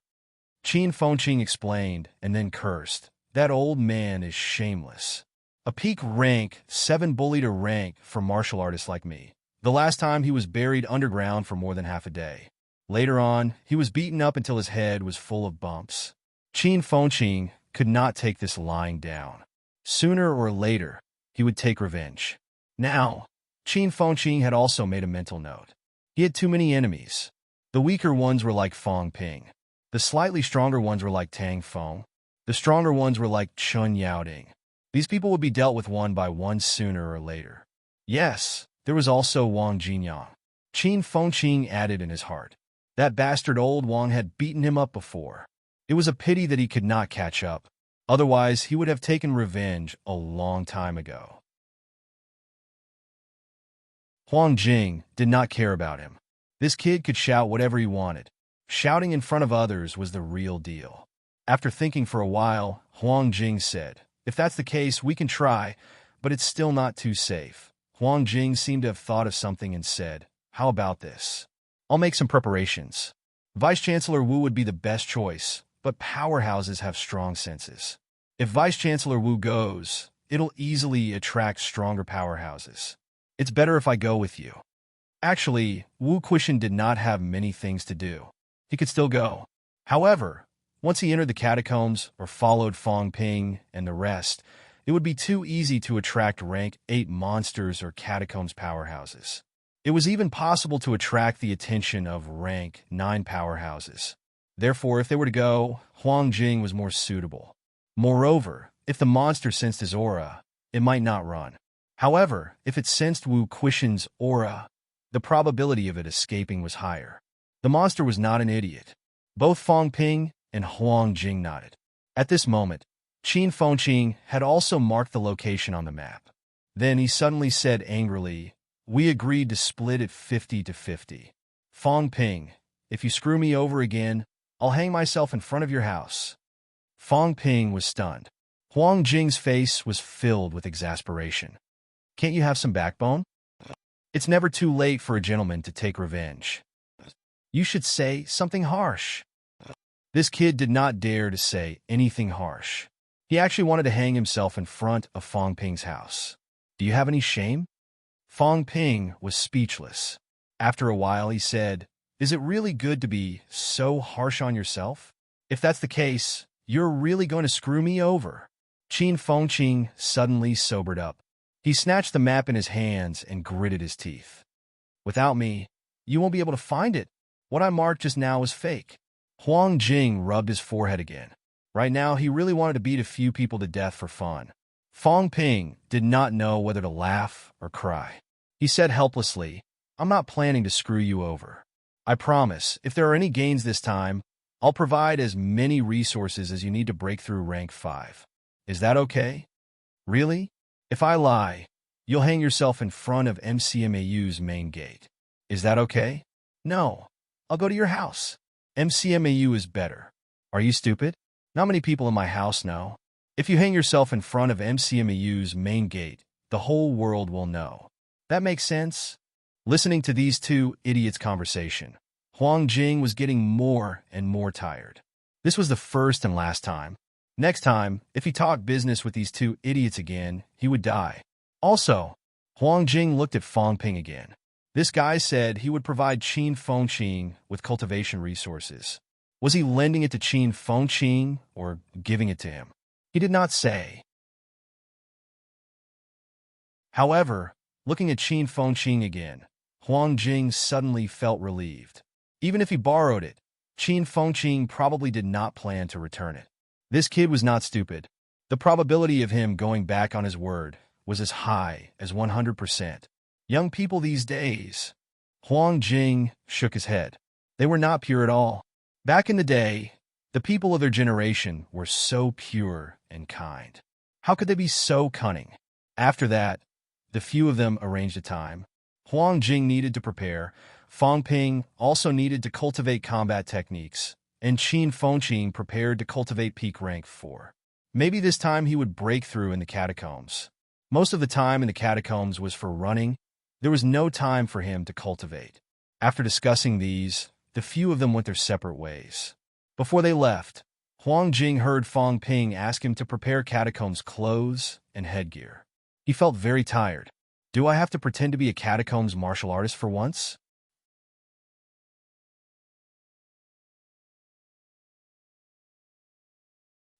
Qin Fengqing explained and then cursed. That old man is shameless. A peak rank 7 bullied a rank for martial artists like me. The last time he was buried underground for more than half a day. Later on, he was beaten up until his head was full of bumps. Qin Fengqing could not take this lying down. Sooner or later, he would take revenge. Now, Qin Fengqing had also made a mental note. He had too many enemies. The weaker ones were like Fong Ping. The slightly stronger ones were like Tang Feng. The stronger ones were like Chun Yaoding. These people would be dealt with one by one sooner or later. Yes, there was also Wang Jinyang. Qin Fengqing added in his heart. That bastard old Wang had beaten him up before. It was a pity that he could not catch up. Otherwise, he would have taken revenge a long time ago. Huang Jing did not care about him. This kid could shout whatever he wanted. Shouting in front of others was the real deal. After thinking for a while, Huang Jing said, if that's the case, we can try, but it's still not too safe. Huang Jing seemed to have thought of something and said, how about this? I'll make some preparations. Vice-Chancellor Wu would be the best choice, but powerhouses have strong senses. If Vice-Chancellor Wu goes, it'll easily attract stronger powerhouses. It's better if I go with you. Actually, Wu Quishan did not have many things to do. He could still go. However, once he entered the catacombs or followed Fong Ping and the rest, it would be too easy to attract rank 8 monsters or catacombs powerhouses. It was even possible to attract the attention of rank 9 powerhouses. Therefore, if they were to go, Huang Jing was more suitable. Moreover, if the monster sensed his aura, it might not run. However, if it sensed Wu Quishan's aura, the probability of it escaping was higher. The monster was not an idiot. Both Fong Ping and Huang Jing nodded. At this moment, Qin Fengqing had also marked the location on the map. Then he suddenly said angrily, we agreed to split it 50-50. Fong Ping, if you screw me over again, I'll hang myself in front of your house. Fong Ping was stunned. Huang Jing's face was filled with exasperation. Can't you have some backbone? It's never too late for a gentleman to take revenge. You should say something harsh. This kid did not dare to say anything harsh. He actually wanted to hang himself in front of Fong Ping's house. Do you have any shame? Fong Ping was speechless. After a while, he said, is it really good to be so harsh on yourself? If that's the case, you're really going to screw me over. Qin Fengqing suddenly sobered up. He snatched the map in his hands and gritted his teeth. Without me, you won't be able to find it. What I marked just now is fake. Huang Jing rubbed his forehead again. Right now, he really wanted to beat a few people to death for fun. Fong Ping did not know whether to laugh or cry. He said helplessly, I'm not planning to screw you over. I promise, if there are any gains this time, I'll provide as many resources as you need to break through rank 5. Is that okay? Really? If I lie, you'll hang yourself in front of MCMAU's main gate. Is that okay? No. I'll go to your house. MCMAU is better. Are you stupid? Not many people in my house know. If you hang yourself in front of MCMAU's main gate, the whole world will know. That makes sense? Listening to these two idiots' conversation, Huang Jing was getting more and more tired. This was the first and last time. Next time, if he talked business with these two idiots again, he would die. Also, Huang Jing looked at Fang Ping again. This guy said he would provide Qin Fengqing with cultivation resources. Was he lending it to Qin Fengqing or giving it to him? He did not say. However, looking at Qin Fengqing again, Huang Jing suddenly felt relieved. Even if he borrowed it, Qin Fengqing probably did not plan to return it. This kid was not stupid. The probability of him going back on his word was as high as 100%. Young people these days. Huang Jing shook his head. They were not pure at all. Back in the day, the people of their generation were so pure and kind. How could they be so cunning? After that, the few of them arranged a time. Huang Jing needed to prepare. Fang Ping also needed to cultivate combat techniques, and Qin Fengqing prepared to cultivate peak rank 4. Maybe this time he would break through in the catacombs. Most of the time in the catacombs was for running. There was no time for him to cultivate. After discussing these, the few of them went their separate ways. Before they left, Huang Jing heard Fang Ping ask him to prepare catacombs clothes and headgear. He felt very tired. Do I have to pretend to be a catacombs martial artist for once?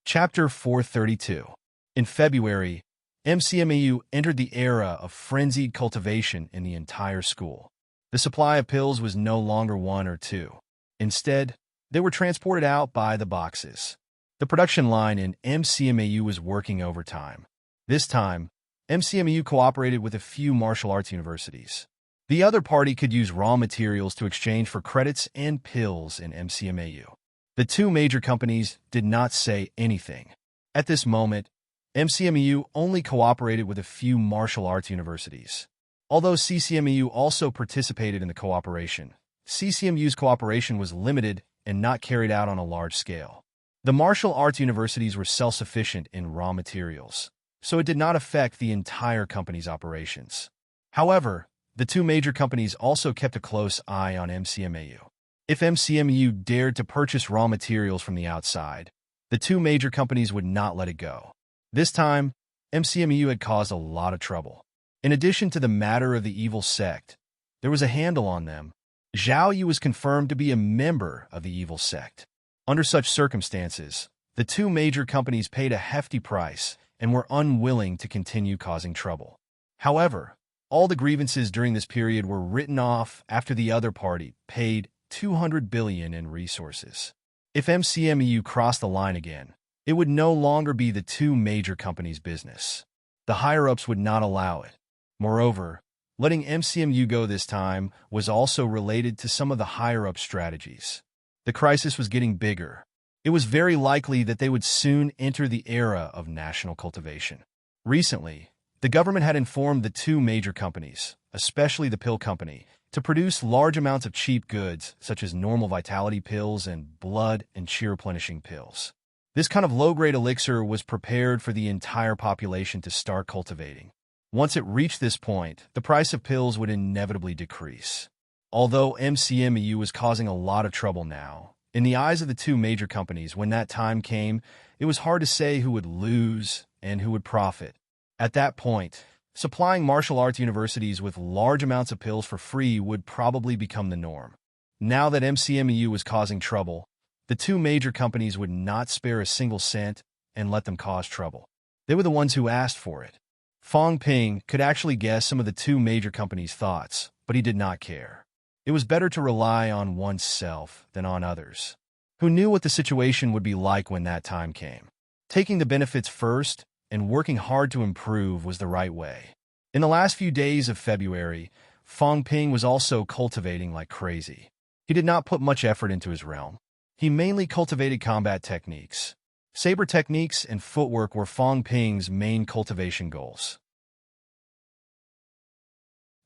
Chapter 432. In February, MCMAU entered the era of frenzied cultivation in the entire school. The supply of pills was no longer 1 or 2. Instead, they were transported out by the boxes. The production line in MCMAU was working overtime. This time, MCMAU cooperated with a few martial arts universities. The other party could use raw materials to exchange for credits and pills in MCMAU. The two major companies did not say anything. At this moment, MCMAU only cooperated with a few martial arts universities. Although CCMAU also participated in the cooperation, CCMU's cooperation was limited and not carried out on a large scale. The martial arts universities were self-sufficient in raw materials, so it did not affect the entire company's operations. However, the two major companies also kept a close eye on MCMAU. If MCMAU dared to purchase raw materials from the outside, the two major companies would not let it go. This time, MCMAU had caused a lot of trouble. In addition to the matter of the evil sect, there was a handle on them. Zhao Yu was confirmed to be a member of the evil sect. Under such circumstances, the two major companies paid a hefty price and were unwilling to continue causing trouble. However, all the grievances during this period were written off after the other party paid 200 billion in resources. If MCMAU crossed the line again, it would no longer be the two major companies' business. The higher-ups would not allow it. Moreover, letting MCMAU go this time was also related to some of the higher-up strategies. The crisis was getting bigger. It was very likely that they would soon enter the era of national cultivation. Recently, the government had informed the two major companies, especially the pill company, to produce large amounts of cheap goods such as normal vitality pills and blood and chi replenishing pills. This kind of low-grade elixir was prepared for the entire population to start cultivating. Once it reached this point, the price of pills would inevitably decrease. Although MCMAU was causing a lot of trouble now, in the eyes of the two major companies, when that time came, it was hard to say who would lose and who would profit. At that point, supplying martial arts universities with large amounts of pills for free would probably become the norm. Now that MCMAU was causing trouble, the two major companies would not spare a single cent and let them cause trouble. They were the ones who asked for it. Fang Ping could actually guess some of the two major companies' thoughts, but he did not care. It was better to rely on oneself than on others, who knew what the situation would be like when that time came. Taking the benefits first and working hard to improve was the right way. In the last few days of February, Fang Ping was also cultivating like crazy. He did not put much effort into his realm. He mainly cultivated combat techniques. Saber techniques and footwork were Fong Ping's main cultivation goals.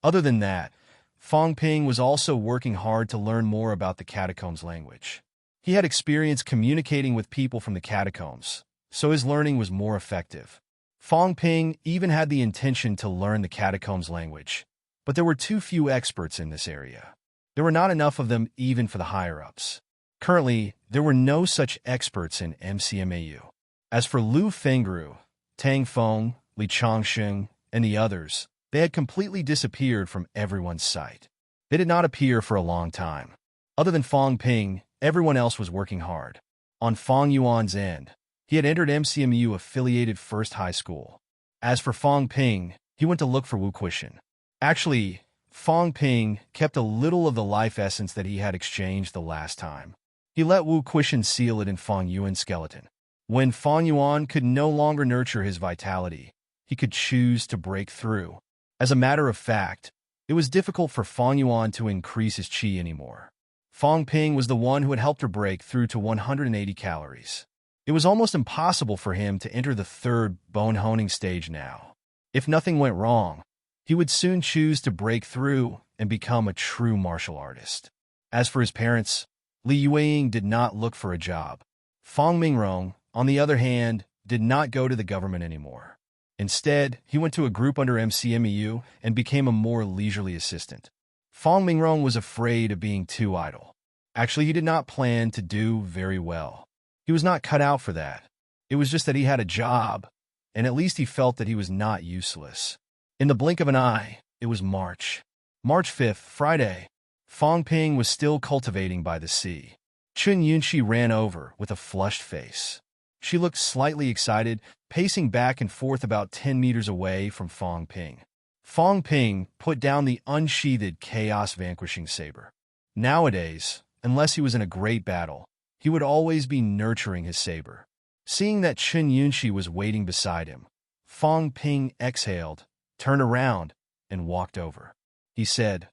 Other than that, Fong Ping was also working hard to learn more about the catacombs language. He had experience communicating with people from the catacombs, so his learning was more effective. Fong Ping even had the intention to learn the catacombs language, but there were too few experts in this area. There were not enough of them even for the higher-ups. Currently, there were no such experts in MCMAU. As for Lu Fengru, Tang Feng, Li Changsheng, and the others, they had completely disappeared from everyone's sight. They did not appear for a long time. Other than Fong Ping, everyone else was working hard. On Fong Yuan's end, he had entered MCMU-affiliated First High School. As for Fong Ping, he went to look for Wu Quishan. Actually, Fong Ping kept a little of the life essence that he had exchanged the last time. He let Wu Quishan seal it in Fong Yuan's skeleton. When Fong Yuan could no longer nurture his vitality, he could choose to break through. As a matter of fact, it was difficult for Fong Yuan to increase his qi anymore. Fong Ping was the one who had helped her break through to 180 calories. It was almost impossible for him to enter the third bone-honing stage now. If nothing went wrong, he would soon choose to break through and become a true martial artist. As for his parents, Li Yueying did not look for a job. Fong Mingrong, on the other hand, did not go to the government anymore. Instead, he went to a group under MCMEU and became a more leisurely assistant. Fong Mingrong was afraid of being too idle. Actually, he did not plan to do very well. He was not cut out for that. It was just that he had a job, and at least he felt that he was not useless. In the blink of an eye, it was March. March 5th, Friday. Fong Ping was still cultivating by the sea. Chun Yunxi ran over with a flushed face. She looked slightly excited, pacing back and forth about 10 meters away from Fong Ping. Fong Ping put down the unsheathed chaos-vanquishing saber. Nowadays, unless he was in a great battle, he would always be nurturing his saber. Seeing that Chun Yunxi was waiting beside him, Fong Ping exhaled, turned around, and walked over. He said,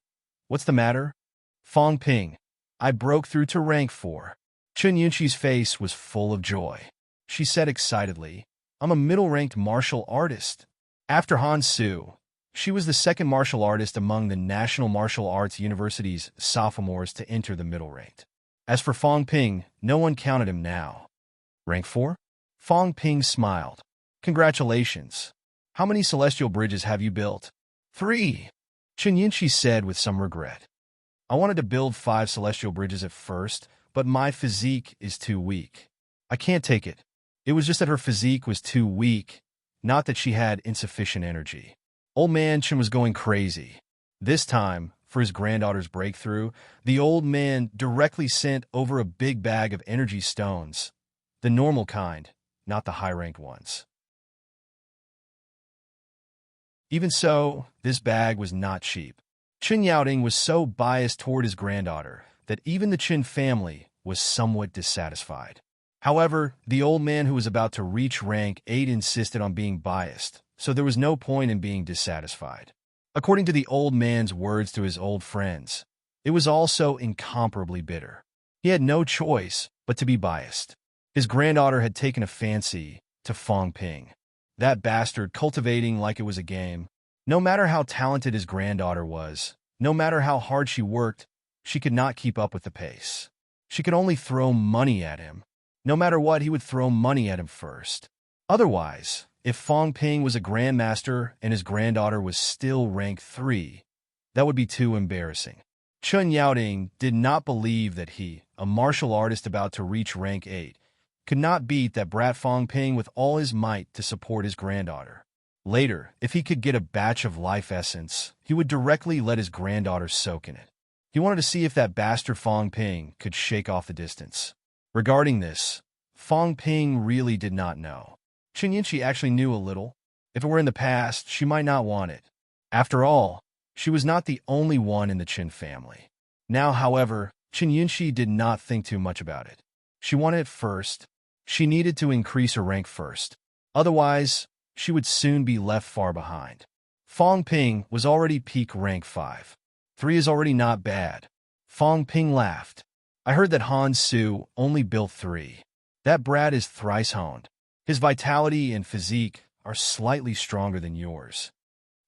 "What's the matter?" "Fong Ping, I broke through to rank 4. Chun Yunxi's face was full of joy. She said excitedly, "I'm a middle-ranked martial artist." After Han Su, she was the second martial artist among the National Martial Arts University's sophomores to enter the middle-ranked. As for Fong Ping, no one counted him now. "Rank 4? Fong Ping smiled. "Congratulations. How many celestial bridges have you built?" 3. Chun Yunxi said with some regret. "I wanted to build 5 celestial bridges at first, but my physique is too weak. I can't take it." It was just that her physique was too weak, not that she had insufficient energy. Old man Chun was going crazy. This time, for his granddaughter's breakthrough, the old man directly sent over a big bag of energy stones, the normal kind, not the high-ranked ones. Even so, this bag was not cheap. Chun Yaoding was so biased toward his granddaughter that even the Chin family was somewhat dissatisfied. However, the old man who was about to reach rank 8 insisted on being biased, so there was no point in being dissatisfied. According to the old man's words to his old friends, it was also incomparably bitter. He had no choice but to be biased. His granddaughter had taken a fancy to Fong Ping. That bastard cultivating like it was a game. No matter how talented his granddaughter was, no matter how hard she worked, she could not keep up with the pace. She could only throw money at him. No matter what, he would throw money at him first. Otherwise, if Fong Ping was a grandmaster and his granddaughter was still rank 3, that would be too embarrassing. Chun Yaoding did not believe that he, a martial artist about to reach rank 8, could not beat that brat Fong Ping with all his might to support his granddaughter. Later, if he could get a batch of life essence, he would directly let his granddaughter soak in it. He wanted to see if that bastard Fong Ping could shake off the distance. Regarding this, Fong Ping really did not know. Chun Yunxi actually knew a little. If it were in the past, she might not want it. After all, she was not the only one in the Chin family. Now, however, Chun Yunxi did not think too much about it. She wanted it first. She needed to increase her rank first. Otherwise, she would soon be left far behind. Fong Ping was already peak rank 5. 3 is already not bad. Fong Ping laughed. I heard that Han Su only built 3. That brat is thrice honed. His vitality and physique are slightly stronger than yours.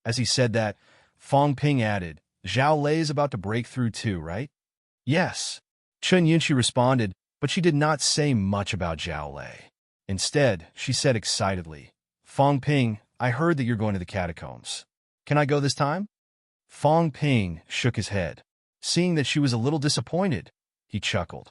As he said that, Fong Ping added, Zhao Lei is about to break through too, right? Yes. Chun Yunshi responded, but she did not say much about Zhao Lei. Instead, she said excitedly, Fong Ping, I heard that you're going to the catacombs. Can I go this time? Fong Ping shook his head. Seeing that she was a little disappointed, he chuckled.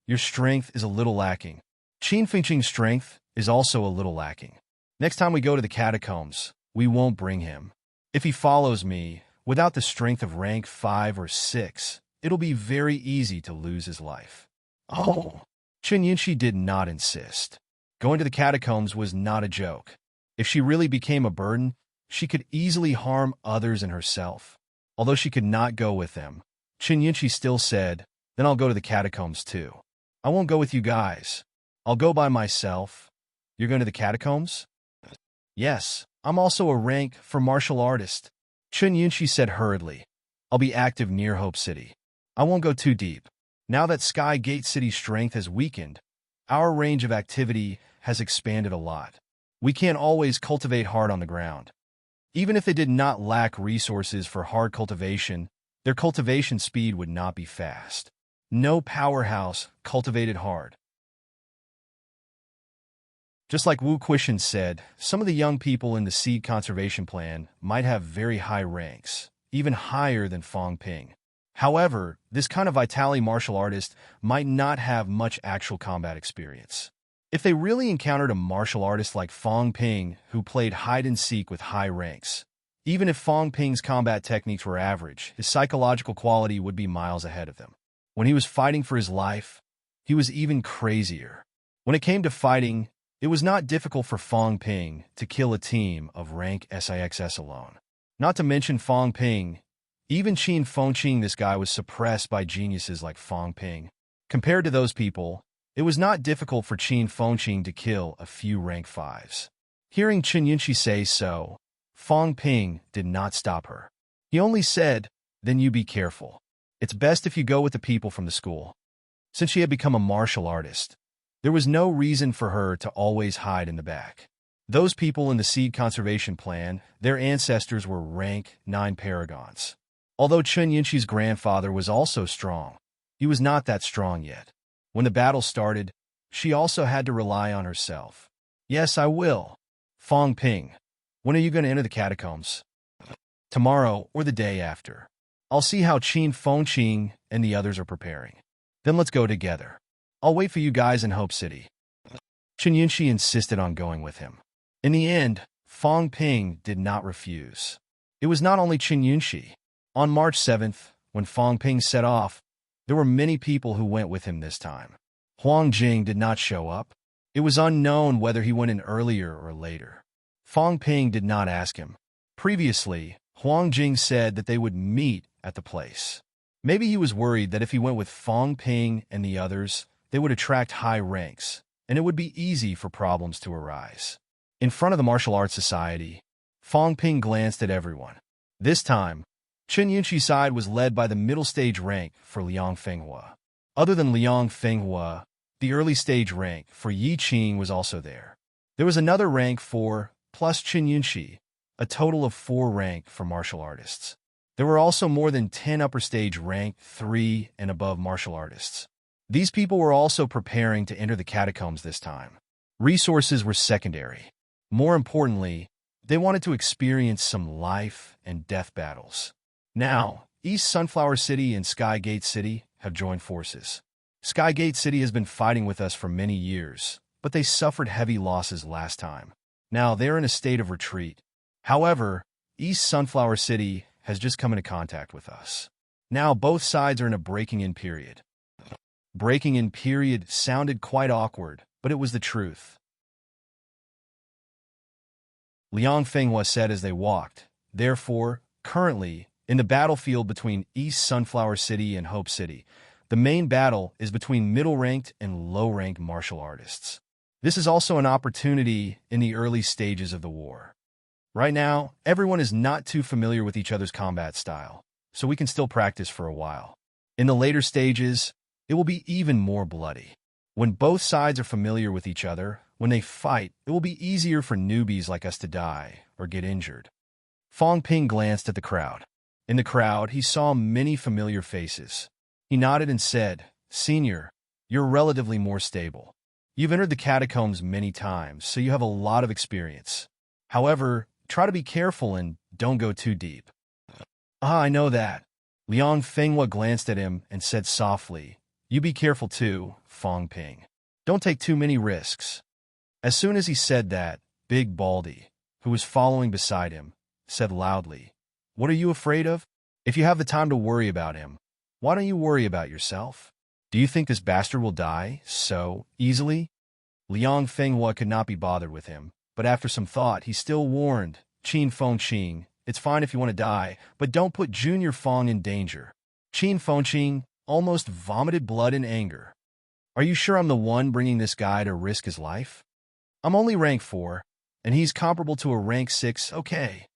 Your strength is a little lacking. Qin Fengqing's strength is also a little lacking. Next time we go to the catacombs, we won't bring him. If he follows me, without the strength of rank 5 or 6, it'll be very easy to lose his life. Oh! Chun Yunshi did not insist. Going to the catacombs was not a joke. If she really became a burden, she could easily harm others and herself. Although she could not go with them, Chun Yunshi still said, then I'll go to the catacombs too. I won't go with you guys. I'll go by myself. You're going to the catacombs? Yes, I'm also a rank for martial artist. Chun Yunshi said hurriedly. I'll be active near Hope City. I won't go too deep. Now that Sky Gate City's strength has weakened, our range of activity has expanded a lot. We can't always cultivate hard on the ground. Even if they did not lack resources for hard cultivation, their cultivation speed would not be fast. No powerhouse cultivated hard. Just like Wu Quishan said, some of the young people in the seed conservation plan might have very high ranks, even higher than Fong Ping. However, this kind of vitality martial artist might not have much actual combat experience. If they really encountered a martial artist like Fong Ping who played hide-and-seek with high ranks, even if Fong Ping's combat techniques were average, his psychological quality would be miles ahead of them. When he was fighting for his life, he was even crazier. When it came to fighting, it was not difficult for Fong Ping to kill a team of rank SIXS alone. Not to mention Fong Ping, even Qin Fengqing, this guy was suppressed by geniuses like Fong Ping. Compared to those people, it was not difficult for Qin Fengqing to kill a few rank 5s. Hearing Chun Yunshi say so, Fong Ping did not stop her. He only said, then you be careful. It's best if you go with the people from the school. Since she had become a martial artist, there was no reason for her to always hide in the back. Those people in the seed conservation plan, their ancestors were rank 9 paragons. Although Chun Yunshi's grandfather was also strong, he was not that strong yet. When the battle started, she also had to rely on herself. Yes, I will. Fong Ping, when are you going to enter the catacombs? Tomorrow or the day after. I'll see how Qin Fengqing and the others are preparing. Then let's go together. I'll wait for you guys in Hope City. Chun Yunshi insisted on going with him. In the end, Fong Ping did not refuse. It was not only Chun Yunshi. On March 7th, when Fong Ping set off, there were many people who went with him this time. Huang Jing did not show up. It was unknown whether he went in earlier or later. Fong Ping did not ask him. Previously, Huang Jing said that they would meet at the place. Maybe he was worried that if he went with Fong Ping and the others, they would attract high ranks, and it would be easy for problems to arise. In front of the Martial Arts Society, Fong Ping glanced at everyone. This time, Chun Yunshi's side was led by the middle stage rank for Liang Fenghua. Other than Liang Fenghua, the early stage rank for Yi Qing was also there. There was another rank for, plus Chun Yunshi, a total of 4 rank for martial artists. There were also more than 10 upper stage rank 3 and above martial artists. These people were also preparing to enter the catacombs this time. Resources were secondary. More importantly, they wanted to experience some life and death battles. Now, East Sunflower City and Sky Gate City have joined forces. Sky Gate City has been fighting with us for many years, but they suffered heavy losses last time. Now they're in a state of retreat. However, East Sunflower City has just come into contact with us. Now both sides are in a breaking-in period. Breaking-in period sounded quite awkward, but it was the truth. Liang Fenghua said as they walked. Therefore, currently, in the battlefield between East Sunflower City and Hope City, the main battle is between middle-ranked and low-ranked martial artists. This is also an opportunity in the early stages of the war. Right now, everyone is not too familiar with each other's combat style, so we can still practice for a while. In the later stages, it will be even more bloody. When both sides are familiar with each other, when they fight, it will be easier for newbies like us to die or get injured. Fong Ping glanced at the crowd. In the crowd, he saw many familiar faces. He nodded and said, "Senior, you're relatively more stable. You've entered the catacombs many times, so you have a lot of experience. However, try to be careful and don't go too deep." "Ah, I know that." Liang Fenghua glanced at him and said softly, "You be careful too, Fong Ping. Don't take too many risks." As soon as he said that, Big Baldy, who was following beside him, said loudly, "What are you afraid of? If you have the time to worry about him, why don't you worry about yourself? Do you think this bastard will die so easily?" Liang Fenghua could not be bothered with him, but after some thought, he still warned, "Qin Fengqing, it's fine if you want to die, but don't put Junior Fong in danger." Qin Fengqing almost vomited blood in anger. "Are you sure I'm the one bringing this guy to risk his life? I'm only rank 4, and he's comparable to a rank 6, okay.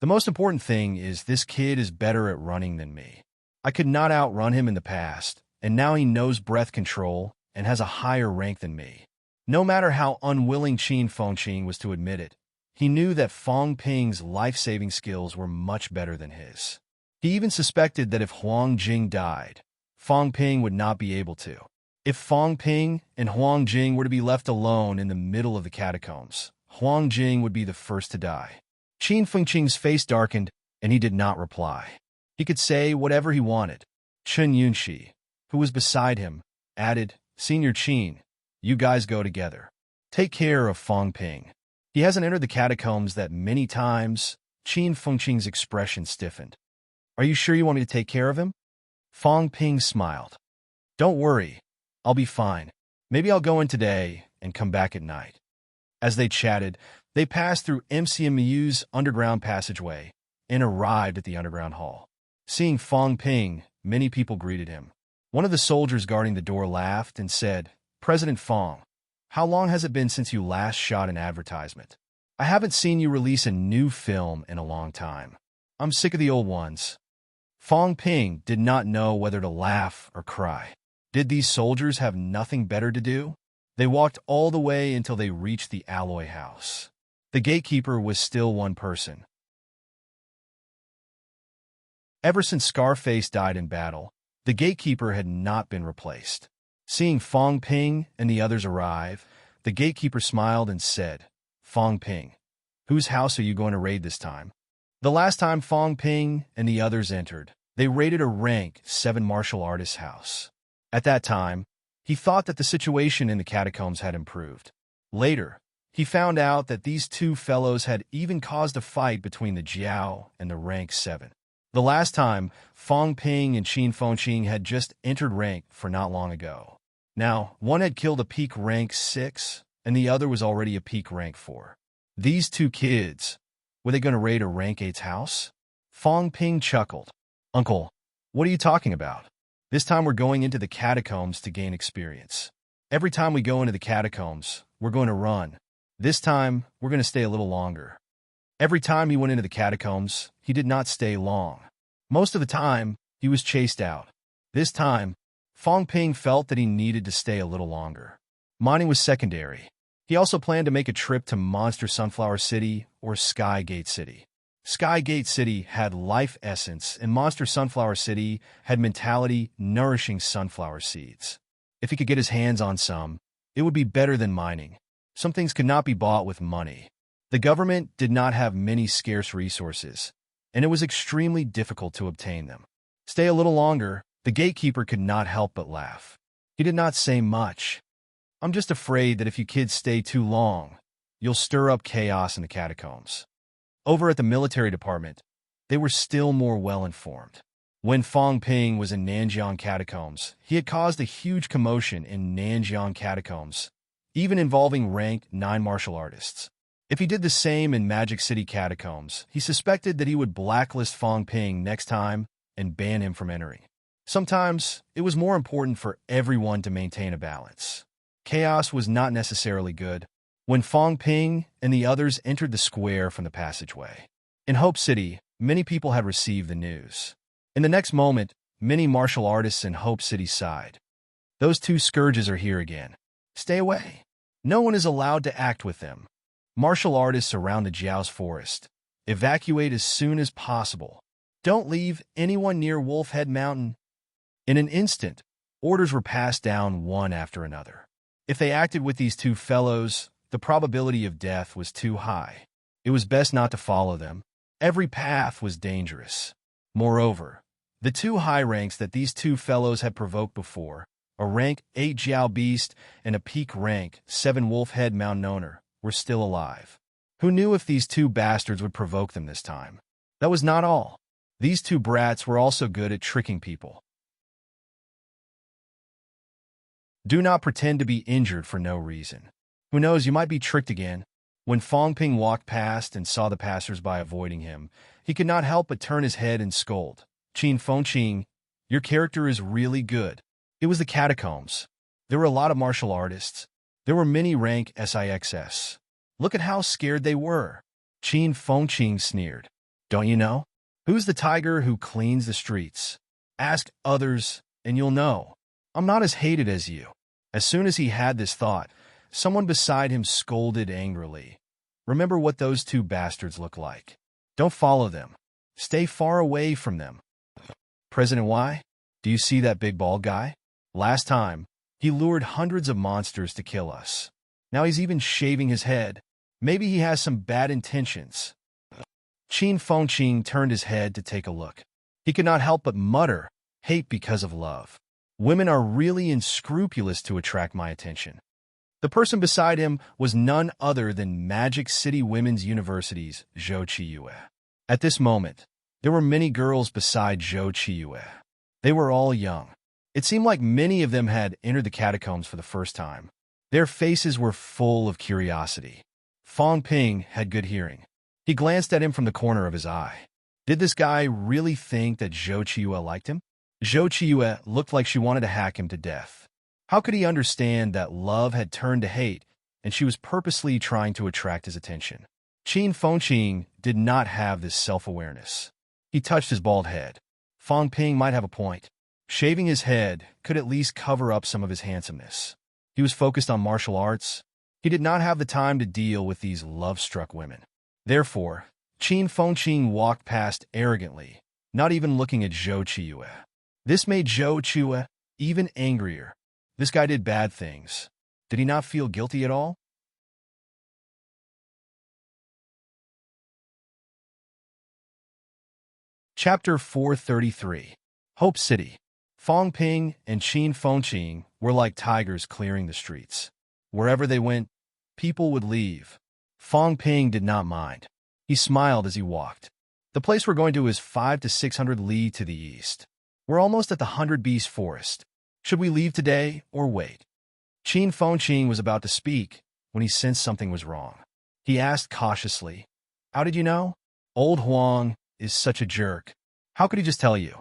The most important thing is this kid is better at running than me. I could not outrun him in the past, and now he knows breath control and has a higher rank than me." No matter how unwilling Qin Fengqing was to admit it, he knew that Fong Ping's life-saving skills were much better than his. He even suspected that if Huang Jing died, Fong Ping would not be able to. If Fong Ping and Huang Jing were to be left alone in the middle of the catacombs, Huang Jing would be the first to die. Qin Fengqing's face darkened, and he did not reply. He could say whatever he wanted. Chen Yunxi, who was beside him, added, "Senior Qin, you guys go together. Take care of Fong Ping. He hasn't entered the catacombs that many times." Qin Fengqing's expression stiffened. "Are you sure you want me to take care of him?" Fong Ping smiled. "Don't worry. I'll be fine. Maybe I'll go in today and come back at night." As they chatted, they passed through MCMU's underground passageway and arrived at the underground hall. Seeing Fong Ping, many people greeted him. One of the soldiers guarding the door laughed and said, "President Fong, how long has it been since you last shot an advertisement? I haven't seen you release a new film in a long time. I'm sick of the old ones." Fong Ping did not know whether to laugh or cry. Did these soldiers have nothing better to do? They walked all the way until they reached the alloy house. The gatekeeper was still one person. Ever since Scarface died in battle, the gatekeeper had not been replaced. Seeing Fong Ping and the others arrive, the gatekeeper smiled and said, "Fong Ping, whose house are you going to raid this time?" The last time Fong Ping and the others entered, they raided a rank 7 martial artist's house. At that time, he thought that the situation in the catacombs had improved. Later, he found out that these two fellows had even caused a fight between the Jiao and the rank 7. The last time, Fong Ping and Qin Fengqing had just entered rank for not long ago. Now, one had killed a peak rank 6, and the other was already a peak rank 4. These two kids, were they going to raid a rank 8's house? Fong Ping chuckled. "Uncle, what are you talking about? This time we're going into the catacombs to gain experience. Every time we go into the catacombs, we're going to run. This time, we're going to stay a little longer." Every time he went into the catacombs, he did not stay long. Most of the time, he was chased out. This time, Fong Ping felt that he needed to stay a little longer. Mining was secondary. He also planned to make a trip to Monster Sunflower City or Skygate City. Skygate City had life essence, and Monster Sunflower City had mentality nourishing sunflower seeds. If he could get his hands on some, it would be better than mining. Some things could not be bought with money. The government did not have many scarce resources, and it was extremely difficult to obtain them. Stay a little longer, the gatekeeper could not help but laugh. He did not say much. "I'm just afraid that if you kids stay too long, you'll stir up chaos in the catacombs." Over at the military department, they were still more well-informed. When Fong Ping was in Nanjiang catacombs, he had caused a huge commotion in Nanjiang catacombs, even involving rank 9 martial artists. If he did the same in Magic City catacombs, he suspected that he would blacklist Fong Ping next time and ban him from entering. Sometimes, it was more important for everyone to maintain a balance. Chaos was not necessarily good. When Fong Ping and the others entered the square from the passageway. In Hope City, many people had received the news. In the next moment, many martial artists in Hope City sighed. Those two scourges are here again. Stay away. No one is allowed to act with them. Martial artists around the Jiao's forest. Evacuate as soon as possible. Don't leave anyone near Wolfhead Mountain. In an instant, orders were passed down one after another. If they acted with these two fellows, the probability of death was too high. It was best not to follow them. Every path was dangerous. Moreover, the two high ranks that these two fellows had provoked before, a rank 8 Jiao beast and a peak rank 7 Wolfhead Mountain owner, were still alive. Who knew if these two bastards would provoke them this time? That was not all. These two brats were also good at tricking people. Do not pretend to be injured for no reason. Who knows, you might be tricked again. When Fong Ping walked past and saw the passers-by avoiding him, he could not help but turn his head and scold. Qin Fengqing, your character is really good. It was the catacombs. There were a lot of martial artists. There were many rank SIXS. Look at how scared they were. Qin Fengqing sneered. Don't you know? Who's the tiger who cleans the streets? Ask others, and you'll know. I'm not as hated as you. As soon as he had this thought, someone beside him scolded angrily. Remember what those two bastards look like. Don't follow them. Stay far away from them. President Y, do you see that big bald guy? Last time, he lured hundreds of monsters to kill us. Now he's even shaving his head. Maybe he has some bad intentions. Qin Fengqing turned his head to take a look. He could not help but mutter, hate because of love. Women are really unscrupulous to attract my attention. The person beside him was none other than Magic City Women's University's Zhou Qiyue. At this moment, there were many girls beside Zhou Qiyue. They were all young. It seemed like many of them had entered the catacombs for the first time. Their faces were full of curiosity. Fong Ping had good hearing. He glanced at him from the corner of his eye. Did this guy really think that Zhou Qiyue liked him? Zhou Qiyue looked like she wanted to hack him to death. How could he understand that love had turned to hate and she was purposely trying to attract his attention? Qin Fengqing did not have this self-awareness. He touched his bald head. Fong Ping might have a point. Shaving his head could at least cover up some of his handsomeness. He was focused on martial arts. He did not have the time to deal with these love-struck women. Therefore, Qin Fengqing walked past arrogantly, not even looking at Zhou Qiyue. This made Zhou Qiyue even angrier. This guy did bad things. Did he not feel guilty at all? Chapter 433. Hope City. Fong Ping and Qin Fengqing were like tigers clearing the streets. Wherever they went, people would leave. Fong Ping did not mind. He smiled as he walked. The place we're going to is 500 to 600 li to the east. We're almost at the 100 Beast Forest. Should we leave today or wait? Qin Fengqing was about to speak when he sensed something was wrong. He asked cautiously, How did you know? Old Huang is such a jerk. How could he just tell you?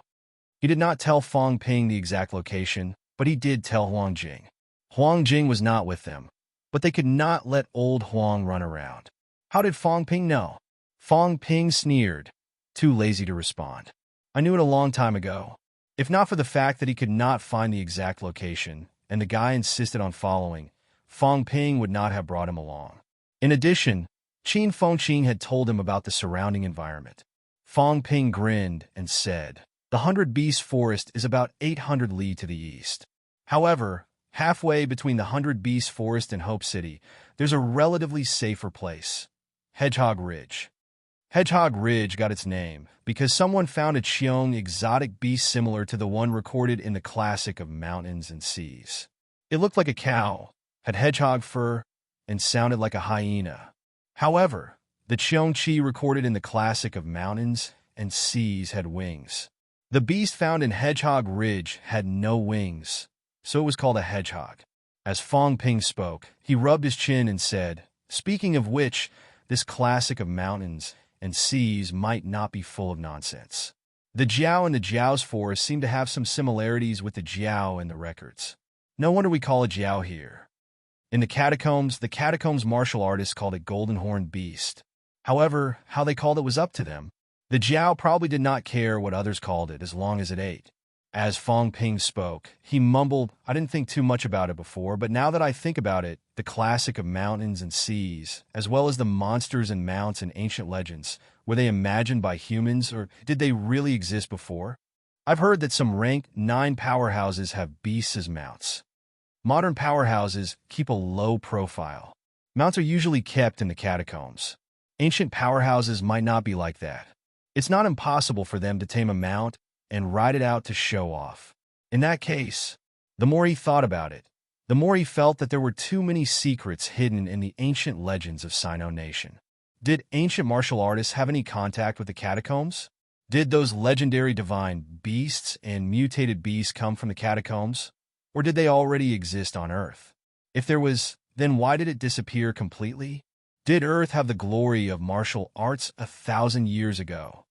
He did not tell Fong Ping the exact location, but he did tell Huang Jing. Huang Jing was not with them, but they could not let old Huang run around. How did Fong Ping know? Fong Ping sneered, too lazy to respond. I knew it a long time ago. If not for the fact that he could not find the exact location, and the guy insisted on following, Fong Ping would not have brought him along. In addition, Qin Fengqing had told him about the surrounding environment. Fong Ping grinned and said, The 100 Beast Forest is about 800 li to the east. However, halfway between the 100 Beast Forest and Hope City, there's a relatively safer place. Hedgehog Ridge. Hedgehog Ridge got its name because someone found a Qiong exotic beast similar to the one recorded in the classic of mountains and seas. It looked like a cow, had hedgehog fur, and sounded like a hyena. However, the Qiong Qi recorded in the classic of mountains and seas had wings. The beast found in Hedgehog Ridge had no wings, so it was called a hedgehog. As Fong Ping spoke, he rubbed his chin and said, Speaking of which, this classic of mountains and seas might not be full of nonsense. The Jiao and the Jiao's forest seem to have some similarities with the Jiao and the records. No wonder we call it Jiao here. In the catacombs martial artists called it Golden Horned Beast. However, how they called it was up to them. The Jiao probably did not care what others called it as long as it ate. As Fong Ping spoke, he mumbled, I didn't think too much about it before, but now that I think about it, the classic of mountains and seas, as well as the monsters and mounts in ancient legends, were they imagined by humans, or did they really exist before? I've heard that some rank 9 powerhouses have beasts as mounts. Modern powerhouses keep a low profile. Mounts are usually kept in the catacombs. Ancient powerhouses might not be like that. It's not impossible for them to tame a mount and ride it out to show off. In that case, the more he thought about it, the more he felt that there were too many secrets hidden in the ancient legends of Sino Nation. Did ancient martial artists have any contact with the catacombs? Did those legendary divine beasts and mutated beasts come from the catacombs? Or did they already exist on Earth? If there was, then why did it disappear completely? Did Earth have the glory of martial arts 1,000 years ago?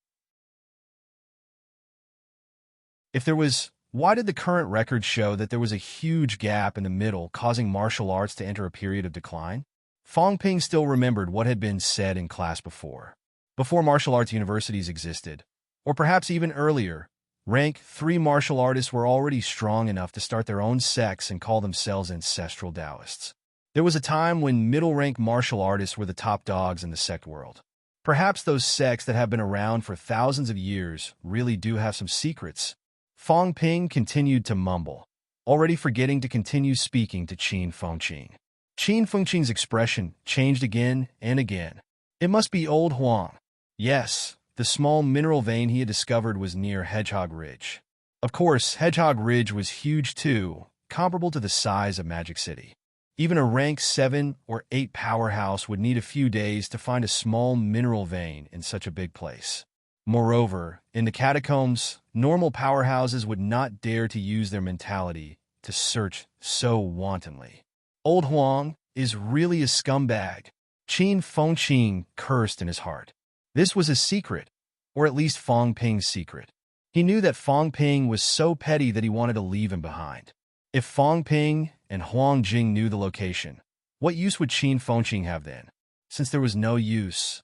If there was, why did the current records show that there was a huge gap in the middle, causing martial arts to enter a period of decline? Fong Ping still remembered what had been said in class before. Before martial arts universities existed, or perhaps even earlier, rank 3 martial artists were already strong enough to start their own sects and call themselves ancestral Taoists. There was a time when middle-rank martial artists were the top dogs in the sect world. Perhaps those sects that have been around for thousands of years really do have some secrets. Fong Ping continued to mumble, already forgetting to continue speaking to Qin Fengqing. Qin Fengqing's expression changed again and again. It must be old Huang. Yes, the small mineral vein he had discovered was near Hedgehog Ridge. Of course, Hedgehog Ridge was huge too, comparable to the size of Magic City. Even a rank 7 or 8 powerhouse would need a few days to find a small mineral vein in such a big place. Moreover, in the catacombs, normal powerhouses would not dare to use their mentality to search so wantonly. Old Huang is really a scumbag. Qin Fengqing cursed in his heart. This was his secret, or at least Fong Ping's secret. He knew that Fong Ping was so petty that he wanted to leave him behind. If Fong Ping and Huang Jing knew the location, what use would Qin Fengqing have then? Since there was no use,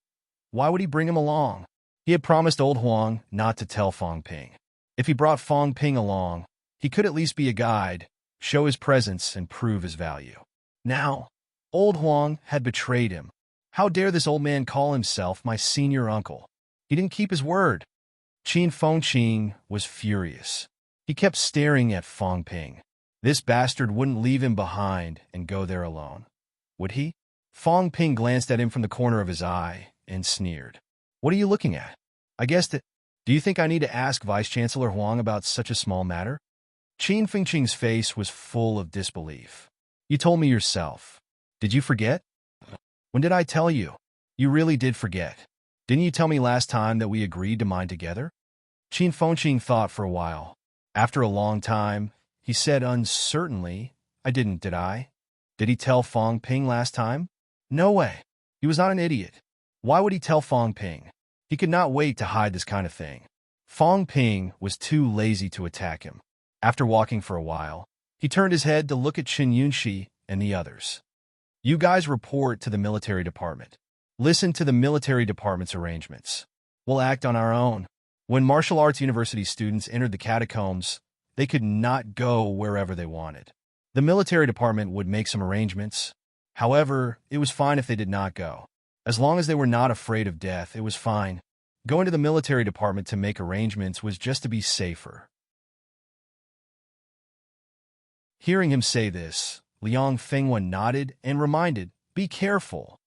why would he bring him along? He had promised old Huang not to tell Fong Ping. If he brought Fong Ping along, he could at least be a guide, show his presence, and prove his value. Now, old Huang had betrayed him. How dare this old man call himself my senior uncle? He didn't keep his word. Qin Fengqing was furious. He kept staring at Fong Ping. This bastard wouldn't leave him behind and go there alone. Would he? Fong Ping glanced at him from the corner of his eye and sneered. What are you looking at? I guess that... Do you think I need to ask Vice-Chancellor Huang about such a small matter? Qin Fengqing's face was full of disbelief. You told me yourself. Did you forget? When did I tell you? You really did forget. Didn't you tell me last time that we agreed to mine together? Qin Fengqing thought for a while. After a long time, he said uncertainly, I didn't, did I? Did he tell Fong Ping last time? No way. He was not an idiot. Why would he tell Fong Ping? He could not wait to hide this kind of thing. Fong Ping was too lazy to attack him. After walking for a while, he turned his head to look at Chen Yunxi and the others. You guys report to the military department. Listen to the military department's arrangements. We'll act on our own. When martial arts university students entered the catacombs, they could not go wherever they wanted. The military department would make some arrangements. However, it was fine if they did not go. As long as they were not afraid of death, it was fine. Going to the military department to make arrangements was just to be safer. Hearing him say this, Liang Fenghua nodded and reminded, Be careful.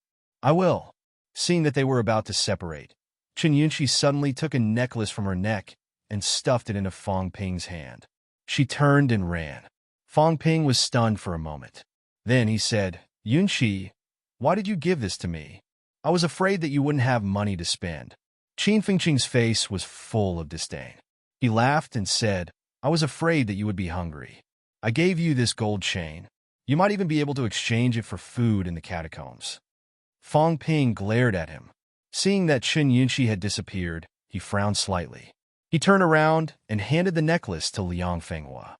I will. Seeing that they were about to separate, Chen Yunxi suddenly took a necklace from her neck and stuffed it into Fong Ping's hand. She turned and ran. Fong Ping was stunned for a moment. Then he said, Yunxi, why did you give this to me? I was afraid that you wouldn't have money to spend. Qin Fengqing's face was full of disdain. He laughed and said, I was afraid that you would be hungry. I gave you this gold chain. You might even be able to exchange it for food in the catacombs. Fong Ping glared at him. Seeing that Chen Yunxi had disappeared, he frowned slightly. He turned around and handed the necklace to Liang Fenghua.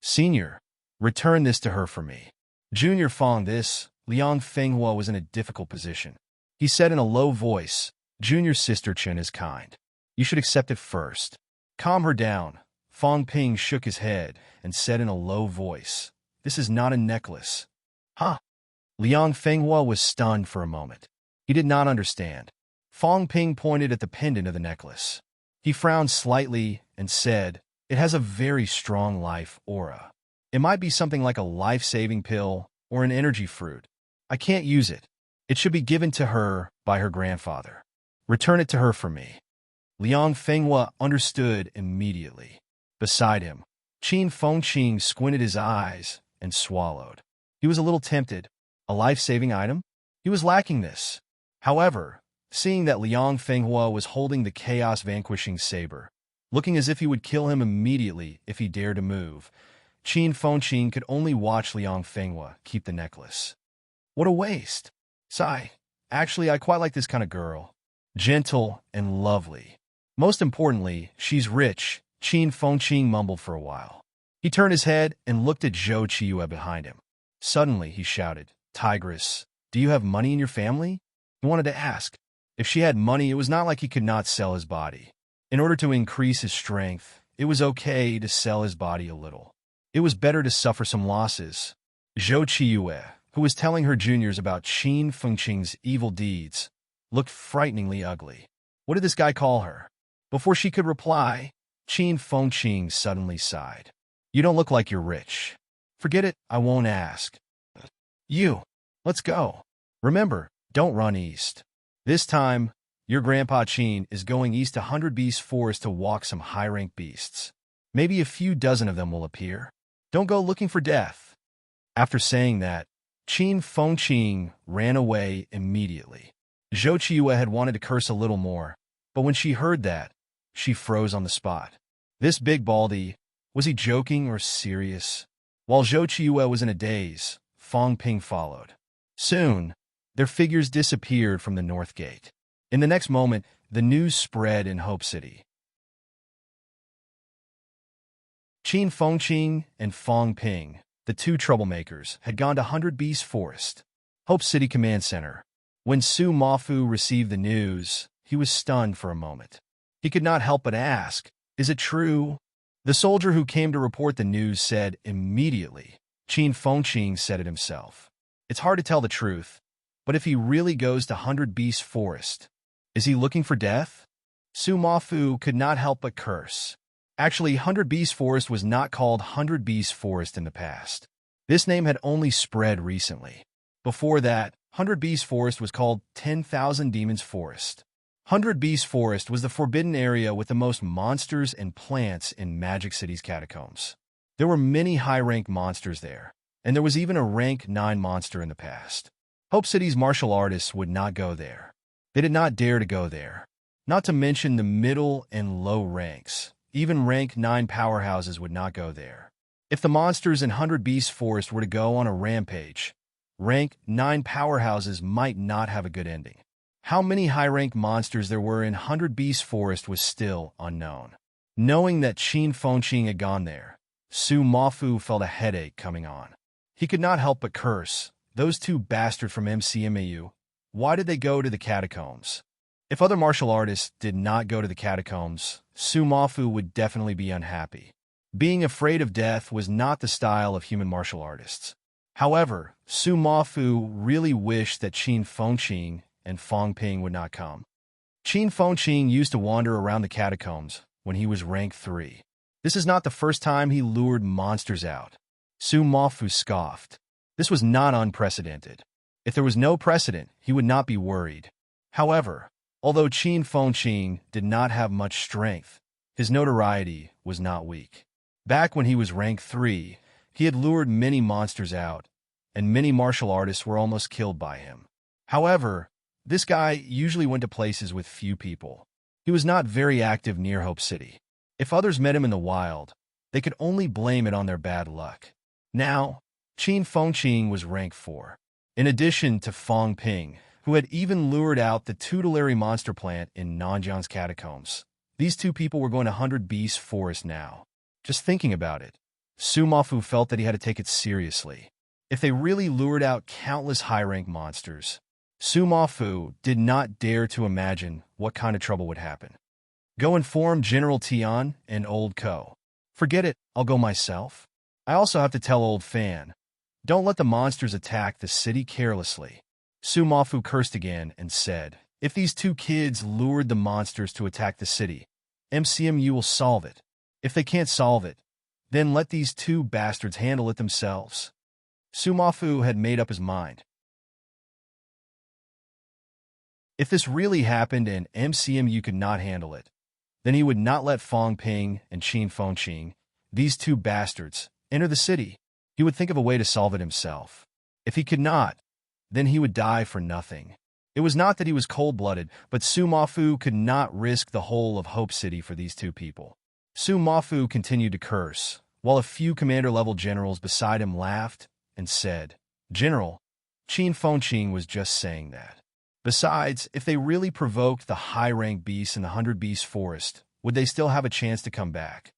Senior, return this to her for me. Junior Fong this, Liang Fenghua was in a difficult position. He said in a low voice, Junior sister Chen is kind. You should accept it first. Calm her down. Fong Ping shook his head and said in a low voice, "This is not a necklace." Huh? Liang Fenghua was stunned for a moment. He did not understand. Fong Ping pointed at the pendant of the necklace. He frowned slightly and said, "It has a very strong life aura. It might be something like a life-saving pill or an energy fruit. I can't use it. It should be given to her by her grandfather. Return it to her for me." Liang Fenghua understood immediately. Beside him, Qin Fengqing squinted his eyes and swallowed. He was a little tempted. A life-saving item? He was lacking this. However, seeing that Liang Fenghua was holding the chaos-vanquishing saber, looking as if he would kill him immediately if he dared to move, Qin Fengqing could only watch Liang Fenghua keep the necklace. What a waste. Sigh. Actually, I quite like this kind of girl. Gentle and lovely. Most importantly, she's rich, Qin Fengqing mumbled for a while. He turned his head and looked at Zhou Qiyu behind him. Suddenly, he shouted, "Tigress, do you have money in your family?" He wanted to ask. If she had money, it was not like he could not sell his body. In order to increase his strength, it was okay to sell his body a little. It was better to suffer some losses. Zhou Qiyu, who was telling her juniors about Qin Fengqing's evil deeds, looked frighteningly ugly. What did this guy call her? Before she could reply, Qin Fengqing suddenly sighed. "You don't look like you're rich." "Forget it, I won't ask." "You, let's go. Remember, don't run east. This time, your grandpa Qin is going east to 100 Beast Forest to walk some high-rank beasts. Maybe a few dozen of them will appear. Don't go looking for death." After saying that, Qin Fengqing ran away immediately. Zhou Qiyu had wanted to curse a little more, but when she heard that, she froze on the spot. This big baldy, was he joking or serious? While Zhou Qiyu was in a daze, Fong Ping followed. Soon, their figures disappeared from the north gate. In the next moment, the news spread in Hope City. Qin Fengqing and Fong Ping, the two troublemakers, had gone to 100 Beast Forest, Hope City Command Center. When Su Mafu received the news, he was stunned for a moment. He could not help but ask, "Is it true?" The soldier who came to report the news said immediately. Qin Fengqing said it himself. "It's hard to tell the truth, but if he really goes to 100 Beast Forest, is he looking for death?" Su Mafu could not help but curse. Actually, 100 Beast Forest was not called 100 Beast Forest in the past. This name had only spread recently. Before that, 100 Beast Forest was called 10,000 Demons Forest. 100 Beast Forest was the forbidden area with the most monsters and plants in Magic City's catacombs. There were many high-rank monsters there, and there was even a rank 9 monster in the past. Hope City's martial artists would not go there. They did not dare to go there. Not to mention the middle and low ranks. Even rank 9 powerhouses would not go there. If the monsters in 100 Beast Forest were to go on a rampage, rank 9 powerhouses might not have a good ending. How many high-rank monsters there were in 100 Beast Forest was still unknown. Knowing that Qin Fengqing had gone there, Su Mafu felt a headache coming on. He could not help but curse, "Those two bastards from MCMAU, why did they go to the catacombs?" If other martial artists did not go to the catacombs, Su Mafu would definitely be unhappy. Being afraid of death was not the style of human martial artists. However, Su Mafu really wished that Qin Fengqing and Fong Ping would not come. Qin Fengqing used to wander around the catacombs when he was rank 3. This is not the first time he lured monsters out. Su Mafu scoffed. This was not unprecedented. If there was no precedent, he would not be worried. However, although Qin Fengqing did not have much strength, his notoriety was not weak. Back when he was rank 3, he had lured many monsters out, and many martial artists were almost killed by him. However, this guy usually went to places with few people. He was not very active near Hope City. If others met him in the wild, they could only blame it on their bad luck. Now, Qin Fengqing was rank 4. In addition to Fong Ping, who had even lured out the tutelary monster plant in Nanjiang's catacombs. These two people were going to 100 Beast Forest now. Just thinking about it, Su Mafu felt that he had to take it seriously. If they really lured out countless high-rank monsters, Su Mafu did not dare to imagine what kind of trouble would happen. Go inform General Tian and Old Ko. Forget it, I'll go myself. I also have to tell old Fan, don't let the monsters attack the city carelessly. Sumafu cursed again and said, if these two kids lured the monsters to attack the city, MCMU will solve it. If they can't solve it, then let these two bastards handle it themselves. Sumafu had made up his mind. If this really happened and MCMU could not handle it, then he would not let Fong Ping and Qin Fengqing, these two bastards, enter the city. He would think of a way to solve it himself. If he could not, then he would die for nothing. It was not that he was cold-blooded, but Sumafu could not risk the whole of Hope City for these two people. Sumafu continued to curse, while a few commander-level generals beside him laughed and said, General, Qin Fengqing was just saying that. Besides, if they really provoked the high-rank beasts in the 100 Beast Forest, would they still have a chance to come back?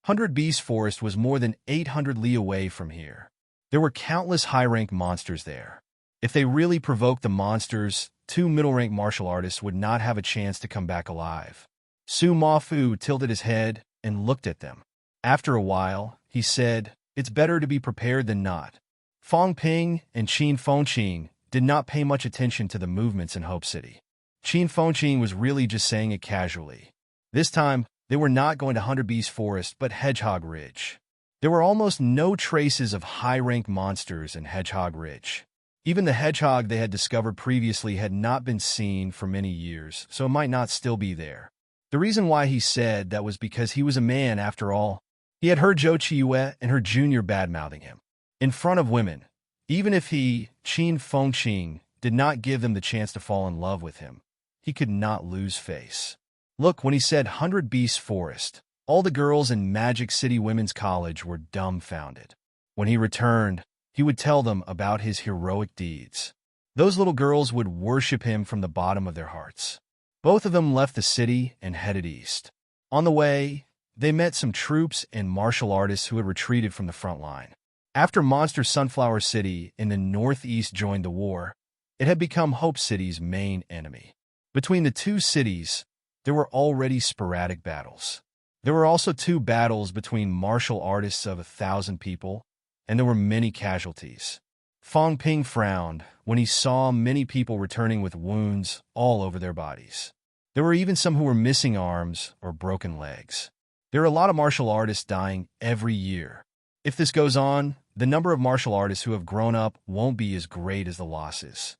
100 Beast Forest was more than 800 li away from here. There were countless high-rank monsters there. If they really provoked the monsters, two middle-rank martial artists would not have a chance to come back alive. Sumafu tilted his head and looked at them. After a while, he said, it's better to be prepared than not. Fong Ping and Qin Fengqing did not pay much attention to the movements in Hope City. Qin Fengqing was really just saying it casually. This time, they were not going to 100 Beast Forest, but Hedgehog Ridge. There were almost no traces of high-rank monsters in Hedgehog Ridge. Even the hedgehog they had discovered previously had not been seen for many years, so it might not still be there. The reason why he said that was because he was a man after all. He had heard Zhou Qiyu and her junior bad-mouthing him. In front of women, even if he, Qin Fengqing, did not give them the chance to fall in love with him, he could not lose face. Look, when he said 100 Beast Forest, all the girls in Magic City Women's College were dumbfounded. When he returned, he would tell them about his heroic deeds. Those little girls would worship him from the bottom of their hearts. Both of them left the city and headed east. On the way, they met some troops and martial artists who had retreated from the front line. After Monster Sunflower City in the northeast joined the war, it had become Hope City's main enemy. Between the two cities, there were already sporadic battles. There were also two battles between martial artists of 1,000 people, and there were many casualties. Fong Ping frowned when he saw many people returning with wounds all over their bodies. There were even some who were missing arms or broken legs. There are a lot of martial artists dying every year. If this goes on, the number of martial artists who have grown up won't be as great as the losses.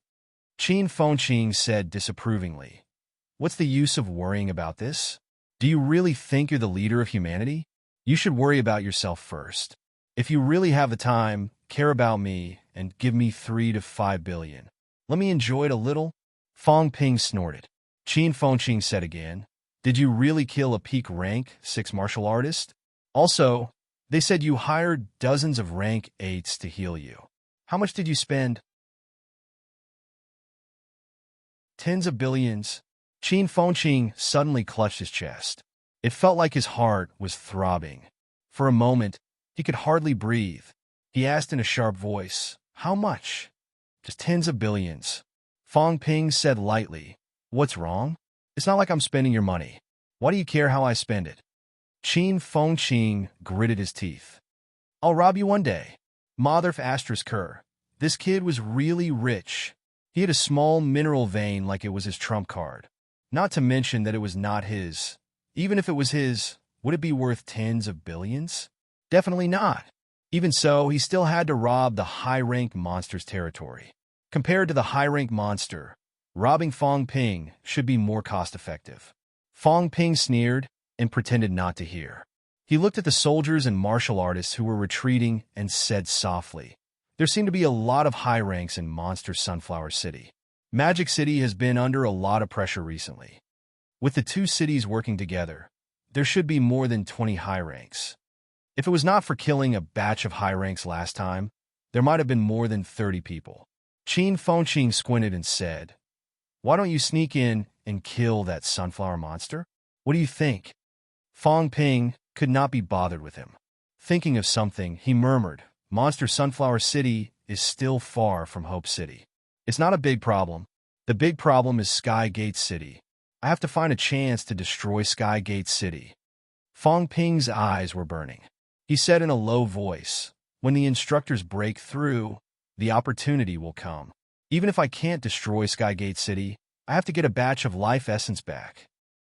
Qin Fengqing said disapprovingly, what's the use of worrying about this? Do you really think you're the leader of humanity? You should worry about yourself first. If you really have the time, care about me, and give me 3 to 5 billion. Let me enjoy it a little. Fong Ping snorted. Qin Fengqing said again, did you really kill a peak rank 6 martial artist? Also, they said you hired dozens of rank 8s to heal you. How much did you spend? Tens of billions. Qin Fengqing suddenly clutched his chest. It felt like his heart was throbbing. For a moment, he could hardly breathe. He asked in a sharp voice, how much? Just tens of billions. Fong Ping said lightly, what's wrong? It's not like I'm spending your money. Why do you care how I spend it? Qin Fengqing gritted his teeth. I'll rob you one day. Mother asterisk her. This kid was really rich. He had a small mineral vein like it was his trump card. Not to mention that it was not his. Even if it was his, would it be worth tens of billions? Definitely not. Even so, he still had to rob the high-rank monster's territory. Compared to the high-rank monster, robbing Fong Ping should be more cost-effective. Fong Ping sneered and pretended not to hear. He looked at the soldiers and martial artists who were retreating and said softly, there seem to be a lot of high ranks in Monster Sunflower City. Magic City has been under a lot of pressure recently. With the two cities working together, there should be more than 20 high ranks. If it was not for killing a batch of high ranks last time, there might have been more than 30 people. Qin Fengqing squinted and said, why don't you sneak in and kill that sunflower monster? What do you think? Fong Ping could not be bothered with him. Thinking of something, he murmured, Monster Sunflower City is still far from Hope City. It's not a big problem. The big problem is Sky Gate City. I have to find a chance to destroy Sky Gate City. Fong Ping's eyes were burning. He said in a low voice, "When the instructors break through, the opportunity will come. Even if I can't destroy Skygate City, I have to get a batch of life essence back."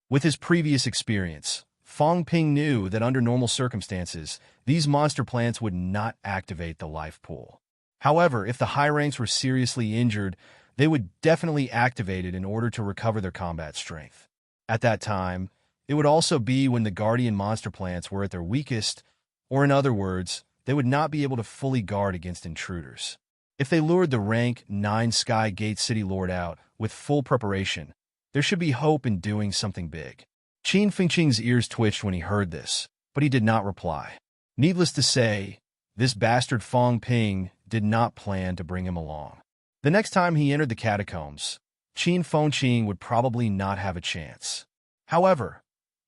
With his previous experience, Fong Ping knew that under normal circumstances, these monster plants would not activate the life pool. However, if the high ranks were seriously injured, they would definitely activate it in order to recover their combat strength. At that time, it would also be when the guardian monster plants were at their weakest, or in other words, they would not be able to fully guard against intruders. If they lured the rank 9 Sky Gate City Lord out with full preparation, there should be hope in doing something big. Qin Fengqing's ears twitched when he heard this, but he did not reply. Needless to say, this bastard Fong Ping did not plan to bring him along. The next time he entered the catacombs, Qin Fengqing would probably not have a chance. However,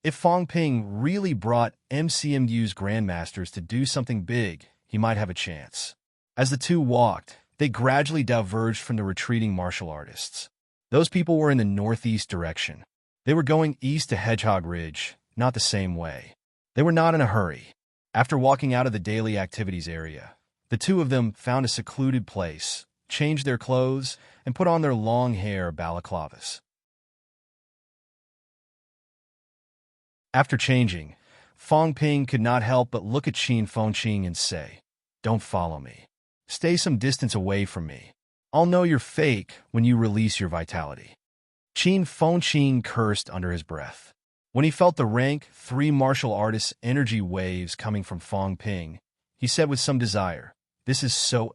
if Fong Ping really brought MCMU's grandmasters to do something big, he might have a chance. As the two walked, they gradually diverged from the retreating martial artists. Those people were in the northeast direction. They were going east to Hedgehog Ridge, not the same way. They were not in a hurry. After walking out of the daily activities area, the two of them found a secluded place, changed their clothes, and put on their long hair balaclavas. After changing, Fong Ping could not help but look at Qin Fengqing and say, "Don't follow me. Stay some distance away from me. I'll know you're fake when you release your vitality." Qin Fengqing cursed under his breath. When he felt the rank 3 martial artist's energy waves coming from Fong Ping, he said with some desire, "This is so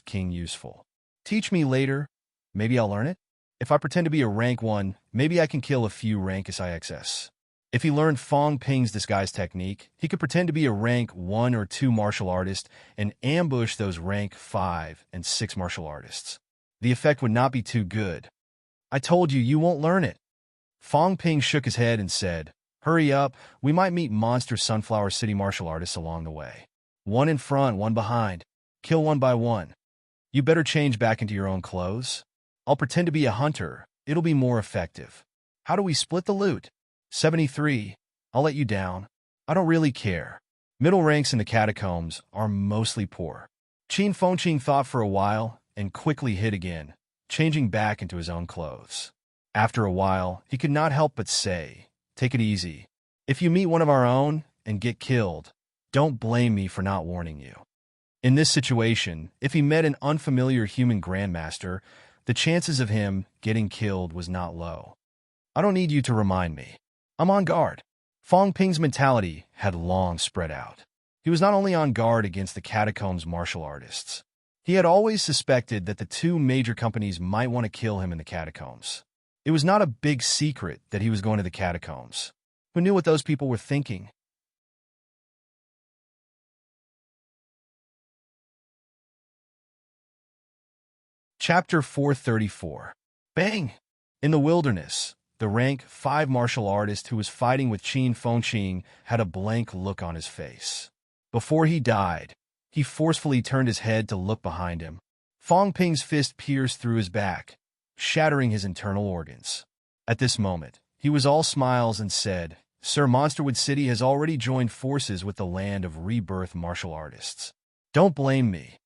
King useful. Teach me later. Maybe I'll learn it. If I pretend to be a rank 1, maybe I can kill a few rank SIXS." If he learned Fong Ping's disguise technique, he could pretend to be a rank 1 or 2 martial artist and ambush those rank 5 and 6 martial artists. The effect would not be too good. "I told you, you won't learn it." Fong Ping shook his head and said, "Hurry up, we might meet monster Sunflower City martial artists along the way. One in front, one behind. Kill one by one. You better change back into your own clothes. I'll pretend to be a hunter. It'll be more effective. How do we split the loot?" 73. I'll let you down. I don't really care. Middle ranks in the catacombs are mostly poor. Qin Fengqing thought for a while and quickly hid again, changing back into his own clothes. After a while, he could not help but say, "Take it easy. If you meet one of our own and get killed, don't blame me for not warning you." In this situation, if he met an unfamiliar human grandmaster, the chances of him getting killed was not low. "I don't need you to remind me. I'm on guard." Fong Ping's mentality had long spread out. He was not only on guard against the catacombs martial artists. He had always suspected that the 2 major companies might want to kill him in the catacombs. It was not a big secret that he was going to the catacombs. Who knew what those people were thinking? Chapter 434. Bang! In the wilderness, the rank 5 martial artist who was fighting with Qin Fengqing had a blank look on his face. Before he died, he forcefully turned his head to look behind him. Fong Ping's fist pierced through his back, shattering his internal organs. At this moment, he was all smiles and said, "Sir, Monsterwood City has already joined forces with the land of rebirth martial artists. Don't blame me."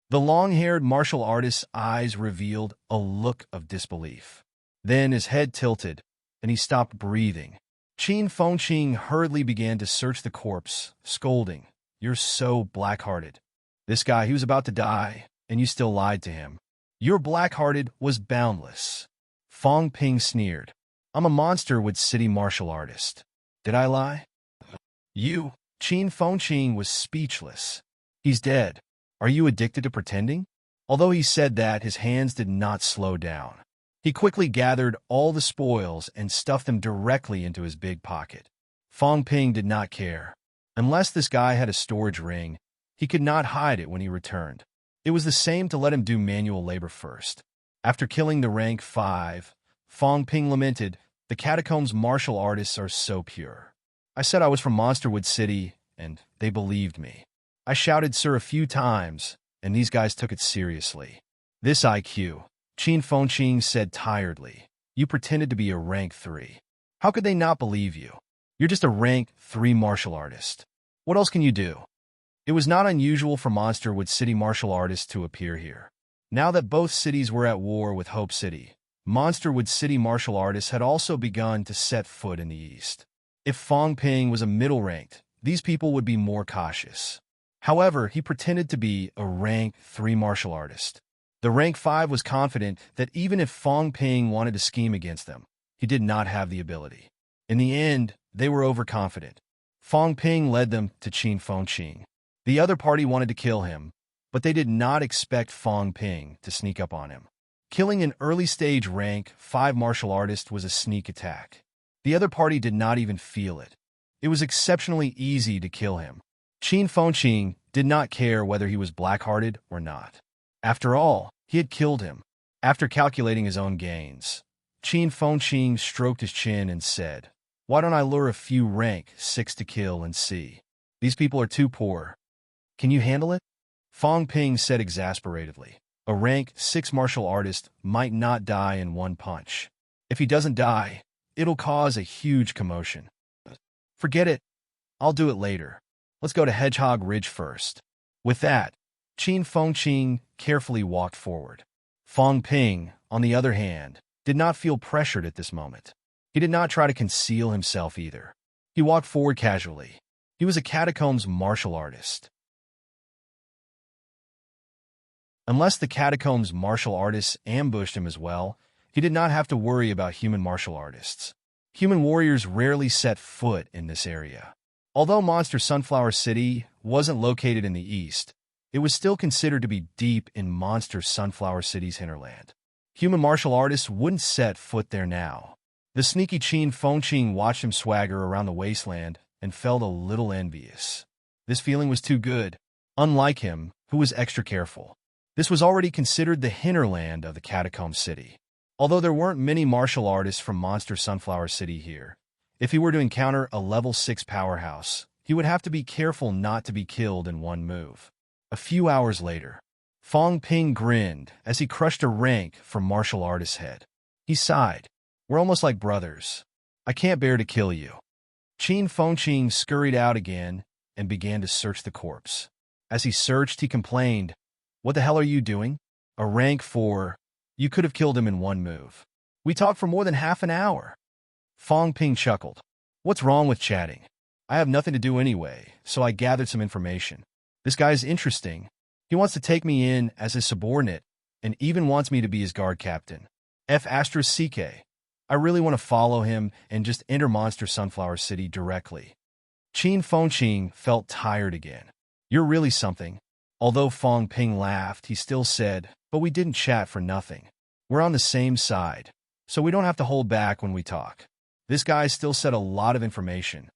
The long-haired martial artist's eyes revealed a look of disbelief. Then his head tilted, and he stopped breathing. Qin Fengqing hurriedly began to search the corpse, scolding, "You're so black-hearted. This guy, he was about to die, and you still lied to him. Your black-hearted was boundless." Fong Ping sneered. "I'm a Monsterwood City martial artist. Did I lie?" "You?" Qin Fengqing was speechless. "He's dead. Are you addicted to pretending?" Although he said that, his hands did not slow down. He quickly gathered all the spoils and stuffed them directly into his big pocket. Fong Ping did not care. Unless this guy had a storage ring, he could not hide it when he returned. It was the same to let him do manual labor first. After killing the rank 5, Fong Ping lamented, "The catacombs martial artists are so pure. I said I was from Monsterwood City, and they believed me. I shouted 'Sir' a few times, and these guys took it seriously. This IQ." Qin Fengqing said tiredly, "You pretended to be a rank 3. How could they not believe you? You're just a rank 3 martial artist. What else can you do? It was not unusual for Monster Wood City martial artists to appear here. Now that both cities were at war with Hope City, Monster Wood City martial artists had also begun to set foot in the east. If Fong Ping was a middle-ranked, these people would be more cautious. However, he pretended to be a rank 3 martial artist. The rank 5 was confident that even if Fong Ping wanted to scheme against them, he did not have the ability. In the end, they were overconfident. Fong Ping led them to Qin Fengqing. The other party wanted to kill him, but they did not expect Fong Ping to sneak up on him. Killing an early-stage rank 5 martial artist was a sneak attack. The other party did not even feel it. It was exceptionally easy to kill him. Qin Fengqing did not care whether he was black-hearted or not. After all, he had killed him. After calculating his own gains, Qin Fengqing stroked his chin and said, "Why don't I lure a few rank 6 to kill and see? These people are too poor. Can you handle it?" Fong Ping said exasperatedly. A rank 6 martial artist might not die in one punch. If he doesn't die, it'll cause a huge commotion. Forget it. I'll do it later. Let's go to Hedgehog Ridge first. With that, Qin Fengqing carefully walked forward. Fong Ping, on the other hand, did not feel pressured at this moment. He did not try to conceal himself either. He walked forward casually. He was a catacombs martial artist. Unless the catacombs martial artists ambushed him as well, he did not have to worry about human martial artists. Human warriors rarely set foot in this area. Although Monster Sunflower City wasn't located in the east, it was still considered to be deep in Monster Sunflower City's hinterland. Human martial artists wouldn't set foot there now. The sneaky Qin Fengqing watched him swagger around the wasteland and felt a little envious. This feeling was too good, unlike him, who was extra careful. This was already considered the hinterland of the Catacomb City. Although there weren't many martial artists from Monster Sunflower City here, if he were to encounter a level 6 powerhouse, he would have to be careful not to be killed in one move. A few hours later, Fong Ping grinned as he crushed a rank from martial artist's head. He sighed. "We're almost like brothers. I can't bear to kill you." Qin Fengqing scurried out again and began to search the corpse. As he searched, he complained, "What the hell are you doing? A rank 4. You could have killed him in one move. We talked for more than half an hour." Fong Ping chuckled. "What's wrong with chatting? I have nothing to do anyway, so I gathered some information. This guy is interesting. He wants to take me in as his subordinate and even wants me to be his guard captain. F***CK. I really want to follow him and just enter Monster Sunflower City directly." Qin Fengqing felt tired again. "You're really something." Although Fong Ping laughed, he still said, "But we didn't chat for nothing. We're on the same side, so we don't have to hold back when we talk." This guy still said a lot of information.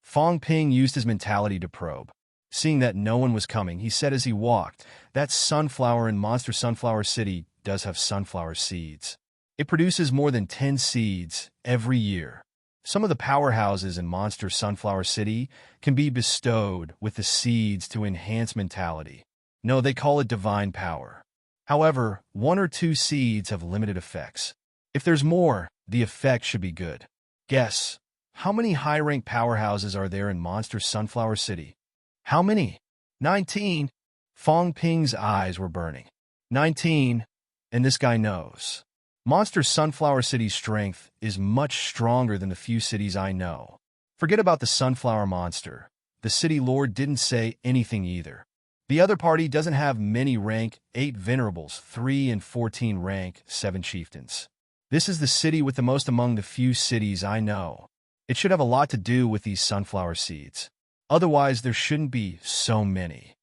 Fong Ping used his mentality to probe. Seeing that no one was coming, he said as he walked, "That sunflower in Monster Sunflower City does have sunflower seeds. It produces more than 10 seeds every year. Some of the powerhouses in Monster Sunflower City can be bestowed with the seeds to enhance mentality. No, they call it divine power. However, 1 or 2 seeds have limited effects. If there's more, the effect should be good. Guess, how many high-rank powerhouses are there in Monster Sunflower City?" "How many?" 19. Fong Ping's eyes were burning. 19, and this guy knows. Monster Sunflower City's strength is much stronger than the few cities I know. Forget about the Sunflower Monster. The city lord didn't say anything either. The other party doesn't have many rank 8 venerables, 3 and 14 rank 7 chieftains. This is the city with the most among the few cities I know. It should have a lot to do with these sunflower seeds. Otherwise, there shouldn't be so many.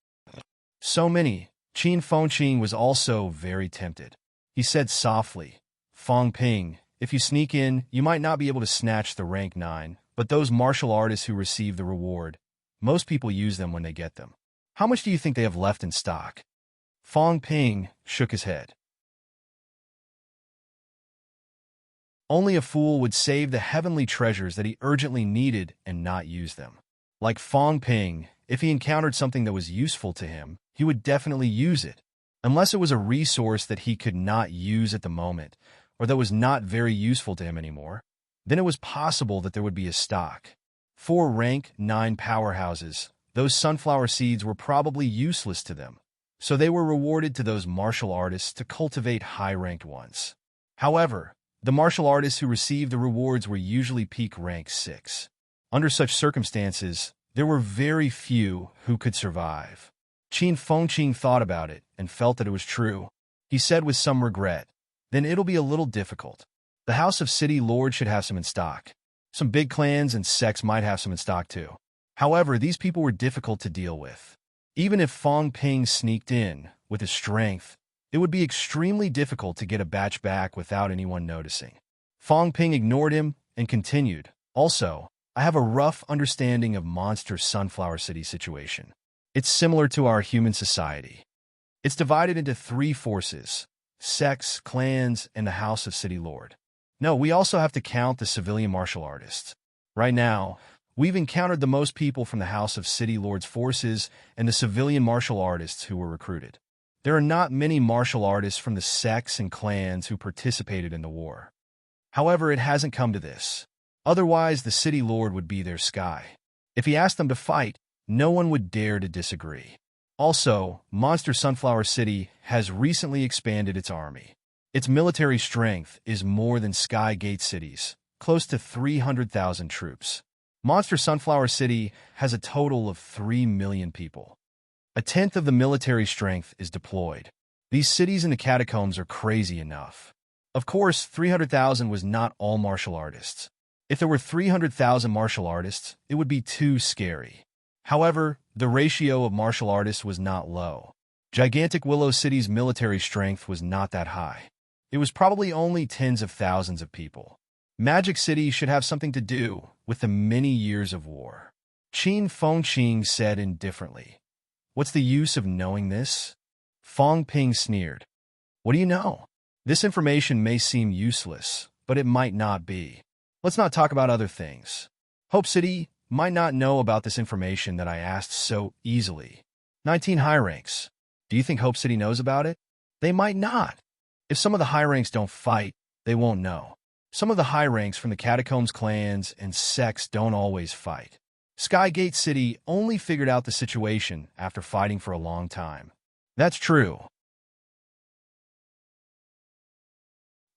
So many. Qin Fengqing was also very tempted. He said softly, "Fong Ping, if you sneak in, you might not be able to snatch the rank 9, but those martial artists who receive the reward, most people use them when they get them. How much do you think they have left in stock?" Fong Ping shook his head. Only a fool would save the heavenly treasures that he urgently needed and not use them. Like Fong Ping, if he encountered something that was useful to him, he would definitely use it. Unless it was a resource that he could not use at the moment, or that was not very useful to him anymore, then it was possible that there would be a stock. 4 rank 9 powerhouses, those sunflower seeds were probably useless to them, so they were rewarded to those martial artists to cultivate high-ranked ones. However, the martial artists who received the rewards were usually peak rank 6. Under such circumstances, there were very few who could survive. Qin Fengqing thought about it and felt that it was true. He said with some regret, "Then it'll be a little difficult. The House of City Lord should have some in stock. Some big clans and sects might have some in stock too." However, these people were difficult to deal with. Even if Fong Ping sneaked in with his strength, it would be extremely difficult to get a batch back without anyone noticing. Fong Ping ignored him and continued, "Also, I have a rough understanding of Monster Sunflower City situation. It's similar to our human society. It's divided into 3 forces: sects, clans, and the House of City Lord. No, we also have to count the civilian martial artists. Right now, we've encountered the most people from the House of City Lord's forces and the civilian martial artists who were recruited. There are not many martial artists from the sects and clans who participated in the war. However, it hasn't come to this. Otherwise, the City Lord would be their sky. If he asked them to fight, no one would dare to disagree. Also, Monster Sunflower City has recently expanded its army. Its military strength is more than Sky Gate City's, close to 300,000 troops. Monster Sunflower City has a total of 3 million people. A tenth of the military strength is deployed. These cities in the catacombs are crazy enough. Of course, 300,000 was not all martial artists. If there were 300,000 martial artists, it would be too scary. However, the ratio of martial artists was not low. Gigantic Willow City's military strength was not that high. It was probably only tens of thousands of people. Magic City should have something to do with the many years of war. Qin Fengqing said indifferently, "What's the use of knowing this?" Fong Ping sneered. "What do you know? This information may seem useless, but it might not be. Let's not talk about other things. Hope City might not know about this information that I asked so easily. 19 high ranks. Do you think Hope City knows about it? They might not. If some of the high ranks don't fight, they won't know. Some of the high ranks from the catacombs clans and sects don't always fight. Skygate City only figured out the situation after fighting for a long time. That's true.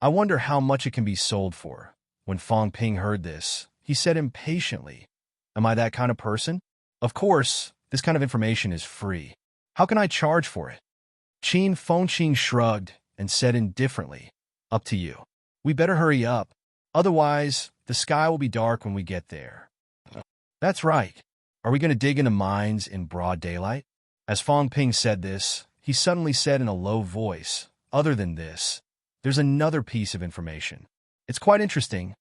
I wonder how much it can be sold for." When Fong Ping heard this, he said impatiently, "Am I that kind of person? Of course, this kind of information is free. How can I charge for it?" Qin Fengqing shrugged and said indifferently, "Up to you. We better hurry up. Otherwise, the sky will be dark when we get there." "That's right. Are we going to dig into mines in broad daylight?" As Fong Ping said this, he suddenly said in a low voice, "Other than this, there's another piece of information. It's quite interesting."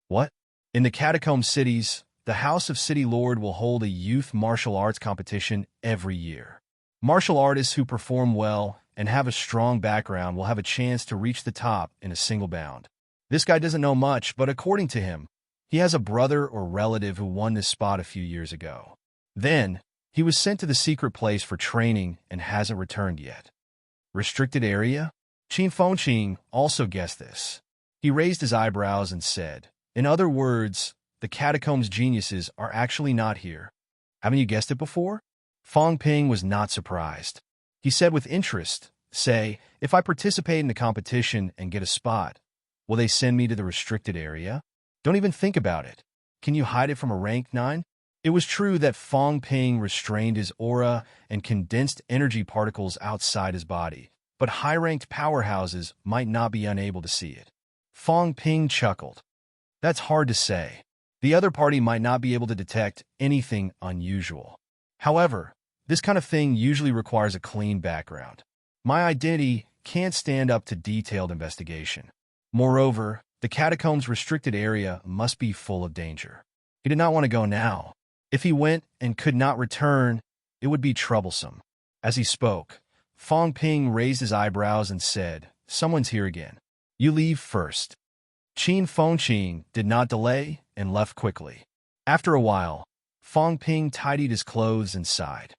"What?" "In the catacomb cities, the House of City Lord will hold a youth martial arts competition every year. Martial artists who perform well and have a strong background will have a chance to reach the top in a single bound. This guy doesn't know much, but according to him, he has a brother or relative who won this spot a few years ago. Then, he was sent to the secret place for training and hasn't returned yet." "Restricted area?" Qin Fengqing also guessed this. He raised his eyebrows and said, "In other words, the catacombs geniuses are actually not here. Haven't you guessed it before?" Fong Ping was not surprised. He said with interest, "Say, if I participate in the competition and get a spot, will they send me to the restricted area? Don't even think about it. Can you hide it from a rank 9? It was true that Fong Ping restrained his aura and condensed energy particles outside his body, but high-ranked powerhouses might not be unable to see it. Fong Ping chuckled. "That's hard to say. The other party might not be able to detect anything unusual. However, this kind of thing usually requires a clean background. My identity can't stand up to detailed investigation. Moreover, the catacombs restricted area must be full of danger." He did not want to go now. If he went and could not return, it would be troublesome. As he spoke, Fong Ping raised his eyebrows and said, "Someone's here again. You leave first." Qin Fengqing did not delay and left quickly. After a while, Fong Ping tidied his clothes and sighed.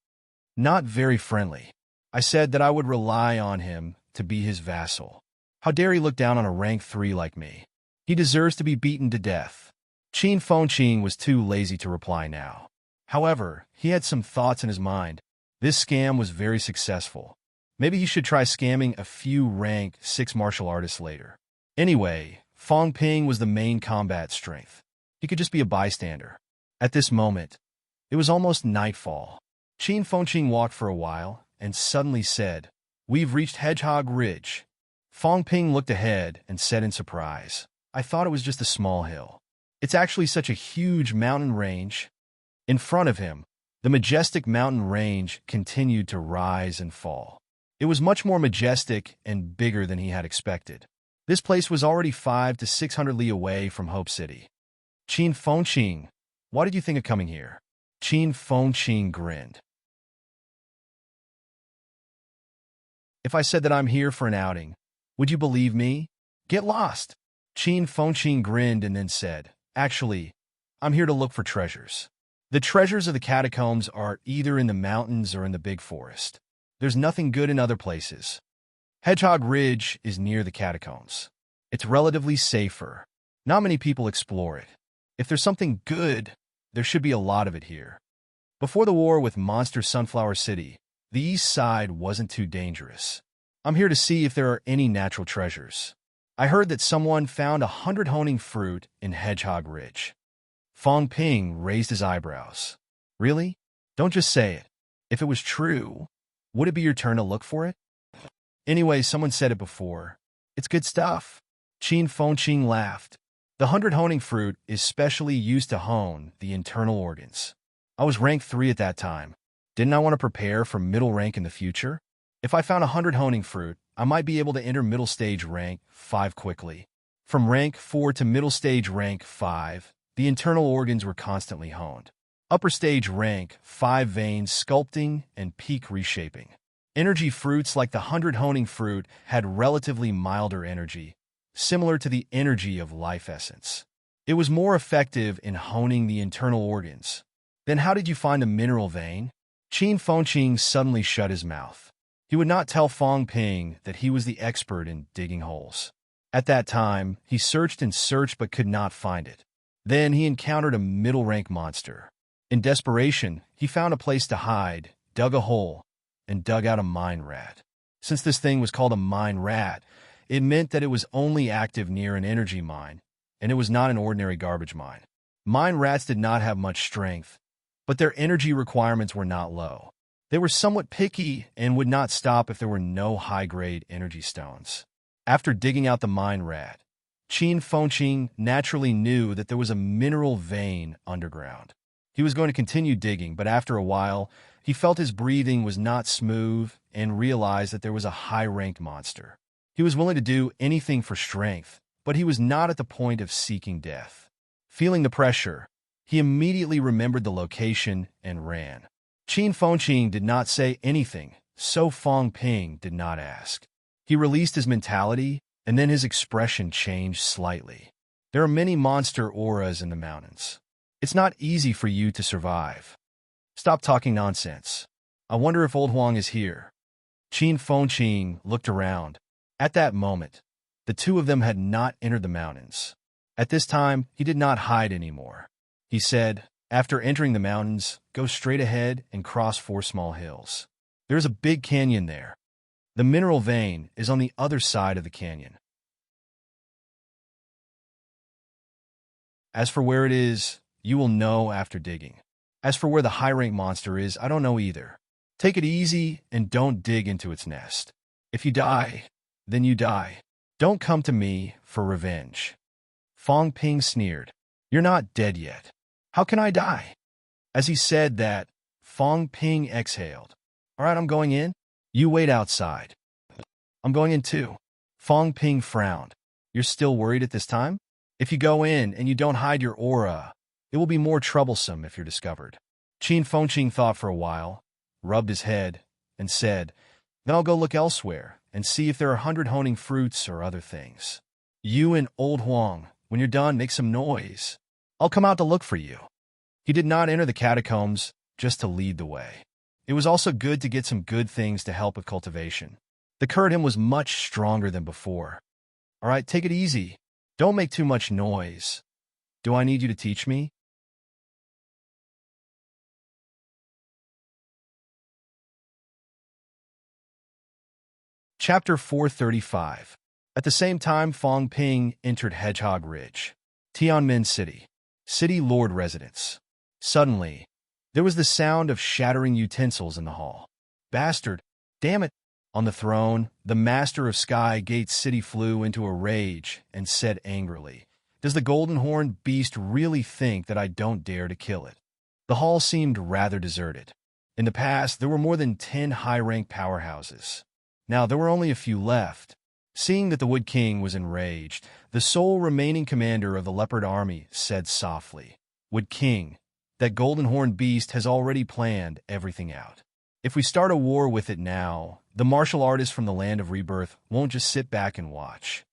"Not very friendly. I said that I would rely on him to be his vassal. How dare he look down on a rank 3 like me? He deserves to be beaten to death." Qin Fengqing was too lazy to reply now. However, he had some thoughts in his mind. This scam was very successful. Maybe he should try scamming a few rank 6 martial artists later. Anyway, Fong Ping was the main combat strength. He could just be a bystander. At this moment, it was almost nightfall. Qin Fengqing walked for a while and suddenly said, "We've reached Hedgehog Ridge." Fong Ping looked ahead and said in surprise, "I thought it was just a small hill. It's actually such a huge mountain range." In front of him, the majestic mountain range continued to rise and fall. It was much more majestic and bigger than he had expected. This place was already 500 to 600 li away from Hope City. "Qin Fengqing, why did you think of coming here?" Qin Fengqing grinned. "If I said that I'm here for an outing, would you believe me? Get lost." Qin Fengqing grinned and then said, "Actually, I'm here to look for treasures. The treasures of the catacombs are either in the mountains or in the big forest. There's nothing good in other places. Hedgehog Ridge is near the catacombs. It's relatively safer. Not many people explore it. If there's something good, there should be a lot of it here. Before the war with Monster Sunflower City, the east side wasn't too dangerous. I'm here to see if there are any natural treasures. I heard that someone found 100 honing fruit in Hedgehog Ridge." Fong Ping raised his eyebrows. "Really? Don't just say it. If it was true, would it be your turn to look for it?" "Anyway, someone said it before. It's good stuff." Qin Fengqing laughed. "The 100 honing fruit is specially used to hone the internal organs. I was rank 3 at that time. Didn't I want to prepare for middle rank in the future? If I found 100 honing fruit, I might be able to enter middle stage rank 5 quickly. From rank 4 to middle stage rank 5, the internal organs were constantly honed. Upper stage rank 5 veins sculpting and peak reshaping. Energy fruits like the 100 honing fruit had relatively milder energy, similar to the energy of life essence. It was more effective in honing the internal organs. Then how did you find a mineral vein?" Qin Fengqing suddenly shut his mouth. He would not tell Fong Ping that he was the expert in digging holes. At that time, he searched and searched but could not find it. Then he encountered a middle-rank monster. In desperation, he found a place to hide, dug a hole, and dug out a mine rat. Since this thing was called a mine rat, it meant that it was only active near an energy mine, and it was not an ordinary garbage mine. Mine rats did not have much strength, but their energy requirements were not low. They were somewhat picky and would not stop if there were no high-grade energy stones. After digging out the mine rat, Qin Fengqing naturally knew that there was a mineral vein underground. He was going to continue digging, but after a while, he felt his breathing was not smooth and realized that there was a high-ranked monster. He was willing to do anything for strength, but he was not at the point of seeking death. Feeling the pressure, he immediately remembered the location and ran. Qin Fengqing did not say anything, so Fong Ping did not ask. He released his mentality, and then his expression changed slightly. "There are many monster auras in the mountains. It's not easy for you to survive. Stop talking nonsense. I wonder if Old Huang is here." Qin Fengqing looked around. At that moment, the two of them had not entered the mountains. At this time, he did not hide anymore. He said, "After entering the mountains, go straight ahead and cross 4 small hills. There is a big canyon there. The mineral vein is on the other side of the canyon. As for where it is, you will know after digging. As for where the high-rank monster is, I don't know either. Take it easy and don't dig into its nest. If you die, then you die. Don't come to me for revenge." Fong Ping sneered. "You're not dead yet. How can I die?" As he said that, Fong Ping exhaled. "All right, I'm going in. You wait outside." "I'm going in too." Fong Ping frowned. "You're still worried at this time? If you go in and you don't hide your aura, it will be more troublesome if you're discovered." Qin Fengqing thought for a while, rubbed his head, and said, "Then I'll go look elsewhere and see if there are 100 honing fruits or other things. You and Old Huang, when you're done, make some noise. I'll come out to look for you." He did not enter the catacombs just to lead the way. It was also good to get some good things to help with cultivation. The curd him was much stronger than before. "All right, take it easy. Don't make too much noise. Do I need you to teach me? Chapter 435. At the same time, Fong Ping entered Hedgehog Ridge, Tianmin City, City Lord residence. Suddenly, there was the sound of shattering utensils in the hall. Bastard! Damn it! On the throne, the master of Sky Gate City flew into a rage and said angrily, "Does the golden horned beast really think that I don't dare to kill it?" The hall seemed rather deserted. In the past, there were more than 10 high-ranked powerhouses. Now there were only a few left. Seeing that the Wood King was enraged, the sole remaining commander of the Leopard Army said softly, "Wood King, that golden horned beast has already planned everything out. If we start a war with it now, the martial artists from the Land of Rebirth won't just sit back and watch."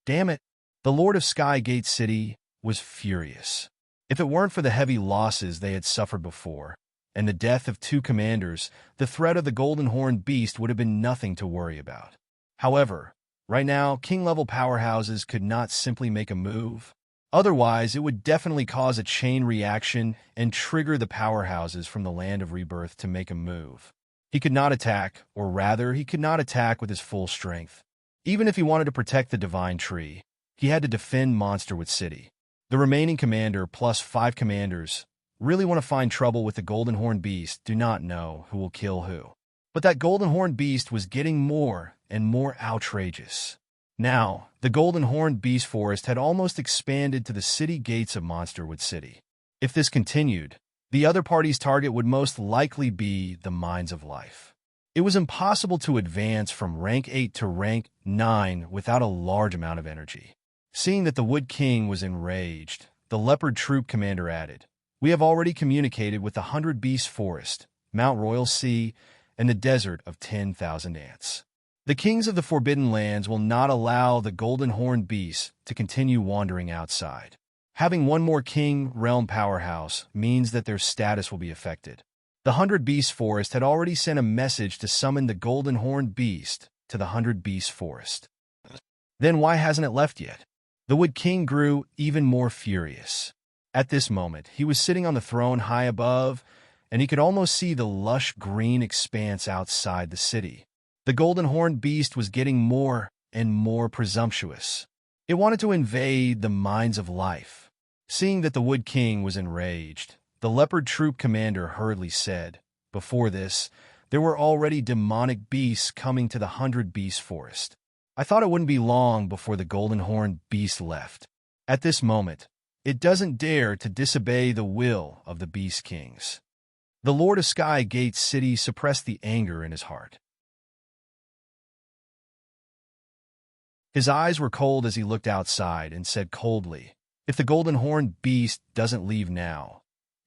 Damn it! The Lord of Sky Gate City was furious. If it weren't for the heavy losses they had suffered before, and the death of 2 commanders, the threat of the golden horned beast would have been nothing to worry about. However, right now, king-level powerhouses could not simply make a move. Otherwise, it would definitely cause a chain reaction and trigger the powerhouses from the Land of Rebirth to make a move. He could not attack, or rather, he could not attack with his full strength. Even if he wanted to protect the Divine Tree, he had to defend Monsterwood City. The remaining commander plus 5 commanders really want to find trouble with the golden horned beast do not know who will kill who. But that golden horned beast was getting more and more outrageous. Now, the golden horned beast forest had almost expanded to the city gates of Monsterwood City. If this continued, the other party's target would most likely be the Mines of Life. It was impossible to advance from rank 8 to rank 9 without a large amount of energy. Seeing that the Wood King was enraged, the Leopard Troop commander added, "We have already communicated with the 100 Beast Forest, Mount Royal Sea, and the Desert of 10,000 Ants. The kings of the Forbidden Lands will not allow the golden horned beast to continue wandering outside. Having one more king realm powerhouse means that their status will be affected. The 100 Beast Forest had already sent a message to summon the golden horned beast to the 100 Beast Forest. Then why hasn't it left yet?" The Wood King grew even more furious. At this moment, he was sitting on the throne high above, and he could almost see the lush green expanse outside the city. The golden horned beast was getting more and more presumptuous. It wanted to invade the Mines of Life. Seeing that the Wood King was enraged, the Leopard Troop commander hurriedly said, "Before this, there were already demonic beasts coming to the 100 Beast Forest. I thought it wouldn't be long before the golden horned beast left. At this moment, it doesn't dare to disobey the will of the Beast Kings." The Lord of Sky Gate City suppressed the anger in his heart. His eyes were cold as he looked outside and said coldly, "If the golden horned beast doesn't leave now,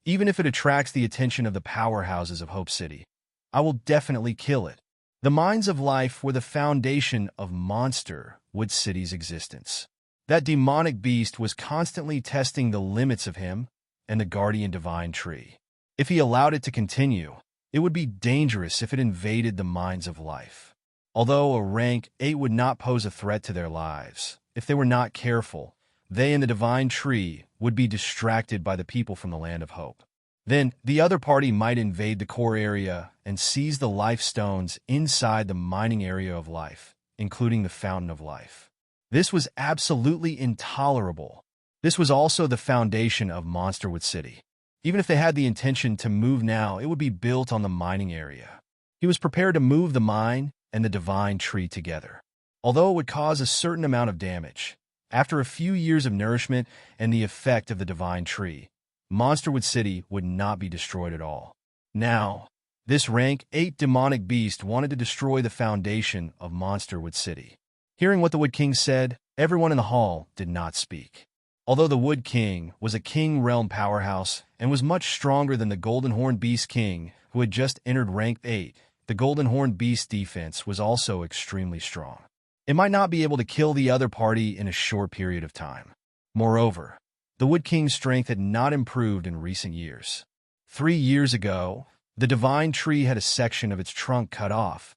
even if it attracts the attention of the powerhouses of Hope City, I will definitely kill it." The Mines of Life were the foundation of Monsterwood City's existence. That demonic beast was constantly testing the limits of him and the guardian divine tree. If he allowed it to continue, it would be dangerous if it invaded the Mines of Life. Although a rank 8 would not pose a threat to their lives, if they were not careful, they and the divine tree would be distracted by the people from the Land of Hope. Then, the other party might invade the core area and seize the life stones inside the mining area of life, including the Fountain of Life. This was absolutely intolerable. This was also the foundation of Monsterwood City. Even if they had the intention to move now, it would be built on the mining area. He was prepared to move the mine and the divine tree together. Although it would cause a certain amount of damage, after a few years of nourishment and the effect of the divine tree, Monsterwood City would not be destroyed at all. Now, this rank 8 demonic beast wanted to destroy the foundation of Monsterwood City. Hearing what the Wood King said, everyone in the hall did not speak. Although the Wood King was a king realm powerhouse and was much stronger than the Golden Horned Beast King, who had just entered rank 8, the Golden Horned Beast defense was also extremely strong. It might not be able to kill the other party in a short period of time. Moreover, the Wood King's strength had not improved in recent years. 3 years ago, the divine tree had a section of its trunk cut off,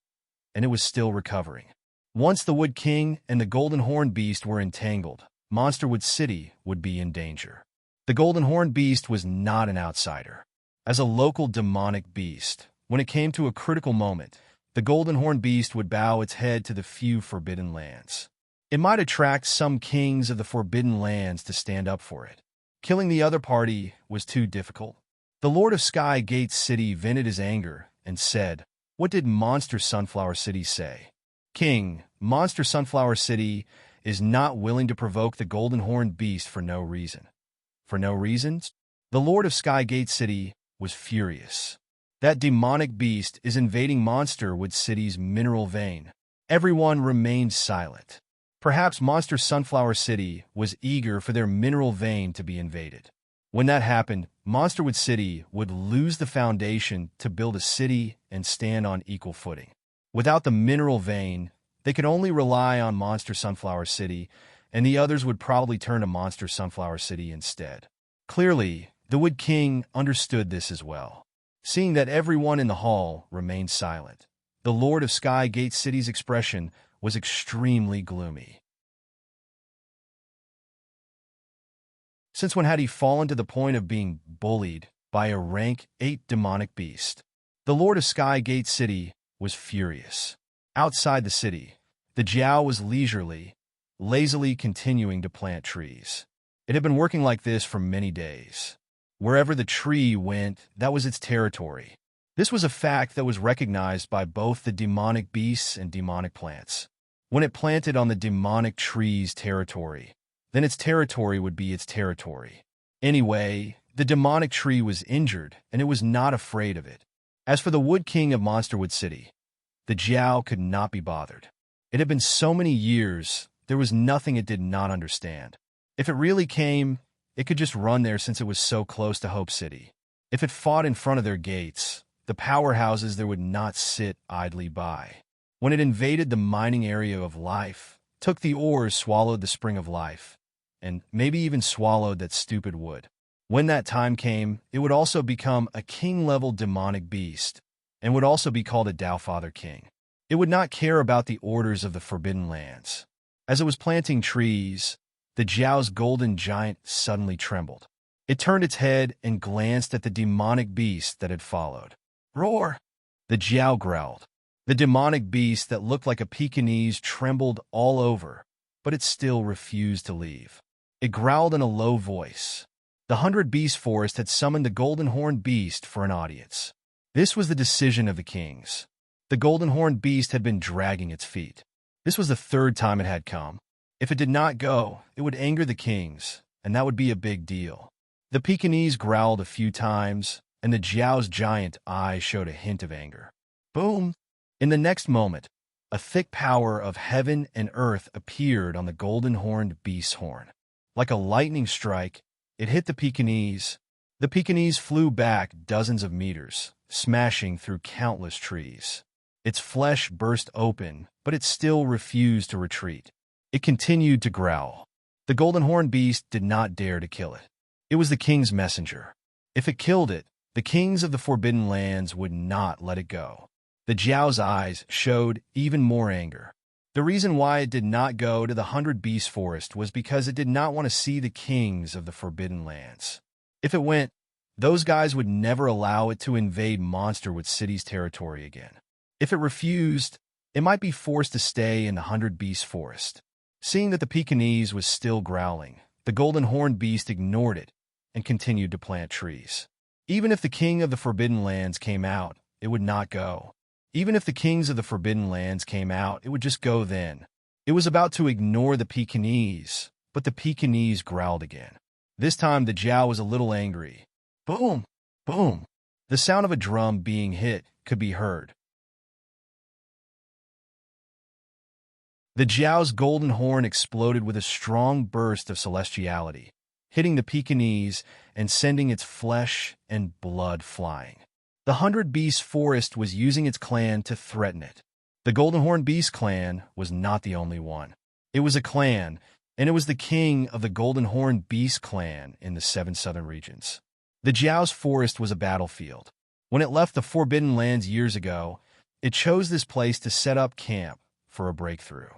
and it was still recovering. Once the Wood King and the Golden Horned Beast were entangled, Monsterwood City would be in danger. The Golden Horned Beast was not an outsider. As a local demonic beast, when it came to a critical moment, the Golden Horned Beast would bow its head to the few forbidden lands. It might attract some kings of the forbidden lands to stand up for it. Killing the other party was too difficult. The Lord of Sky Gate City vented his anger and said, "What did Monster Sunflower City say?" "King, Monster Sunflower City is not willing to provoke the Golden Horned Beast for no reason." For no reasons? The Lord of Sky Gate City was furious. That demonic beast is invading Monsterwood City's mineral vein. Everyone remained silent. Perhaps Monster Sunflower City was eager for their mineral vein to be invaded. When that happened, Monsterwood City would lose the foundation to build a city and stand on equal footing. Without the mineral vein, they could only rely on Monster Sunflower City, and the others would probably turn to Monster Sunflower City instead. Clearly, the Wood King understood this as well. Seeing that everyone in the hall remained silent, the Lord of Sky Gate City's expression was extremely gloomy. Since when had he fallen to the point of being bullied by a rank 8 demonic beast? The Lord of Sky Gate City was furious. Outside the city, the Jiao was lazily continuing to plant trees. It had been working like this for many days. Wherever the tree went, that was its territory. This was a fact that was recognized by both the demonic beasts and demonic plants. When it planted on the demonic tree's territory, then its territory would be its territory. Anyway, the demonic tree was injured, and it was not afraid of it. As for the Wood King of Monsterwood City, the Jiao could not be bothered. It had been so many years, there was nothing it did not understand. If it really came, it could just run there since it was so close to Hope City. If it fought in front of their gates, the powerhouses there would not sit idly by. When it invaded the mining area of life, took the ores, swallowed the spring of life, and maybe even swallowed that stupid wood. When that time came, it would also become a king-level demonic beast, and would also be called a Taofather King. It would not care about the orders of the Forbidden Lands. As it was planting trees, the Jiao's golden giant suddenly trembled. It turned its head and glanced at the demonic beast that had followed. "Roar!" The Jiao growled. The demonic beast that looked like a Pekingese trembled all over, but it still refused to leave. It growled in a low voice. The 100 Beast Forest had summoned the Golden Horned Beast for an audience. This was the decision of the kings. The Golden Horned Beast had been dragging its feet. This was the 3rd time it had come. If it did not go, it would anger the kings, and that would be a big deal. The Pekingese growled a few times, and the Jiao's giant eye showed a hint of anger. Boom! In the next moment, a thick power of heaven and earth appeared on the Golden Horned Beast's horn. Like a lightning strike, it hit the Pekingese. The Pekingese flew back dozens of meters, smashing through countless trees. Its flesh burst open, but it still refused to retreat. It continued to growl. The Golden Horned Beast did not dare to kill it. It was the king's messenger. If it killed it, the kings of the Forbidden Lands would not let it go. The Jiao's eyes showed even more anger. The reason why it did not go to the 100 Beast Forest was because it did not want to see the kings of the Forbidden Lands. If it went, those guys would never allow it to invade Monsterwood City's territory again. If it refused, it might be forced to stay in the 100 Beast Forest. Seeing that the Pekingese was still growling, the Golden Horned Beast ignored it and continued to plant trees. Even if the king of the Forbidden Lands came out, it would not go. Even if the kings of the Forbidden Lands came out, it would just go then. It was about to ignore the Pekingese, but the Pekingese growled again. This time the Jiao was a little angry. Boom! Boom! The sound of a drum being hit could be heard. The Jiao's golden horn exploded with a strong burst of celestiality, hitting the Pekingese and sending its flesh and blood flying. The 100 Beast Forest was using its clan to threaten it. The Golden Horn Beast clan was not the only one. It was a clan, and it was the king of the Golden Horn Beast clan in the 7 southern regions. The Jiao's forest was a battlefield. When it left the Forbidden Lands years ago, it chose this place to set up camp for a breakthrough.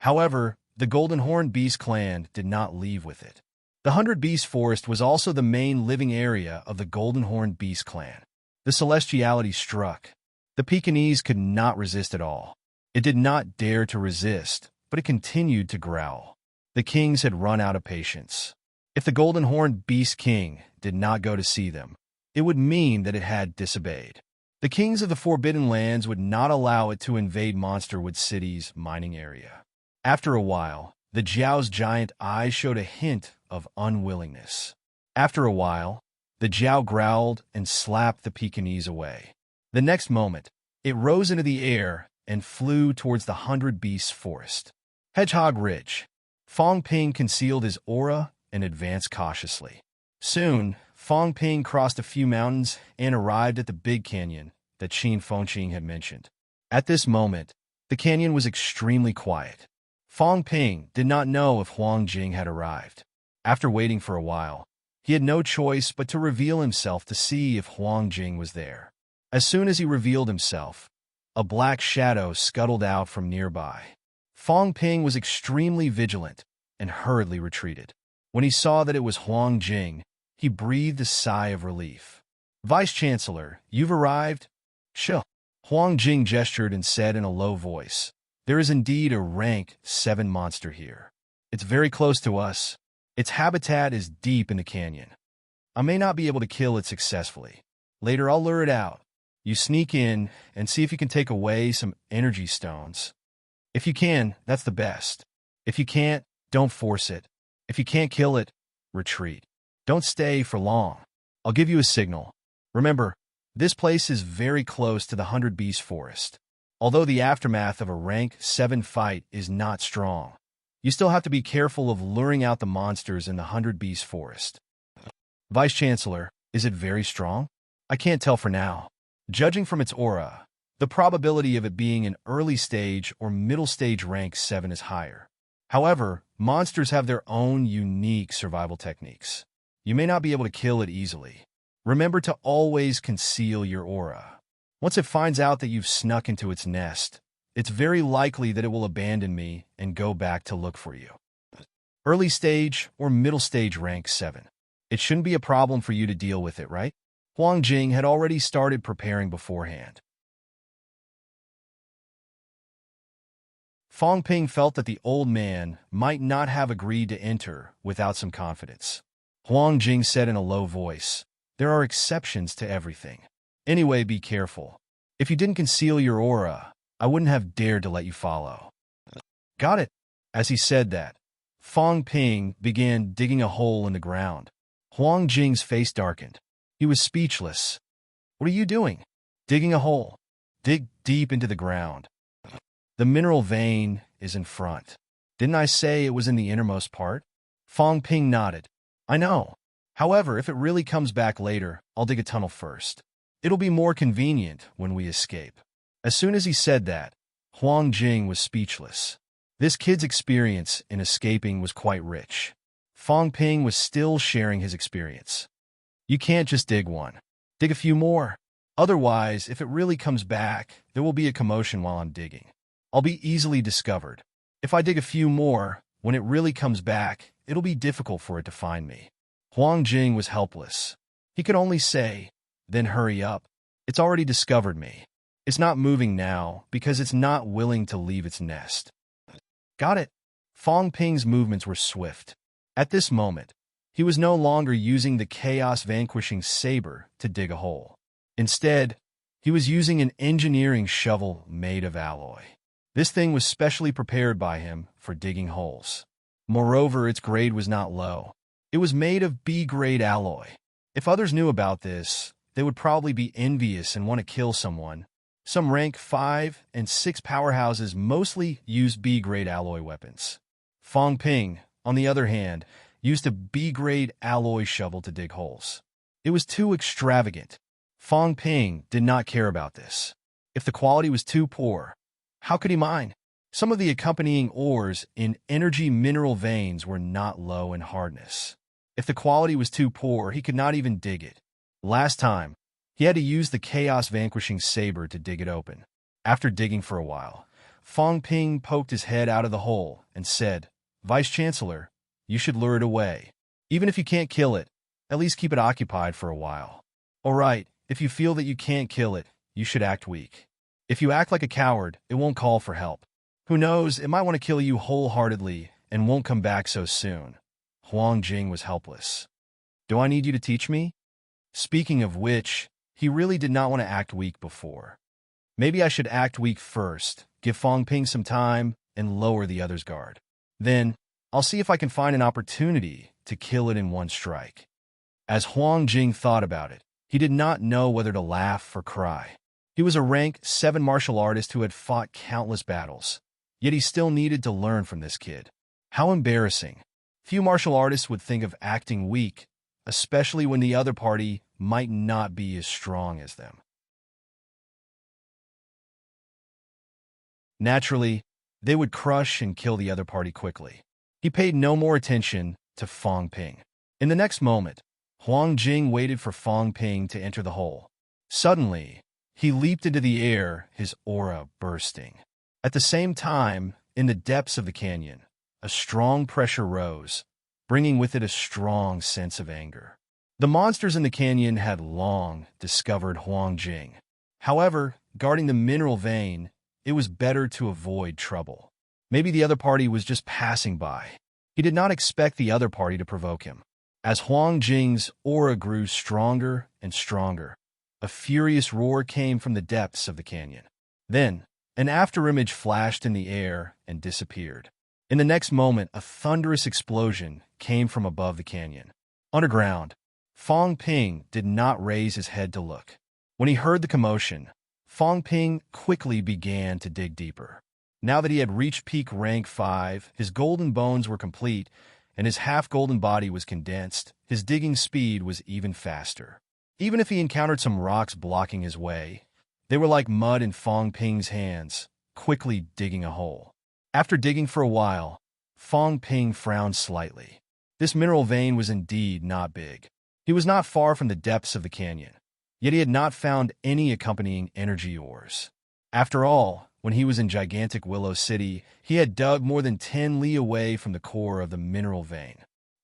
However, the Golden Horn Beast clan did not leave with it. The 100 Beast Forest was also the main living area of the Golden Horn Beast clan. The celestiality struck. The Pekingese could not resist at all. It did not dare to resist, but it continued to growl. The kings had run out of patience. If the Golden Horn Beast King did not go to see them, it would mean that it had disobeyed. The kings of the Forbidden Lands would not allow it to invade Monsterwood City's mining area. After a while, the Jiao's giant eyes showed a hint of unwillingness. After a while, the Jiao growled and slapped the Pekingese away. The next moment, it rose into the air and flew towards the 100 Beasts Forest. Hedgehog Ridge. Fong Ping concealed his aura and advanced cautiously. Soon, Fong Ping crossed a few mountains and arrived at the big canyon that Qin Fengqing had mentioned. At this moment, the canyon was extremely quiet. Fong Ping did not know if Huang Jing had arrived. After waiting for a while, he had no choice but to reveal himself to see if Huang Jing was there. As soon as he revealed himself, a black shadow scuttled out from nearby. Fong Ping was extremely vigilant and hurriedly retreated. When he saw that it was Huang Jing, he breathed a sigh of relief. "Vice-Chancellor, you've arrived?" "Chill." Huang Jing gestured and said in a low voice, "There is indeed a rank 7 monster here. It's very close to us. Its habitat is deep in the canyon. I may not be able to kill it successfully. Later I'll lure it out. You sneak in and see if you can take away some energy stones. If you can, that's the best. If you can't, don't force it. If you can't kill it, retreat. Don't stay for long. I'll give you a signal. Remember, this place is very close to the 100 Beast Forest. Although the aftermath of a rank 7 fight is not strong, you still have to be careful of luring out the monsters in the 100 Beast Forest." "Vice-Chancellor, is it very strong?" "I can't tell for now. Judging from its aura, the probability of it being an early stage or middle stage rank 7 is higher. However, monsters have their own unique survival techniques. You may not be able to kill it easily. Remember to always conceal your aura. Once it finds out that you've snuck into its nest, it's very likely that it will abandon me and go back to look for you. Early stage or middle stage rank 7. It shouldn't be a problem for you to deal with it, right?" Huang Jing had already started preparing beforehand. Fong Ping felt that the old man might not have agreed to enter without some confidence. Huang Jing said in a low voice, "There are exceptions to everything. Anyway, be careful. If you didn't conceal your aura, I wouldn't have dared to let you follow." "Got it." As he said that, Fong Ping began digging a hole in the ground. Huang Jing's face darkened. He was speechless. "What are you doing?" "Digging a hole. Dig deep into the ground. The mineral vein is in front. Didn't I say it was in the innermost part?" Fong Ping nodded. "I know. However, if it really comes back later, I'll dig a tunnel first. It'll be more convenient when we escape." As soon as he said that, Huang Jing was speechless. This kid's experience in escaping was quite rich. Fong Ping was still sharing his experience. "You can't just dig one. Dig a few more. Otherwise, if it really comes back, there will be a commotion while I'm digging. I'll be easily discovered. If I dig a few more, when it really comes back, it'll be difficult for it to find me." Huang Jing was helpless. He could only say, "Then hurry up. It's already discovered me. It's not moving now because it's not willing to leave its nest." "Got it." Fong Ping's movements were swift. At this moment, he was no longer using the chaos-vanquishing saber to dig a hole. Instead, he was using an engineering shovel made of alloy. This thing was specially prepared by him for digging holes. Moreover, its grade was not low. It was made of B-grade alloy. If others knew about this, they would probably be envious and want to kill someone. Some rank 5 and 6 powerhouses mostly use B-grade alloy weapons. Fong Ping, on the other hand, used a B-grade alloy shovel to dig holes. It was too extravagant. Fong Ping did not care about this. If the quality was too poor, how could he mine? Some of the accompanying ores in energy mineral veins were not low in hardness. If the quality was too poor, he could not even dig it. Last time, he had to use the chaos-vanquishing saber to dig it open. After digging for a while, Fong Ping poked his head out of the hole and said, "Vice Chancellor, you should lure it away. Even if you can't kill it, at least keep it occupied for a while. All right, if you feel that you can't kill it, you should act weak. If you act like a coward, it won't call for help. Who knows, it might want to kill you wholeheartedly and won't come back so soon." Huang Jing was helpless. "Do I need you to teach me?" Speaking of which, he really did not want to act weak before. Maybe I should act weak first, give Fong Ping some time, and lower the other's guard. Then, I'll see if I can find an opportunity to kill it in one strike. As Huang Jing thought about it, he did not know whether to laugh or cry. He was a rank 7 martial artist who had fought countless battles, yet he still needed to learn from this kid. How embarrassing. Few martial artists would think of acting weak, especially when the other party might not be as strong as them. Naturally, they would crush and kill the other party quickly. He paid no more attention to Fong Ping. In the next moment, Huang Jing waited for Fong Ping to enter the hole. Suddenly, he leaped into the air, his aura bursting. At the same time, in the depths of the canyon, a strong pressure rose, bringing with it a strong sense of anger. The monsters in the canyon had long discovered Huang Jing. However, guarding the mineral vein, it was better to avoid trouble. Maybe the other party was just passing by. He did not expect the other party to provoke him. As Huang Jing's aura grew stronger and stronger, a furious roar came from the depths of the canyon. Then, an afterimage flashed in the air and disappeared. In the next moment, a thunderous explosion came from above the canyon. Underground, Fong Ping did not raise his head to look. When he heard the commotion, Fong Ping quickly began to dig deeper. Now that he had reached peak rank 5, his golden bones were complete, and his half-golden body was condensed, his digging speed was even faster. Even if he encountered some rocks blocking his way, they were like mud in Fong Ping's hands, quickly digging a hole. After digging for a while, Fong Ping frowned slightly. This mineral vein was indeed not big. He was not far from the depths of the canyon, yet he had not found any accompanying energy ores. After all, when he was in gigantic Willow City, he had dug more than 10 li away from the core of the mineral vein.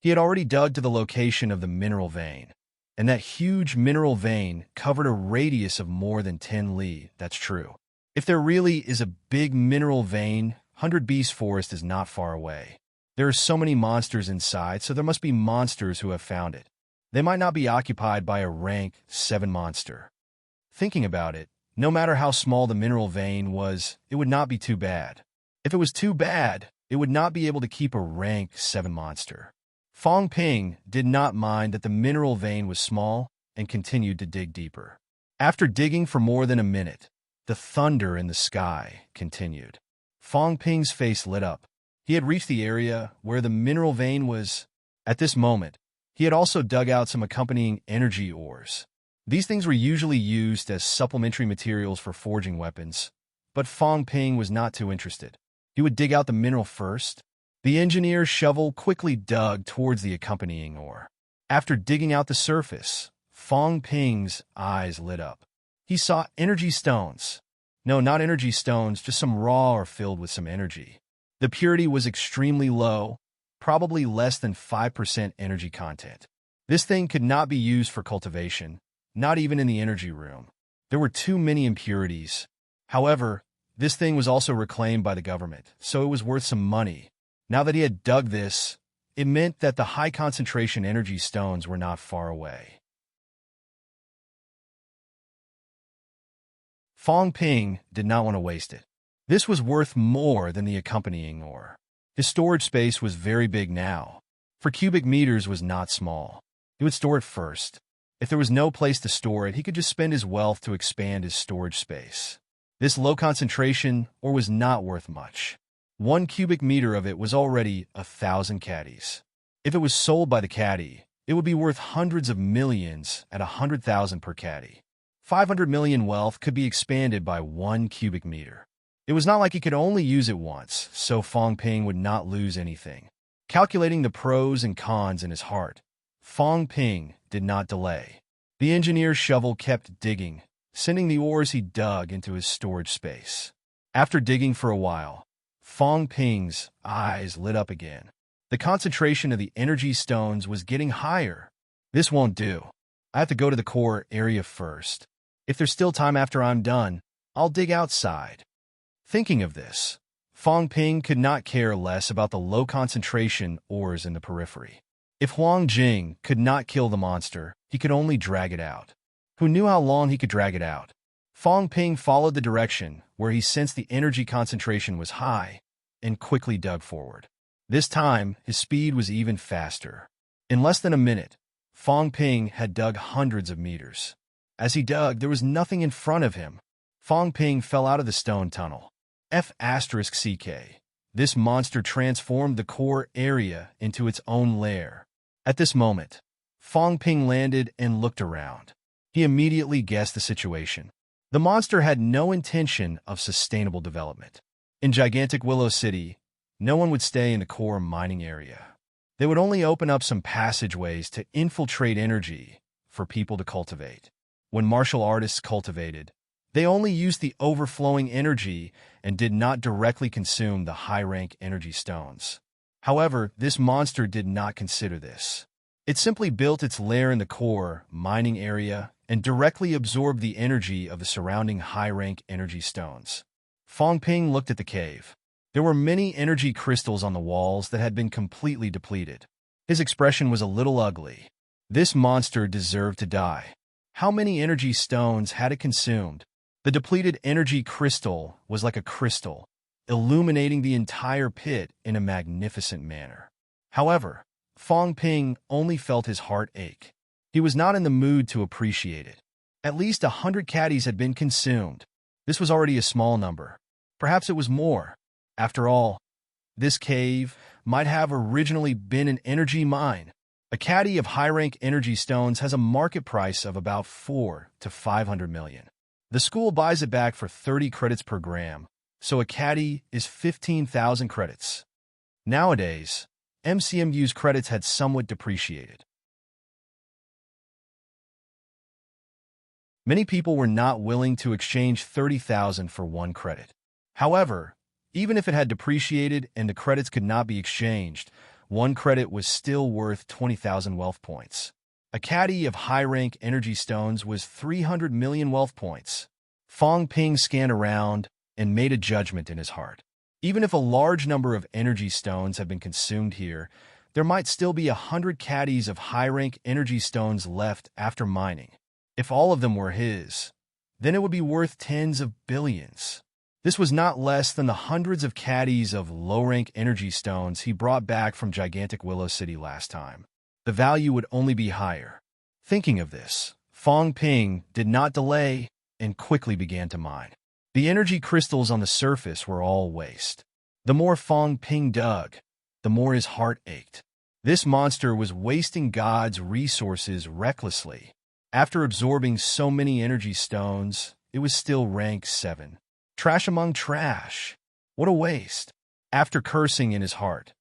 He had already dug to the location of the mineral vein, and that huge mineral vein covered a radius of more than 10 li, that's true. If there really is a big mineral vein, 100 Beast Forest is not far away. There are so many monsters inside, so there must be monsters who have found it. They might not be occupied by a rank 7 monster. Thinking about it, no matter how small the mineral vein was, it would not be too bad. If it was too bad, it would not be able to keep a rank 7 monster. Fong Ping did not mind that the mineral vein was small and continued to dig deeper. After digging for more than a minute, the thunder in the sky continued. Fong Ping's face lit up. He had reached the area where the mineral vein was. At this moment, he had also dug out some accompanying energy ores. These things were usually used as supplementary materials for forging weapons, but Fong Ping was not too interested. He would dig out the mineral first. The engineer's shovel quickly dug towards the accompanying ore. After digging out the surface, Fong Ping's eyes lit up. He saw energy stones. No, not energy stones, just some raw or filled with some energy. The purity was extremely low, probably less than 5% energy content. This thing could not be used for cultivation, not even in the energy room. There were too many impurities. However, this thing was also reclaimed by the government, so it was worth some money. Now that he had dug this, it meant that the high-concentration energy stones were not far away. Fong Ping did not want to waste it. This was worth more than the accompanying ore. His storage space was very big now. For cubic meters was not small. He would store it first. If there was no place to store it, he could just spend his wealth to expand his storage space. This low concentration ore was not worth much. 1 cubic meter of it was already 1,000 caddies. If it was sold by the caddy, it would be worth hundreds of millions at 100,000 per caddy. 500 million wealth could be expanded by 1 cubic meter. It was not like he could only use it once, so Fong Ping would not lose anything. Calculating the pros and cons in his heart, Fong Ping did not delay. The engineer's shovel kept digging, sending the ores he dug into his storage space. After digging for a while, Fong Ping's eyes lit up again. The concentration of the energy stones was getting higher. This won't do. I have to go to the core area first. If there's still time after I'm done, I'll dig outside. Thinking of this, Fong Ping could not care less about the low concentration ores in the periphery. If Huang Jing could not kill the monster, he could only drag it out. Who knew how long he could drag it out? Fong Ping followed the direction where he sensed the energy concentration was high and quickly dug forward. This time, his speed was even faster. In less than a minute, Fong Ping had dug hundreds of meters. As he dug, there was nothing in front of him. Fong Ping fell out of the stone tunnel. F***CK. This monster transformed the core area into its own lair. At this moment, Fong Ping landed and looked around. He immediately guessed the situation. The monster had no intention of sustainable development. In gigantic Willow City, no one would stay in the core mining area. They would only open up some passageways to infiltrate energy for people to cultivate. When martial artists cultivated, they only used the overflowing energy and did not directly consume the high-rank energy stones. However, this monster did not consider this. It simply built its lair in the core mining area and directly absorbed the energy of the surrounding high-rank energy stones. Fong Ping looked at the cave. There were many energy crystals on the walls that had been completely depleted. His expression was a little ugly. This monster deserved to die. How many energy stones had it consumed? The depleted energy crystal was like a crystal, illuminating the entire pit in a magnificent manner. However, Fong Ping only felt his heart ache. He was not in the mood to appreciate it. At least 100 caddies had been consumed. This was already a small number. Perhaps it was more. After all, this cave might have originally been an energy mine. A caddy of high-rank energy stones has a market price of about 4 to 500 million. The school buys it back for 30 credits per gram, so a caddy is 15,000 credits. Nowadays, MCMU's credits had somewhat depreciated. Many people were not willing to exchange 30,000 for 1 credit. However, even if it had depreciated and the credits could not be exchanged, 1 credit was still worth 20,000 wealth points. A caddy of high-rank energy stones was 300 million wealth points. Fong Ping scanned around and made a judgment in his heart. Even if a large number of energy stones have been consumed here, there might still be 100 caddies of high-rank energy stones left after mining. If all of them were his, then it would be worth tens of billions. This was not less than the hundreds of caddies of low-rank energy stones he brought back from gigantic Willow City last time. The value would only be higher. Thinking of this, Fong Ping did not delay and quickly began to mine. The energy crystals on the surface were all waste. The more Fong Ping dug, the more his heart ached. This monster was wasting God's resources recklessly. After absorbing so many energy stones, it was still rank 7. Trash among trash. What a waste. After cursing in his heart,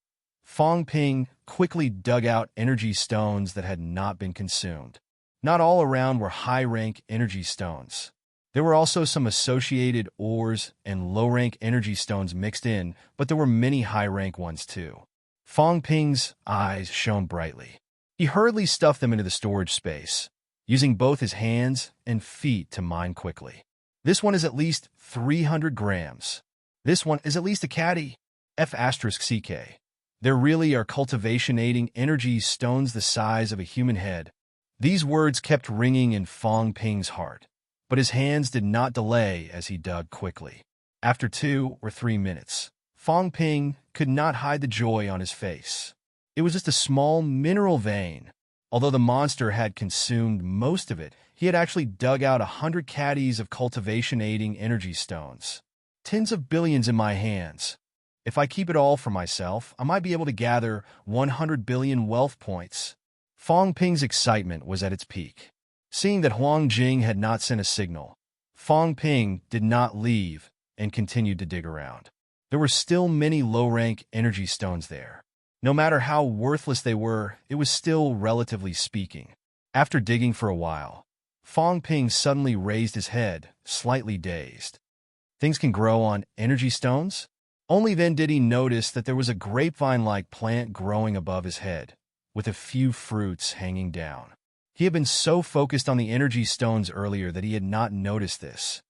Fong Ping quickly dug out energy stones that had not been consumed. Not all around were high-rank energy stones. There were also some associated ores and low-rank energy stones mixed in, but there were many high-rank ones too. Fong Ping's eyes shone brightly. He hurriedly stuffed them into the storage space, using both his hands and feet to mine quickly. This one is at least 300 grams. This one is at least a caddy. F***CK. There really are cultivation-aiding energy stones the size of a human head. These words kept ringing in Fong Ping's heart, but his hands did not delay as he dug quickly. After 2 or 3 minutes, Fong Ping could not hide the joy on his face. It was just a small mineral vein. Although the monster had consumed most of it, he had actually dug out 100 caddies of cultivation-aiding energy stones. Tens of billions in my hands. If I keep it all for myself, I might be able to gather 100 billion wealth points. Fong Ping's excitement was at its peak. Seeing that Huang Jing had not sent a signal, Fong Ping did not leave and continued to dig around. There were still many low-rank energy stones there. No matter how worthless they were, it was still relatively speaking. After digging for a while, Fong Ping suddenly raised his head, slightly dazed. things can grow on energy stones? Only then did he notice that there was a grapevine-like plant growing above his head, with a few fruits hanging down. He had been so focused on the energy stones earlier that he had not noticed this.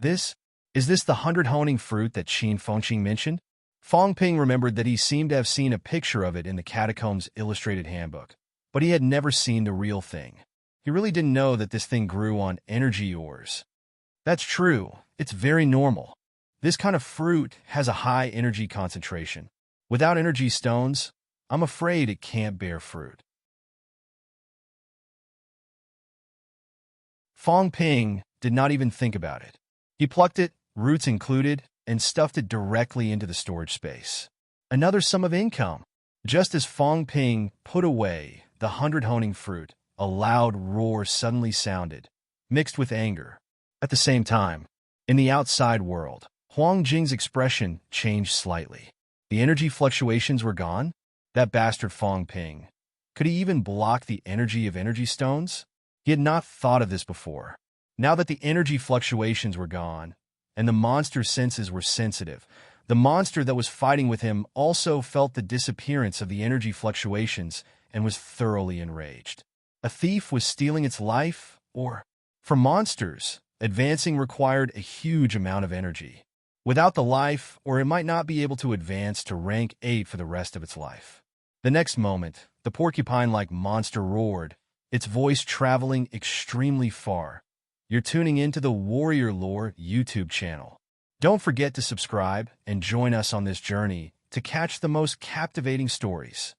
Is this the 100 honing fruit that Qin Fengqing mentioned? Fong Ping remembered that he seemed to have seen a picture of it in the Catacombs Illustrated Handbook, but he had never seen the real thing. He really didn't know that this thing grew on energy ores. That's true. It's very normal. This kind of fruit has a high energy concentration. Without energy stones, I'm afraid it can't bear fruit. Fong Ping did not even think about it. He plucked it, roots included, and stuffed it directly into the storage space. Another sum of income. Just as Fong Ping put away the 100 honing fruit, a loud roar suddenly sounded, mixed with anger. At the same time, in the outside world, Huang Jing's expression changed slightly. The energy fluctuations were gone? That bastard Fong Ping. Could he even block the energy of energy stones? He had not thought of this before. Now that the energy fluctuations were gone, and the monster's senses were sensitive, the monster that was fighting with him also felt the disappearance of the energy fluctuations and was thoroughly enraged. A thief was stealing its life, or, for monsters, advancing required a huge amount of energy. Without the life, or it might not be able to advance to rank 8 for the rest of its life. The next moment, the porcupine-like monster roared, its voice traveling extremely far. You're tuning into the Warrior Lore YouTube channel. Don't forget to subscribe and join us on this journey to catch the most captivating stories.